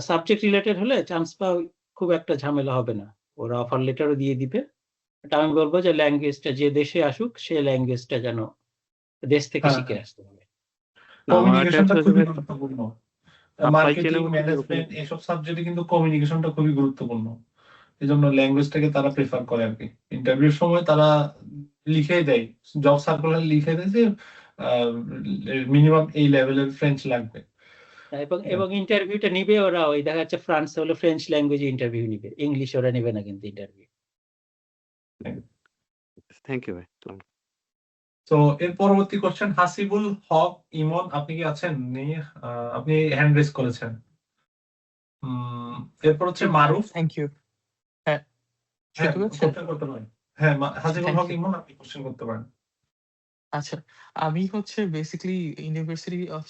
সাবজেক্ট রিলেটেড হলে চান্স পাওয়া খুব একটা ঝামেলা হবে না, ওরা অফার লেটারও দিয়ে দিবে, তা আমি বলবো যে ল্যাঙ্গুয়েজটা যে দেশে আসুক সে ল্যাঙ্গুয়েজটা যেন দেশ থেকে হ্যাঁ শিখে আসতে হবে। আমার একটা কমিউনিকেশনটা আসলে খুবই ভাই গুরুত্বপূর্ণ। সাপ্লাই মার্কেটিং, চেনের মধ্যে যেরকম ম্যানেজমেন্ট এসব সাবজেক্টে কিন্তু কমিউনিকেশনটা খুবই গুরুত্বপূর্ণ। এই জন্য ল্যাঙ্গুয়েজটাকে তারা প্রেফার করে আর কি। ইন্টারভিউর সময় তারা লিখে দেয়, জব সার্কুলার লিখে দেয় যে মিনিমাম এই লেভেলের ফ্রেঞ্চ লাগবে। এবং ইন্টারভিউটা নিবে ওরা, ওই দেখা যাচ্ছে ফ্রান্সে হলে ফ্রেঞ্চ ল্যাঙ্গুয়েজে ইন্টারভিউ নিবে, ইংলিশ ওরা নিবে না কিন্তু ইন্টারভিউ। থ্যাংক ইউ ভাই। তো এর পরবর্তী কোশ্চেন হাসিবুল হক ইমন, আপনি কি আছেন? আপনি হ্যান্ড রেজ করেছেন। এরপর হচ্ছে মারুফ। Thank you. হ্যাঁ, হ্যাঁ শুনতে পাচ্ছেন? কোশ্চেন করতে পারেন। হ্যাঁ হাসিবুল থ্যাংক হক ইউ। ইমন, আপনি কোশ্চেন করতে পারেন। আচ্ছা, আমি হচ্ছে বেসিক্যালি ইউনিভার্সিটি অফ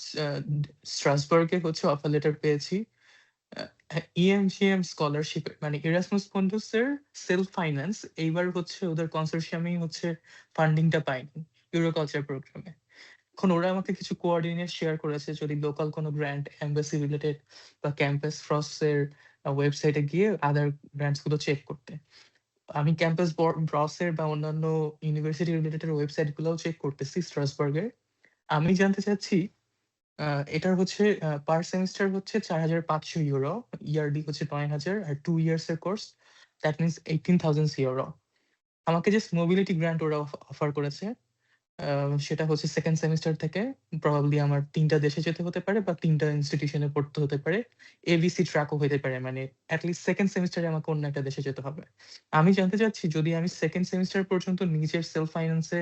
স্ট্রাসবার্গে হচ্ছে অফার লেটার পেয়েছি ইএমজিএম স্কলারশিপ, মানে ইরাসমাস মুন্ডাসের সেলফ ফাইন্যান্স। এইবার হচ্ছে ওদের কনসোর্শিয়ামেই হচ্ছে ফান্ডিংটা পাইনি ইউরোকালচার প্রোগ্রামে। এখন ওরা আমাকে কিছু কোঅর্ডিনেট শেয়ার করেছে যদি লোকাল কোনো গ্র্যান্ট এমবাসি রিলেটেড বা ক্যাম্পাস ফ্রস্টের ওয়েবসাইটে গিয়ে আদার গ্র্যান্টস গুলো চেক করতে। আমি ক্যাম্পাস ব্রসের বা অন্যান্য ইউনিভার্সিটি রিলেটেড ওয়েবসাইট গুলোও চেক করতেছি স্ট্রাসবার্গের। আমি জানতে চাচ্ছি এটার হচ্ছে পার সেমিস্টার হচ্ছে 4,500 ইউরো, ইয়ারলি হচ্ছে 9,000, আর 2 ইয়ার্স এর কোর্স, দ্যাট মিনস 18,000 ইউরো। আমাকে জাস্ট মোবিলিটি গ্র্যান্ট ওরা অফার করেছে, সেটা হচ্ছে সেকেন্ড সেমিস্টার থেকে প্রবাবলি আমার 3টা দেশে যেতে হতে পারে বা 3টা ইনস্টিটিউশনে পড়তে হতে পারে, এবিসি ট্র্যাকও হতে পারে, মানে অ্যাটলিস্ট সেকেন্ড সেমিস্টারে আমাকে অন্য একটা দেশে যেতে হবে। আমি জানতে চাচ্ছি যদি আমি সেকেন্ড সেমিস্টার পর্যন্ত নিজের সেলফ ফাইন্যান্সে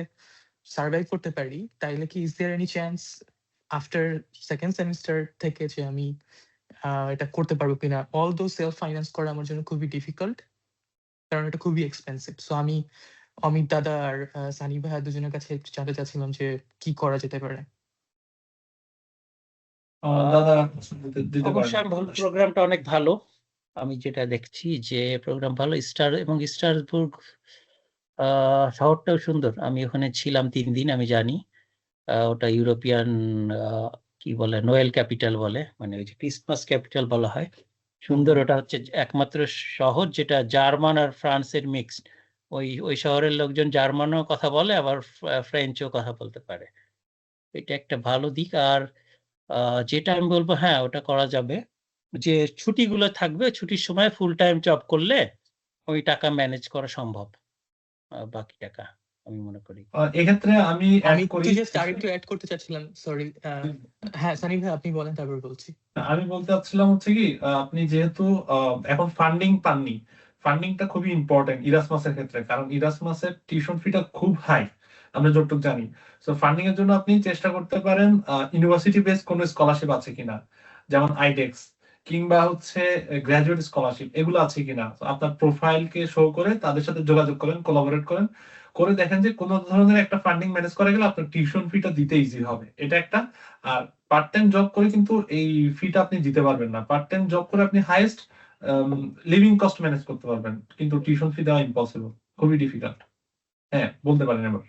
সার্ভাইভ করতে পারি, তাইলে কি is there any chance after second semester থেকে যে আমি এটা করতে পারবো কিনা? অল দো সেলফ ফাইন্যান্স করা আমার জন্য খুবই ডিফিকাল্ট, কারণ এটা খুবই এক্সপেন্সিভ। সো আমি অমিত দাদা আর সানি ভাইয়া দুজনের কাছে একটু জানতে চাচ্ছিলাম যে কি করা যেতে পারে। দাদা দিতে পারেন। অবশ্যই আমি বলবো প্রোগ্রামটা অনেক ভালো। আমি যেটা দেখছি যে প্রোগ্রাম ভালো। এবং স্ট্রাসবুর্গ শহরটাও সুন্দর। আমি ওখানে ছিলাম 3 দিন, আমি জানি। ওটা ইউরোপিয়ান কি বলে, নোয়েল ক্যাপিটাল বলে, মানে ওই যে ক্রিসমাস ক্যাপিটাল বলা হয়। সুন্দর। ওটা হচ্ছে একমাত্র শহর যেটা জার্মান আর ফ্রান্সের মিক্সড। ওই শহরের লোকজন জার্মানও কথা বলে, আবার ফ্রেঞ্চও কথা বলতে পারে। এটা একটা ভালো দিক। আর যেটা আমি বলবো, হ্যাঁ ওটা করা যাবে, যে ছুটিগুলো থাকবে, ছুটির সময় ফুল টাইম জব করলে ওই টাকা ম্যানেজ করা সম্ভব। বাকি টাকা আমি মনে করি। এক্ষেত্রে আমি একটু জাস্ট আরেকটু অ্যাড করতে চাচ্ছিলাম, সরি। হ্যাঁ সানি ভাই আপনি বলেন, তারপর বলছি। আমি বলতে চাচ্ছিলাম হচ্ছে কি, আপনি যেহেতু এখন ফান্ডিং পাননি, ফান্ডিংটা খুবই ইম্পর্টেন্ট ইরাসমাসের ক্ষেত্রে, কারণ ইরাসমাসের টিউশন ফিটা খুব হাই, আমরা যতটুকু জানি। সো ফান্ডিং এর জন্য আপনি চেষ্টা করতে পারেন ইউনিভার্সিটি বেস কোনো স্কলারশিপ আছে কিনা, যেমন আইডেক্স কিংবা হচ্ছে গ্রাজুয়েট স্কলারশিপ, এগুলো আছে কিনা। আপনার প্রোফাইলকে শো করে তাদের সাথে যোগাযোগ করেন, কোলাবোরেট করেন, করে দেখেন যে কোনো ধরনের একটা ফান্ডিং ম্যানেজ করা গেলে আপনার টিউশন ফিটা দিতে ইজি হবে। এটা একটা। আর পার্ট টাইম জব করে কিন্তু এই ফিটা আপনি দিতে পারবেন না। পার্ট টাইম জব করে আপনি হাইয়েস্ট লিভিং কস্ট ম্যানেজ করতে পারবেন, কিন্তু টিউশন ফি দেওয়া ইম্পসিবল, খুবই ডিফিকাল্ট। হ্যাঁ বলতে পারেন এবার।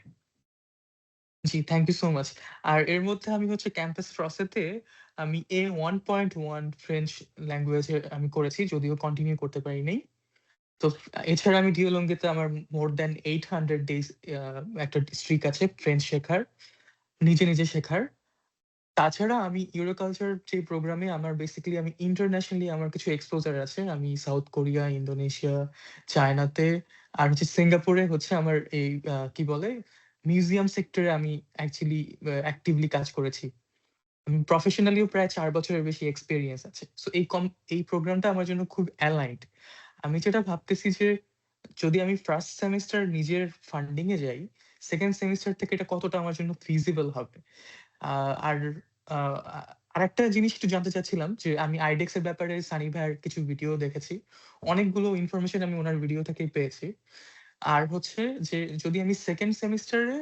জি, থ্যাংক ইউ সো মাচ। আর এর মধ্যে আমি হচ্ছে ক্যাম্পাস ফ্রসেতে আমি A1.1 ফ্রেঞ্চ ল্যাঙ্গুয়েজে আমি করেছি, যদিও কন্টিনিউ করতে পারি নাই। তো এছাড়া আমি ডিওলঙ্গিতে আমার মোর দ্যান 800 ডেজ একটা স্ট্রিক আছে ফ্রেঞ্চ শেখার, নিজে শেখার। তাছাড়া আমি ইউরোকালচার যে প্রোগ্রামে আমার বেসিক্যালি আমি ইন্টারন্যাশনালি আমার কিছু এক্সপোজার আছে। আমি সাউথ কোরিয়া, ইন্দোনেশিয়া, চায়নাতে আর হচ্ছে সিঙ্গাপুরে হচ্ছে আমার এই কি বলে মিউজিয়াম সেক্টরে আমি অ্যাকচুয়ালি অ্যাক্টিভলি কাজ করেছি। আমি প্রফেশনালিও প্রায় 4 বছরের বেশি এক্সপেরিয়েন্স আছে। সো এই প্রোগ্রামটা আমার জন্য খুব অ্যালাইন্ড। আমি যেটা ভাবতেছি যে যদি আমি ফার্স্ট সেমিস্টার নিজের ফান্ডিং এ যাই, সেকেন্ড সেমিস্টার থেকে এটা কতটা আমার জন্য ফিজিবল হবে। আর আরেকটা জিনিস একটু জানতে চাচ্ছিলাম যে আমি আইডেক্স এর ব্যাপারে সানি ভাইয়ের কিছু ভিডিও দেখেছি, অনেকগুলো ইনফরমেশন আমি ওনার ভিডিও থেকেই পেয়েছি। আর হচ্ছে যে যদি আমি সেকেন্ড সেমিস্টারে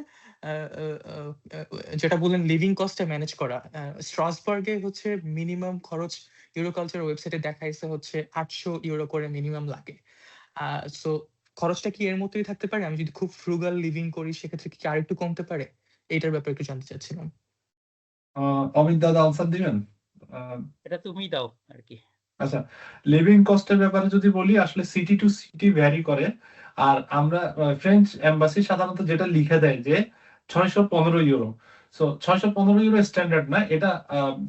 যেটা বললেন লিভিং কস্টটা ম্যানেজ করা, স্ট্রাসবার্গে হচ্ছে মিনিমাম খরচ ইউরোকালচার ওয়েবসাইটে দেখাইছে হচ্ছে 800 ইউরো করে মিনিমাম লাগে। সো খরচটা কি এর মতোই থাকতে পারে? আমি যদি খুব ফ্রুগাল লিভিং করি সেক্ষেত্রে কি আরেকটু কমতে পারে? এটার ব্যাপারে একটু জানতে চাচ্ছিলাম। অমিত দাদা আনসার দিবেন? এটা তুমি দাও আর কি। আচ্ছা, লিভিং কস্টের ব্যাপারে যদি বলি, আসলে সিটি টু সিটি ভ্যারি করে। আর আমরা ফ্রেঞ্চ এম্বাসি সাধারণত যেটা লিখে দেয় যে 615 ইউরো। সো 615 ইউরো স্ট্যান্ডার্ড না, এটা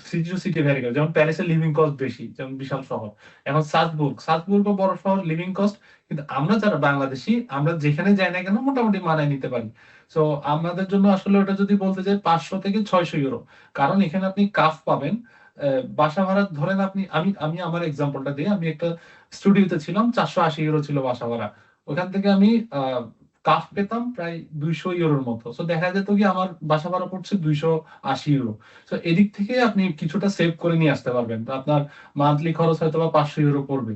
সিটি টু সিটি ভ্যারি করে। যেমন প্যারিসের লিভিং কস্ট বেশি, যেমন বিশাল শহর। এখন সালজবুর্গ বড় শহর, লিভিং কস্ট, কিন্তু আমরা যারা বাংলাদেশি, আমরা যেখানে যাই না কেন মোটামুটি মানায় নিতে পারি। সো আমাদের জন্য আসলে ওটা যদি বলতে যাই 500 থেকে 600 ইউরো। কারণ এখানে আপনি কাফ পাবেন, বাসা ভাড়া ধরেন আপনি, আমি আমার এক্সাম্পলটা দিই। আমি একটা স্টুডিওতে ছিলাম, 480 ইউরো ছিল বাসা ভাড়া। ওখান থেকে আমি কাফ পেতাম প্রায় 200 ইউরোর মতো। তো দেখা যেত কি আমার বাসা ভাড়া পড়ছে 280 ইউরো। তো এদিক থেকে আপনি কিছুটা সেভ করে নিয়ে আসতে পারবেন। তো আপনার মান্থলি খরচ হয়তো বা 500 ইউরো পড়বে,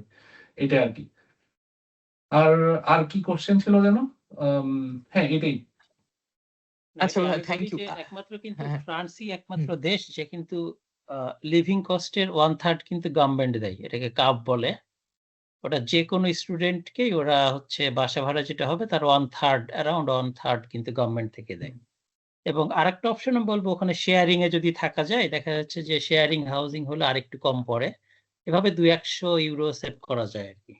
এটা আর কি। আর আর কি কোশ্চেন ছিল যেন? হ্যাঁ, এটাই। আচ্ছা ভাই, আমি থ্যাংক বলি ইউ। যে একমাত্র কিন্তু হ্যাঁ, ফ্রান্সই একমাত্র দেশ যে কিন্তু লিভিং কস্টের 1/3 কিন্তু গভর্নমেন্ট দেয়, এটাকে কাপ বলে। ওটা যে কোনো স্টুডেন্টকেই ওরা হচ্ছে বাসা ভাড়া যেটা হবে তার 1/3, অ্যারাউন্ড 1/3 কিন্তু গভর্নমেন্ট থেকে দেয়। এবং আরেকটা অপশন আমি বলবো, ওখানে শেয়ারিং এ যদি থাকা যায়, দেখা যাচ্ছে যে শেয়ারিং হাউজিং হলে আরেকটু কম পড়ে। এভাবে 200-100 ইউরো সেভ করা যায় আর কি।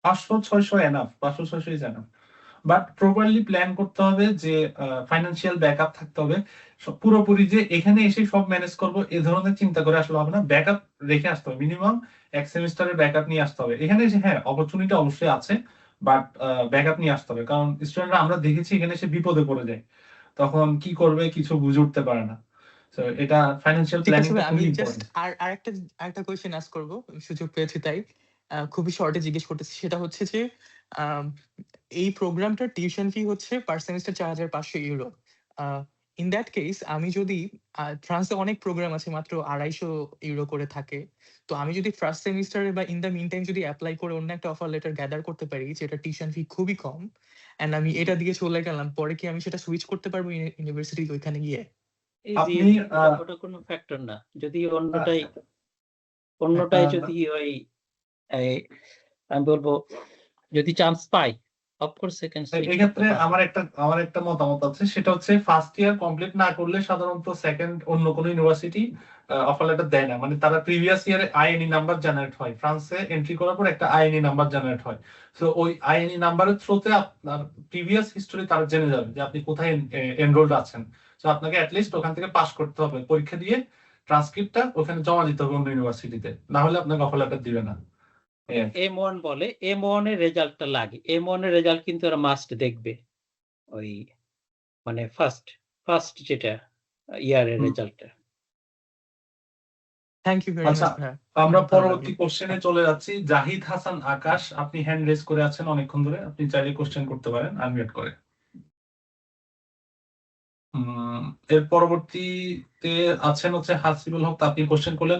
500-600 enough, 500-600 is enough. But properly plan করতে হবে, যে ফাইন্যান্সিয়াল ব্যাকআপ থাকতে হবে। পুরোপুরি যে এখানে এসে সব ম্যানেজ করব এ ধরনের চিন্তা করে আসলে হবে না। ব্যাকআপ রেখে আসতে হবে, মিনিমাম এক সেমিস্টারের ব্যাকআপ নিয়ে আসতে হবে। এখানে এসে হ্যাঁ অপরচুনিটি অবশ্যই আছে, বাট ব্যাকআপ নিয়ে আসতে হবে। কারণ স্টুডেন্টরা আমরা দেখেছি এখানে এসে বিপদে পড়ে যায়, তখন কি করবে কিছু বুঝে উঠতে পারে না। তো এটা ফাইন্যান্সিয়াল ঠিক আছে প্ল্যানিংটা ভাই, আমি খুবই জাস্ট ইম্পর্টেন্ট। আরেকটা কোয়েশ্চেন আস্ক করব, সুযোগ পেয়েছি তাই। খুবই শর্টে জিজ্ঞেস করতেছি, সেটা হচ্ছে যে আম, এই প্রোগ্রামটার টিউশন ফি হচ্ছে পার semester 4500 euro. In that case আমি যদি ফ্রান্সে অনেক প্রোগ্রাম আছে মাত্র 250 ইউরো করে থাকে, তো আমি যদি ফার্স্ট সেমিস্টারে বা ইন দ্য মিন টাইম যদি অ্যাপ্লাই করে অন্য একটা অফার লেটার গ্যাদার করতে পারি যেটা টিউশন ফি খুবই কম, এন্ড আমি এটা দিয়ে চলে গেলাম, পরে কি আমি সেটা সুইচ করতে পারবো ইউনিভার্সিটি ওইখানে গিয়ে? আপনি ওটা কোনো ফ্যাক্টর না। যদি অন্যটাই যদি ওই আমি বলবো যদি চান্স পাই, অফকোর্স সেকেন্ড সুইচ করতে এক্ষেত্রে পারবো। আমার একটা মতামত আছে, সেটা হচ্ছে ফার্স্ট ইয়ার কমপ্লিট না করলে সাধারণত সেকেন্ড অন্য কোনো ইউনিভার্সিটি অফার লেটার দেয় না। মানে তারা প্রিভিয়াস ইয়ারে আইএনই নাম্বার জেনারেট হয়, ফ্রান্সে এন্ট্রি করার পর একটা আইএনই নাম্বার জেনারেট হয়। তো ওই আইএনই নাম্বারের থ্রুতে আপনার প্রিভিয়াস হিস্টোরি তারা জেনে যাবে যে আপনি কোথায় এনরোলড আছেন। তো আপনাকে অ্যাটলিস্ট ওখান থেকে পাস করতে হবে, পরীক্ষা দিয়ে ট্রান্সক্রিপ্টটা ওখানে জমা দিতে হবে অন্য ইউনিভার্সিটিতে, না হলে আপনাকে অফার লেটার দিবে না। M1 বলে, M1 এর রেজাল্টটা লাগে। M1 এর রেজাল্ট কিন্তু ওরা মাস্ট দেখবে, ওই মানে ফার্স্ট যেটা ইয়ারের রেজাল্টটা। থ্যাংক ইউ ভেরি আচ্ছা, মাচ ভাই। আমরা অনেক ভালো পরবর্তী লাগলো। কোশ্চেনে চলে যাচ্ছি। জাহিদ হাসান আকাশ, আপনি হ্যান্ড রেজ করে আছেন অনেকক্ষণ ধরে, আপনি চাইলে কোশ্চেন করতে পারেন আনমিউট করে। এর পরবর্তীতে আছেন হচ্ছে হাসিবুল হক, আপনি কোশ্চেন করলেন।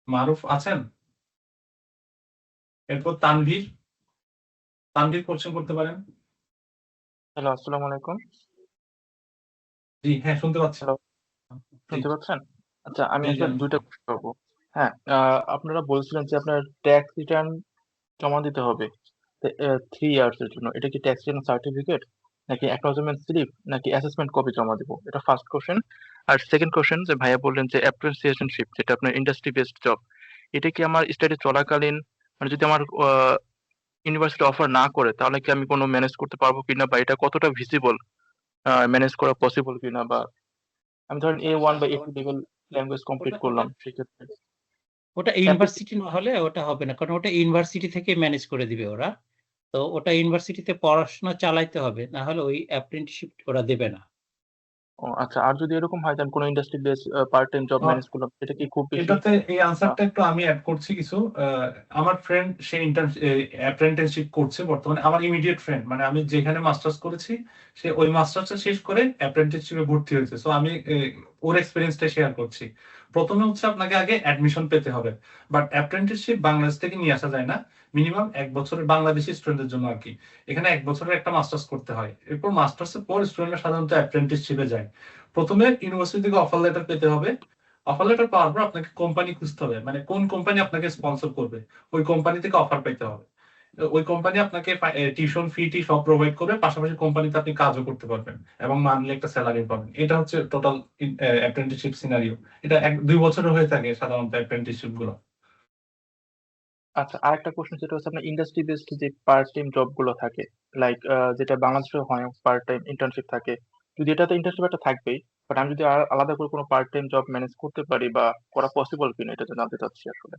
মারুফ আছেন? এরপর তানভীর কোশ্চেন করতে পারেন। হ্যালো, আসসালামু আলাইকুম। জি হ্যাঁ, শুনতে পাচ্ছি। হ্যালো, শুনতে পাচ্ছেন? আচ্ছা, আমি জি, জি, আসলে দুইটা কোশ্চেন করবো। হ্যাঁ, আপনারা বলছিলেন যে আপনার ট্যাক্স রিটার্ন জমা দিতে হবে 3 ইয়ার্স এর জন্য। এটা কি ট্যাক্স রিটার্ন সার্টিফিকেট, নাকি অ্যাকনলেজমেন্ট স্লিপ, নাকি অ্যাসেসমেন্ট কপি জমা দিব? এটা ফার্স্ট কোশ্চেন। আর সেকেন্ড কোশ্চেন, যে ভাইয়া বললেন যে অ্যাপ্রেন্টিসশিপ, যেটা আপনার ইন্ডাস্ট্রি বেসড জব, এটা কি আমার স্টাডি চলাকালীন, মানে যদি আমার ইউনিভার্সিটি অফার না করে তাহলে কি আমি কোনো ম্যানেজ করতে পারবো কিনা, বা এটা কতটা ভিজিবল, ম্যানেজ করা পসিবল কিনা? বা আমি ধরেন A1 বা A2 লেভেল ল্যাঙ্গুয়েজ কমপ্লিট করলাম, সেক্ষেত্রে ওটা ইউনিভার্সিটি না হলে ওটা হবে না, কারণ ওটা ইউনিভার্সিটি থেকে ম্যানেজ করে দিবে ওরা। তো ওটা ইউনিভার্সিটিতে পড়াশোনা চালাইতে হবে, না হলে ওই অ্যাপ্রেন্টিসশিপ ওরা দেবে না। ও আচ্ছা, আর যদি এরকম হয় দেন কোনো industry base part time job manage করলাম, সেটা কি খুব বেশি? এটাতে এই আনসারটা একটু আমি অ্যাড করছি কিছু। আমার ফ্রেন্ড সে অ্যাপ্রেন্টিসশিপ করছে বর্তমানে, আমার ইমিডিয়েট ফ্রেন্ড, মানে আমি যেখানে মাস্টার্স করেছি সে ওই মাস্টার্সটা শেষ করে অ্যাপ্রেন্টিসশিপে ভর্তি হয়েছে। সো আমি ওর এক্সপেরিয়েন্সটা শেয়ার করছি। প্রথমে হচ্ছে আপনাকে আগে অ্যাডমিশন পেতে হবে, বাট অ্যাপ্রেন্টিসশিপ বাংলাদেশ থেকে নিয়ে আসা যায় না। মিনিমাম 1 বছরের বাংলাদেশি স্টুডেন্টদের জন্য আর কি, এখানে 1 বছরের একটা মাস্টার্স করতে হয়। এরপর মাস্টার্সের পর স্টুডেন্টরা সাধারণত অ্যাপ্রেন্টিসশিপে যায়। প্রথমে ইউনিভার্সিটি থেকে অফার লেটার পেতে হবে। অফার লেটার পাওয়ার পর আপনাকে কোম্পানি খুঁজতে হবে, মানে কোন কোম্পানি আপনাকে স্পন্সর করবে, ওই কোম্পানি থেকে অফার পেতে হবে। ওই কোম্পানি আপনাকে টিউশন ফি টি সব প্রোভাইড করবে, পাশাপাশি কোম্পানিতে আপনি কাজও করতে পারবেন এবং মান্থলি একটা স্যালারি পাবেন। এটা হচ্ছে টোটাল অ্যাপ্রেন্টিসশিপ সিনারিও। এটা 1-2 বছরের হয়ে থাকে সাধারণত অ্যাপ্রেন্টিসশিপ গুলো। আচ্ছা, আরেকটা প্রশ্ন যেটা হচ্ছে আপনার ইন্ডাস্ট্রি বেসড যে পার্ট টাইম জব গুলো থাকে, লাইক যেটা বাংলাদেশে হয় পার্ট টাইম ইন্টার্নশিপ থাকে, যদি এটাতে ইন্টার্নশিপ একটা থাকবেই, বাট আমি যদি আলাদা করে কোনো পার্ট টাইম জব ম্যানেজ করতে পারি বা করা পসিবল কিনা এটা জানতে চাচ্ছি আসলে।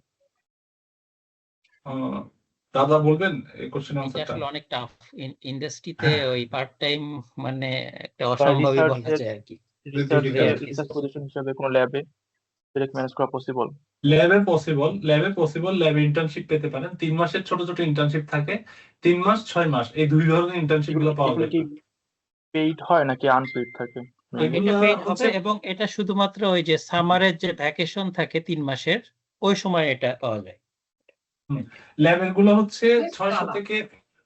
দাদা বলবেন এই কোশ্চেনের এটা আনসারটা? আসলে অনেক টাফ ইন্ডাস্ট্রিতে ওই পার্ট টাইম, মানে একটা অসম্ভবই বলা যায় আর কি। রিসার্চ পজিশন হিসেবে কোনো ল্যাবে এটা ম্যানেজ করা পসিবল? ল্যাবে পসিবল, ল্যাবে ইন্টার্নশিপ পেতে পারেন। 3 মাসের ছোট ছোট ইন্টার্নশিপ থাকে, 3 মাস 6 মাস, এই 2 ধরনের ইন্টার্নশিপ গুলো পাওয়া যায়। কি পেইড হয় নাকি আনপেইড থাকে? এটা পেইড হবে, এবং এটা শুধুমাত্র ওই যে সামারের যে ভ্যাকেশন থাকে 3 মাসের, ওই সময় এটা পাওয়া যায়। ল্যাবের গুলো হচ্ছে 600 থেকে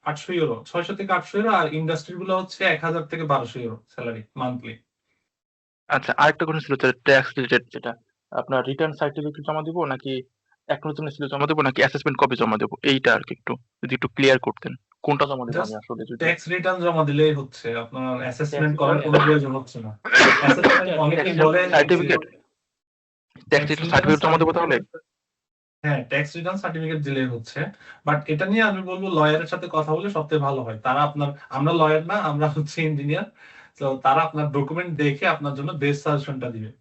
800 ইউরো, 600 থেকে 800 ইউরো, আর ইন্ডাস্ট্রি গুলো হচ্ছে 1000 থেকে 1200 ইউরো স্যালারি মান্থলি। আচ্ছা, আরেকটা কোশ্চেন ছিল ট্যাক্স রিলেটেড, যেটা আপনার রিটার্ন সার্টিফিকেট জমা দিব নাকি অ্যাকনোলেজমেন্ট ছিল জমা দেবো নাকি অ্যাসেসমেন্ট কপি জমা দেবো, এইটা আর কি একটু যদি একটু ক্লিয়ার করতেন কোনটা জমা দেবো আমি আসলে। যদি ট্যাক্স রিটার্ন জমা দিলেই হচ্ছে, আপনার অ্যাসেসমেন্ট করার কোনো প্রয়োজন হচ্ছে না। অ্যাসেসমেন্ট অনেকেই বলে সার্টিফিকেট, ট্যাক্স রিটার্ন সার্টিফিকেট জমা দেবো তাহলে? হ্যাঁ, ট্যাক্স রিটার্ন সার্টিফিকেট দিলেই হচ্ছে, বাট এটা নিয়ে আমি বলবো লয়ারের সাথে কথা বলে সবথেকে ভালো হয়। তারা আপনার, আমরা লয়ার না, আমরা হচ্ছে ইঞ্জিনিয়ার, তো তারা আপনার ডকুমেন্ট দেখে আপনার জন্য বেস্ট সাজেশনটা দিবে।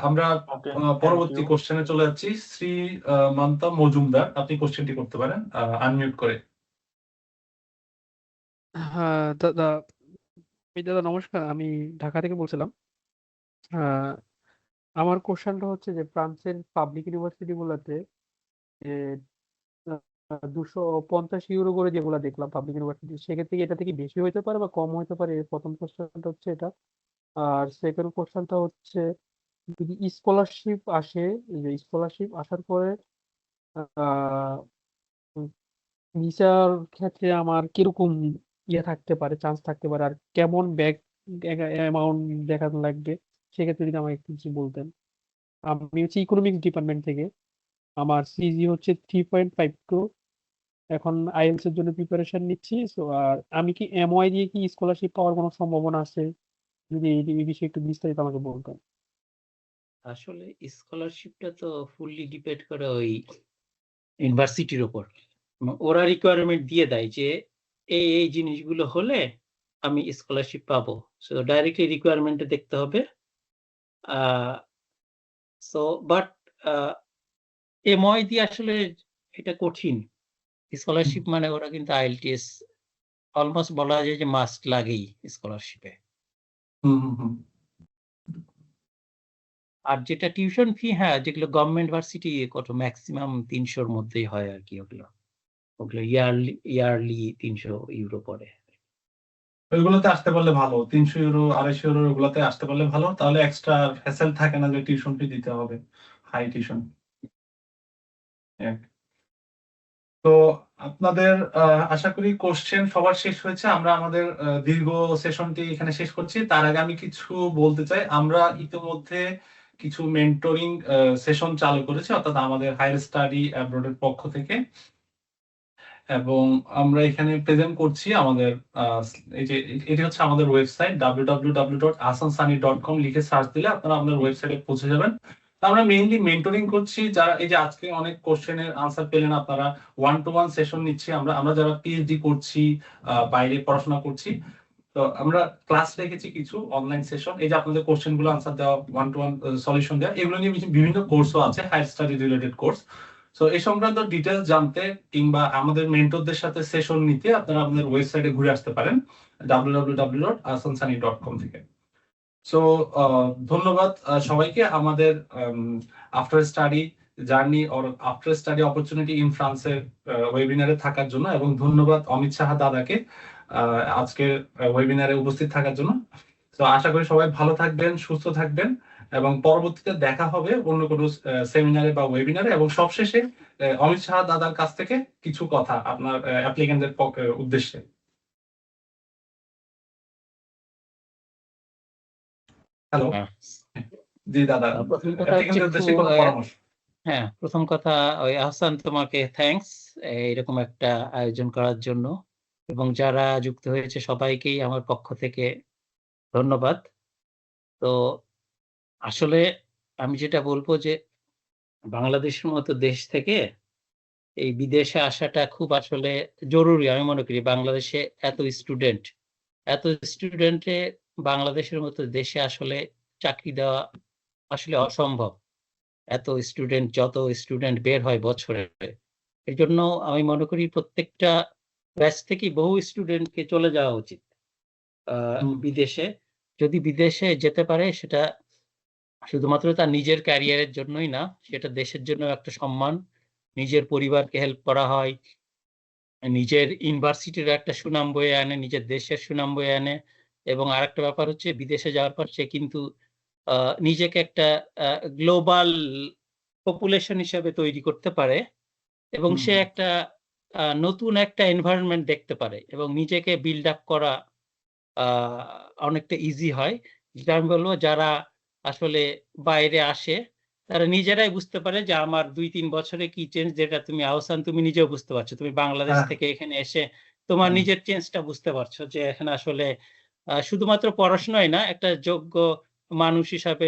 আমরা পরবর্তী কোশ্চেনে চলে যাচ্ছি। শ্রীমান্তা মজুমদার, আপনি কোশ্চেনটি করতে পারেন আনমিউট করে। হ্যাঁ দাদা নমস্কার, আমি ঢাকা থেকে বলছিলাম। আমার কোশ্চেনটা হচ্ছে যে ফ্রান্সের পাবলিক ইউনিভার্সিটি গুলাতে 250 ইউরো করে যেগুলো দেখলাম পাবলিক ইউনিভার্সিটি, সেক্ষেত্রে এটা থেকে বেশি হইতে পারে বা কম হইতে পারে? প্রথম কোশ্চেনটা হচ্ছে এটা। আর সেকেন্ড কোশ্চেনটা হচ্ছে যদি স্কলারশিপ আসে, যে স্কলারশিপ আসার পরে ভিসার ক্ষেত্রে আমার কিরকম থাকতে পারে, চান্স থাকতে পারে, আর কেমন ব্যাক অ্যামাউন্ট দেখানো লাগবে, সেক্ষেত্রে যদি আমাকে একটু কিছু বলতেন। আমি হচ্ছে ইকোনমিক্স ডিপার্টমেন্ট থেকে, আমার সিজি হচ্ছে 3.52, এখন আইএলটিএস এর জন্য প্রিপারেশন নিচ্ছি। সো আর আমি কি এমওআই দিয়ে কি স্কলারশিপ পাওয়ার কোনো সম্ভাবনা আছে? যদি এই বিষয়ে একটু বিস্তারিত আমাকে বলতেন। আসলে স্কলারশিপটা তো ফুললি ডিপেন্ড করে ওই ইউনিভার্সিটির উপর। ওরা রিকোয়ারমেন্ট দিয়ে দেয় যে এই জিনিসগুলো হলে আমি স্কলারশিপ পাবো, সো ডাইরেক্টলি রিকোয়ারমেন্টে দেখতে হবে। সো বাট এমওআই দিয়ে আসলে এটা কঠিন। স্কলারশিপ মানে ওরা কিন্তু আইএলটিএস অলমোস্ট বলা যায় যে মাস্ট লাগেই স্কলারশিপে। আর যেটা টিউশন ফি, হ্যাঁ, যেগুলো গভর্নমেন্ট ভার্সিটি কত ম্যাক্সিমাম 300-র মধ্যেই হয় আর কি, ওগুলো ইয়ারলি 300 ইউরো পড়ে। ওইগুলোতে আসতে পারলে ভালো, 300 ইউরো 250 ইউরো ওগুলোতে আসতে পারলে ভালো, তাহলে এক্সট্রা হ্যাসেল থাকে না যে টিউশন ফি দিতে হবে, হাই টিউশন। তো আপনাদের আশা করি কোশ্চেন সবার শেষ হয়েছে। আমরা আমাদের দীর্ঘ সেশনটি এখানে শেষ করছি। তার আগে আমি কিছু বলতে চাই। আমরা ইতিমধ্যে কিছু মেন্টরিং সেশন চালু করেছি, অর্থাৎ আমাদের হায়ার স্টাডি অ্যাব্রোডের পক্ষ থেকে, এবং আমরা এখানে প্রেজেন্ট করছি আমাদের এই যে এটি হচ্ছে আমাদের ওয়েবসাইট www.asansani.com, লিখে সার্চ দিলে আপনারা আমাদের ওয়েবসাইটে পৌঁছে যাবেন। আমরা মেইনলি মেন্টরিং করছি, যারা এই যে আজকে অনেক কোশ্চেনের আনসার পেলেন আপনারা, 1-to-1 সেশন নিচ্ছি আমরা যারা পিএইচডি করছি, বাইরে পড়াশোনা করছি। তো আমরা ক্লাস রেখেছি কিছু অনলাইন সেশন, এই যে আপনাদের কোশ্চেন গুলো আনসার দেওয়া, 1-to-1 সলিউশন দেওয়া, এগুলো নিয়ে বিভিন্ন কোর্সও আছে, হায়ার স্টাডি রিলেটেড কোর্স। তো এই সংক্রান্ত ডিটেলস জানতে কিংবা আমাদের মেন্টরদের সাথে সেশন নিতে আপনারা আমাদের ওয়েবসাইটে ঘুরে আসতে পারেন www.asansani.com থেকে। সো ধন্যবাদ সবাইকে আমাদের after study journey or after study opportunity in ফ্রান্সের ওয়েবিনারে থাকার জন্য, এবং ধন্যবাদ অমিত সাহা দাদাকে আজকের ওয়েবিনারে উপস্থিত থাকার জন্য। তো আশা করি সবাই ভালো থাকবেন, সুস্থ থাকবেন, এবং পরবর্তীতে দেখা হবে অন্য কোনো সেমিনারে বা ওয়েবিনারে। এবং সবশেষে অমিত সাহা দাদার কাছ থেকে কিছু কথা আপনার অ্যাপ্লিকেন্টদের উদ্দেশ্যে। হ্যালো, জি দাদা, অ্যাপ্লিকেন্টদের উদ্দেশ্যে কোনো পরামর্শ? হ্যাঁ, প্রথম কথা ওই আহসান, তোমাকে থ্যাঙ্কস এরকম একটা আয়োজন করার জন্য, এবং যারা যুক্ত হয়েছে সবাইকেই আমার পক্ষ থেকে ধন্যবাদ। তো আসলে আমি যেটা বলবো যে বাংলাদেশের মতো দেশ থেকে এই বিদেশে আসাটা খুব আসলে জরুরি আমি মনে করি। বাংলাদেশে এত স্টুডেন্টে বাংলাদেশের মতো দেশে আসলে চাকরি দেওয়া আসলে অসম্ভব। যত স্টুডেন্ট বের হয় বছরে, এই জন্য আমি মনে করি প্রত্যেকটা ব্যাচ থেকে বহু স্টুডেন্টকে চলে যাওয়া উচিত বিদেশে। যদি বিদেশে যেতে পারে সেটা শুধুমাত্র তার নিজের ক্যারিয়ারের জন্যই না, সেটা দেশের জন্য একটা সম্মান, নিজের পরিবারকে হেল্প করা হয়, নিজের ইউনিভার্সিটির একটা সুনাম বয়ে আনে, নিজের দেশের সুনাম বয়ে আনে। এবং আরেকটা ব্যাপার হচ্ছে বিদেশে যাওয়ার পর সে কিন্তু নিজেকে একটা গ্লোবাল পপুলেশন হিসেবে তৈরি করতে পারে, এবং সে একটা নতুন একটা এনভায়রনমেন্ট দেখতে পারে, এবং নিজেকে বিল্ড আপ করা অনেকটা ইজি হয়। যেটা আমি বলবো, যারা আসলে বাইরে আসে তারা নিজেরাই বুঝতে পারে যে আমার 2-3 বছরে কি চেঞ্জ, যেটা তুমি আহসান তুমি নিজেও বুঝতে পারছো। তুমি বাংলাদেশ থেকে এখানে এসে তোমার নিজের চেঞ্জটা বুঝতে পারছো, যে এখানে আসলে শুধুমাত্র পড়াশোনাই না, একটা যোগ্য মানুষ হিসাবে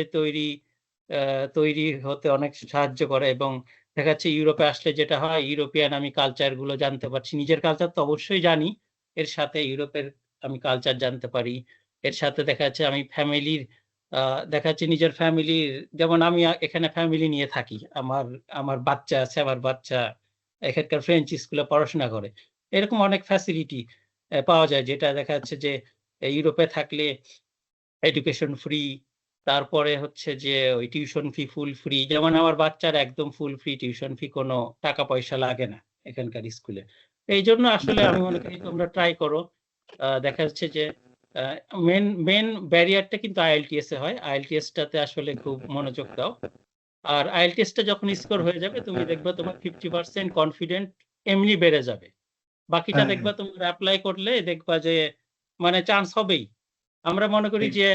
তৈরি হতে অনেক সাহায্য করে। এবং দেখা যাচ্ছে ইউরোপে আসলে যেটা হয়, ইউরোপিয়ান আমি কালচার গুলো জানতে পারছি। নিজের কালচার তো অবশ্যই জানি, এর সাথে ইউরোপের আমি কালচার জানতে পারি। এর সাথে দেখা যাচ্ছে আমি দেখা যাচ্ছে নিজের ফ্যামিলির, যেমন আমি এখানে ফ্যামিলি নিয়ে থাকি, আমার বাচ্চা আছে, আমার বাচ্চা এখানকার ফ্রেঞ্চ স্কুলে পড়াশোনা করে। এরকম অনেক ফ্যাসিলিটি পাওয়া যায়, যেটা দেখা যাচ্ছে যে ইউরোপে থাকলে এডুকেশন ফ্রি, তারপরে হচ্ছে যে ওই টিউশন ফি ফুল ফ্রি। যেমন আমার বাচ্চার একদম ফুল ফ্রি টিউশন ফি, কোনো টাকা পয়সা লাগে না এখানকার স্কুলে। এই জন্য আসলে আমি মনে করি তোমরা ট্রাই করো। দেখা যাচ্ছে যে মেন ব্যারিয়ারটা কিন্তু আইএলটিএস এ হয়। আইএলটিএসটাতে আসলে খুব মনোযোগ দাও। আর আইএলটিএসটা যখন স্কোর হয়ে যাবে, তুমি দেখবে তোমার 50% কনফিডেন্ট এমনি বেড়ে যাবে। বাকিটা দেখবা তোমরা অ্যাপ্লাই করলে দেখবা যে মানে চান্স হবেই। আমরা মনে করি যে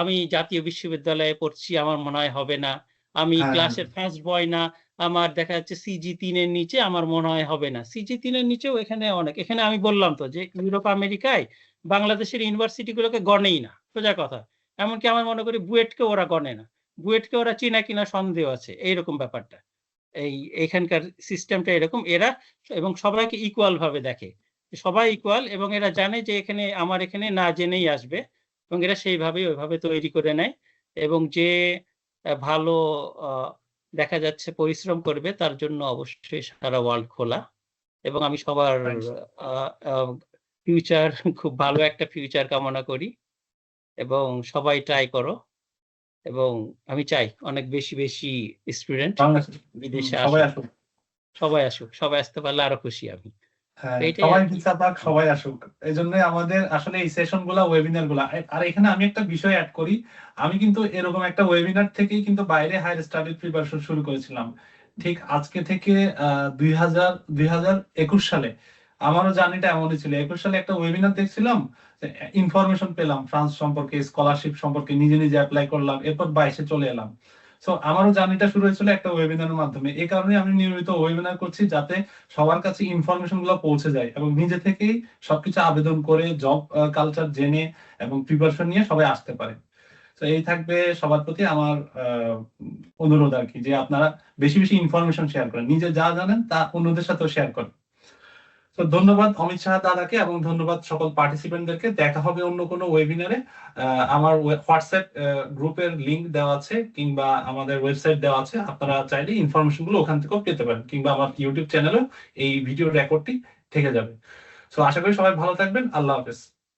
আমি জাতীয় বিশ্ববিদ্যালয়ে পড়ছি, আমার মনে হয় হবে না, আমি ক্লাসের ফার্স্ট বয় না, আমার দেখা যাচ্ছে সিজি 3 এর নিচে, আমার মনে হয় হবে না। সিজি 3 এর নিচেও এখানে আমি বললাম তো যে ইউরোপ আমেরিকায় বাংলাদেশের ইউনিভার্সিটি গুলোকে গণেই না, সোজা কথা। এমনকি আমার মনে করি বুয়েটকে ওরা গণে না, বুয়েটকে ওরা চিনা কিনা সন্দেহ আছে, এইরকম ব্যাপারটা। এখানকার সিস্টেমটা এরকম, এরা এবং সবাইকে ইকুয়াল ভাবে দেখে, সবাই ইকুয়াল, এবং এরা জানে যে আমার এখানে না জেনেই আসবে, এবং এরা ওইভাবে তৈরি করে নেয়। এবং যে ভালো দেখা যাচ্ছে পরিশ্রম করবে, তার জন্য অবশ্যই সারা ওয়ার্ল্ড খোলা। এবং আমি সবার ফিউচার, খুব ভালো একটা ফিউচার কামনা করি, এবং সবাই ট্রাই করো। এবং আমি চাই অনেক বেশি বেশি স্টুডেন্ট বিদেশে আসুক, সবাই আসতে পারলে আরো খুশি আমি। সবাই ভিসা পাক, সবাই আসুক। এই জন্য আমাদের আসলে এই সেশন গুলা, ওয়েবিনার গুলা। আর এখানে আমি একটা বিষয় অ্যাড করি, আমি কিন্তু এরকম একটা ওয়েবিনার থেকেই কিন্তু বাইরে হায়ার স্টাডি প্রিপারেশন শুরু করেছিলাম, ঠিক আজকে থেকে 2021 সালে। আমারও জার্নিটা এমনই ছিল। 21 সালে একটা ওয়েবিনার দেখছিলাম, ইনফরমেশন পেলাম ফ্রান্স সম্পর্কে, স্কলারশিপ সম্পর্কে, নিজে নিজে অ্যাপ্লাই করলাম, এরপর 22-এ চলে এলাম। সো আমারও জার্নিটা শুরু হয়েছিল একটা ওয়েবিনারের মাধ্যমে। এই কারণে আমি নিয়মিত ওয়েবিনার করছি, যাতে সবার কাছে ইনফরমেশন গুলো পৌঁছে যায়, এবং নিজে থেকেই সবকিছু আবেদন করে জব কালচার জেনে এবং প্রিপারেশন নিয়ে সবাই আসতে পারে। তো এই থাকবে সবার প্রতি আমার অনুরোধ আর কি, যে আপনারা বেশি বেশি ইনফরমেশন শেয়ার করেন, নিজে যা জানেন তা অন্যদের সাথেও শেয়ার করেন। তো ধন্যবাদ অমিত শাহ দাদাকে, এবং ধন্যবাদ সকল পার্টিসিপেন্টদেরকে। দেখা হবে অন্য কোনো ওয়েবিনারে। আমার হোয়াটসঅ্যাপ গ্রুপের লিংক দেওয়া আছে, কিংবা আমাদের ওয়েবসাইট দেওয়া আছে, আপনারা চাইলে ইনফরমেশন গুলো ওখান থেকেও পেতে পারেন, কিংবা আমার ইউটিউব চ্যানেলেও এই ভিডিও রেকর্ডটি থেকে যাবে। তো আশা করি সবাই ভালো থাকবেন। আল্লাহ হাফেজ।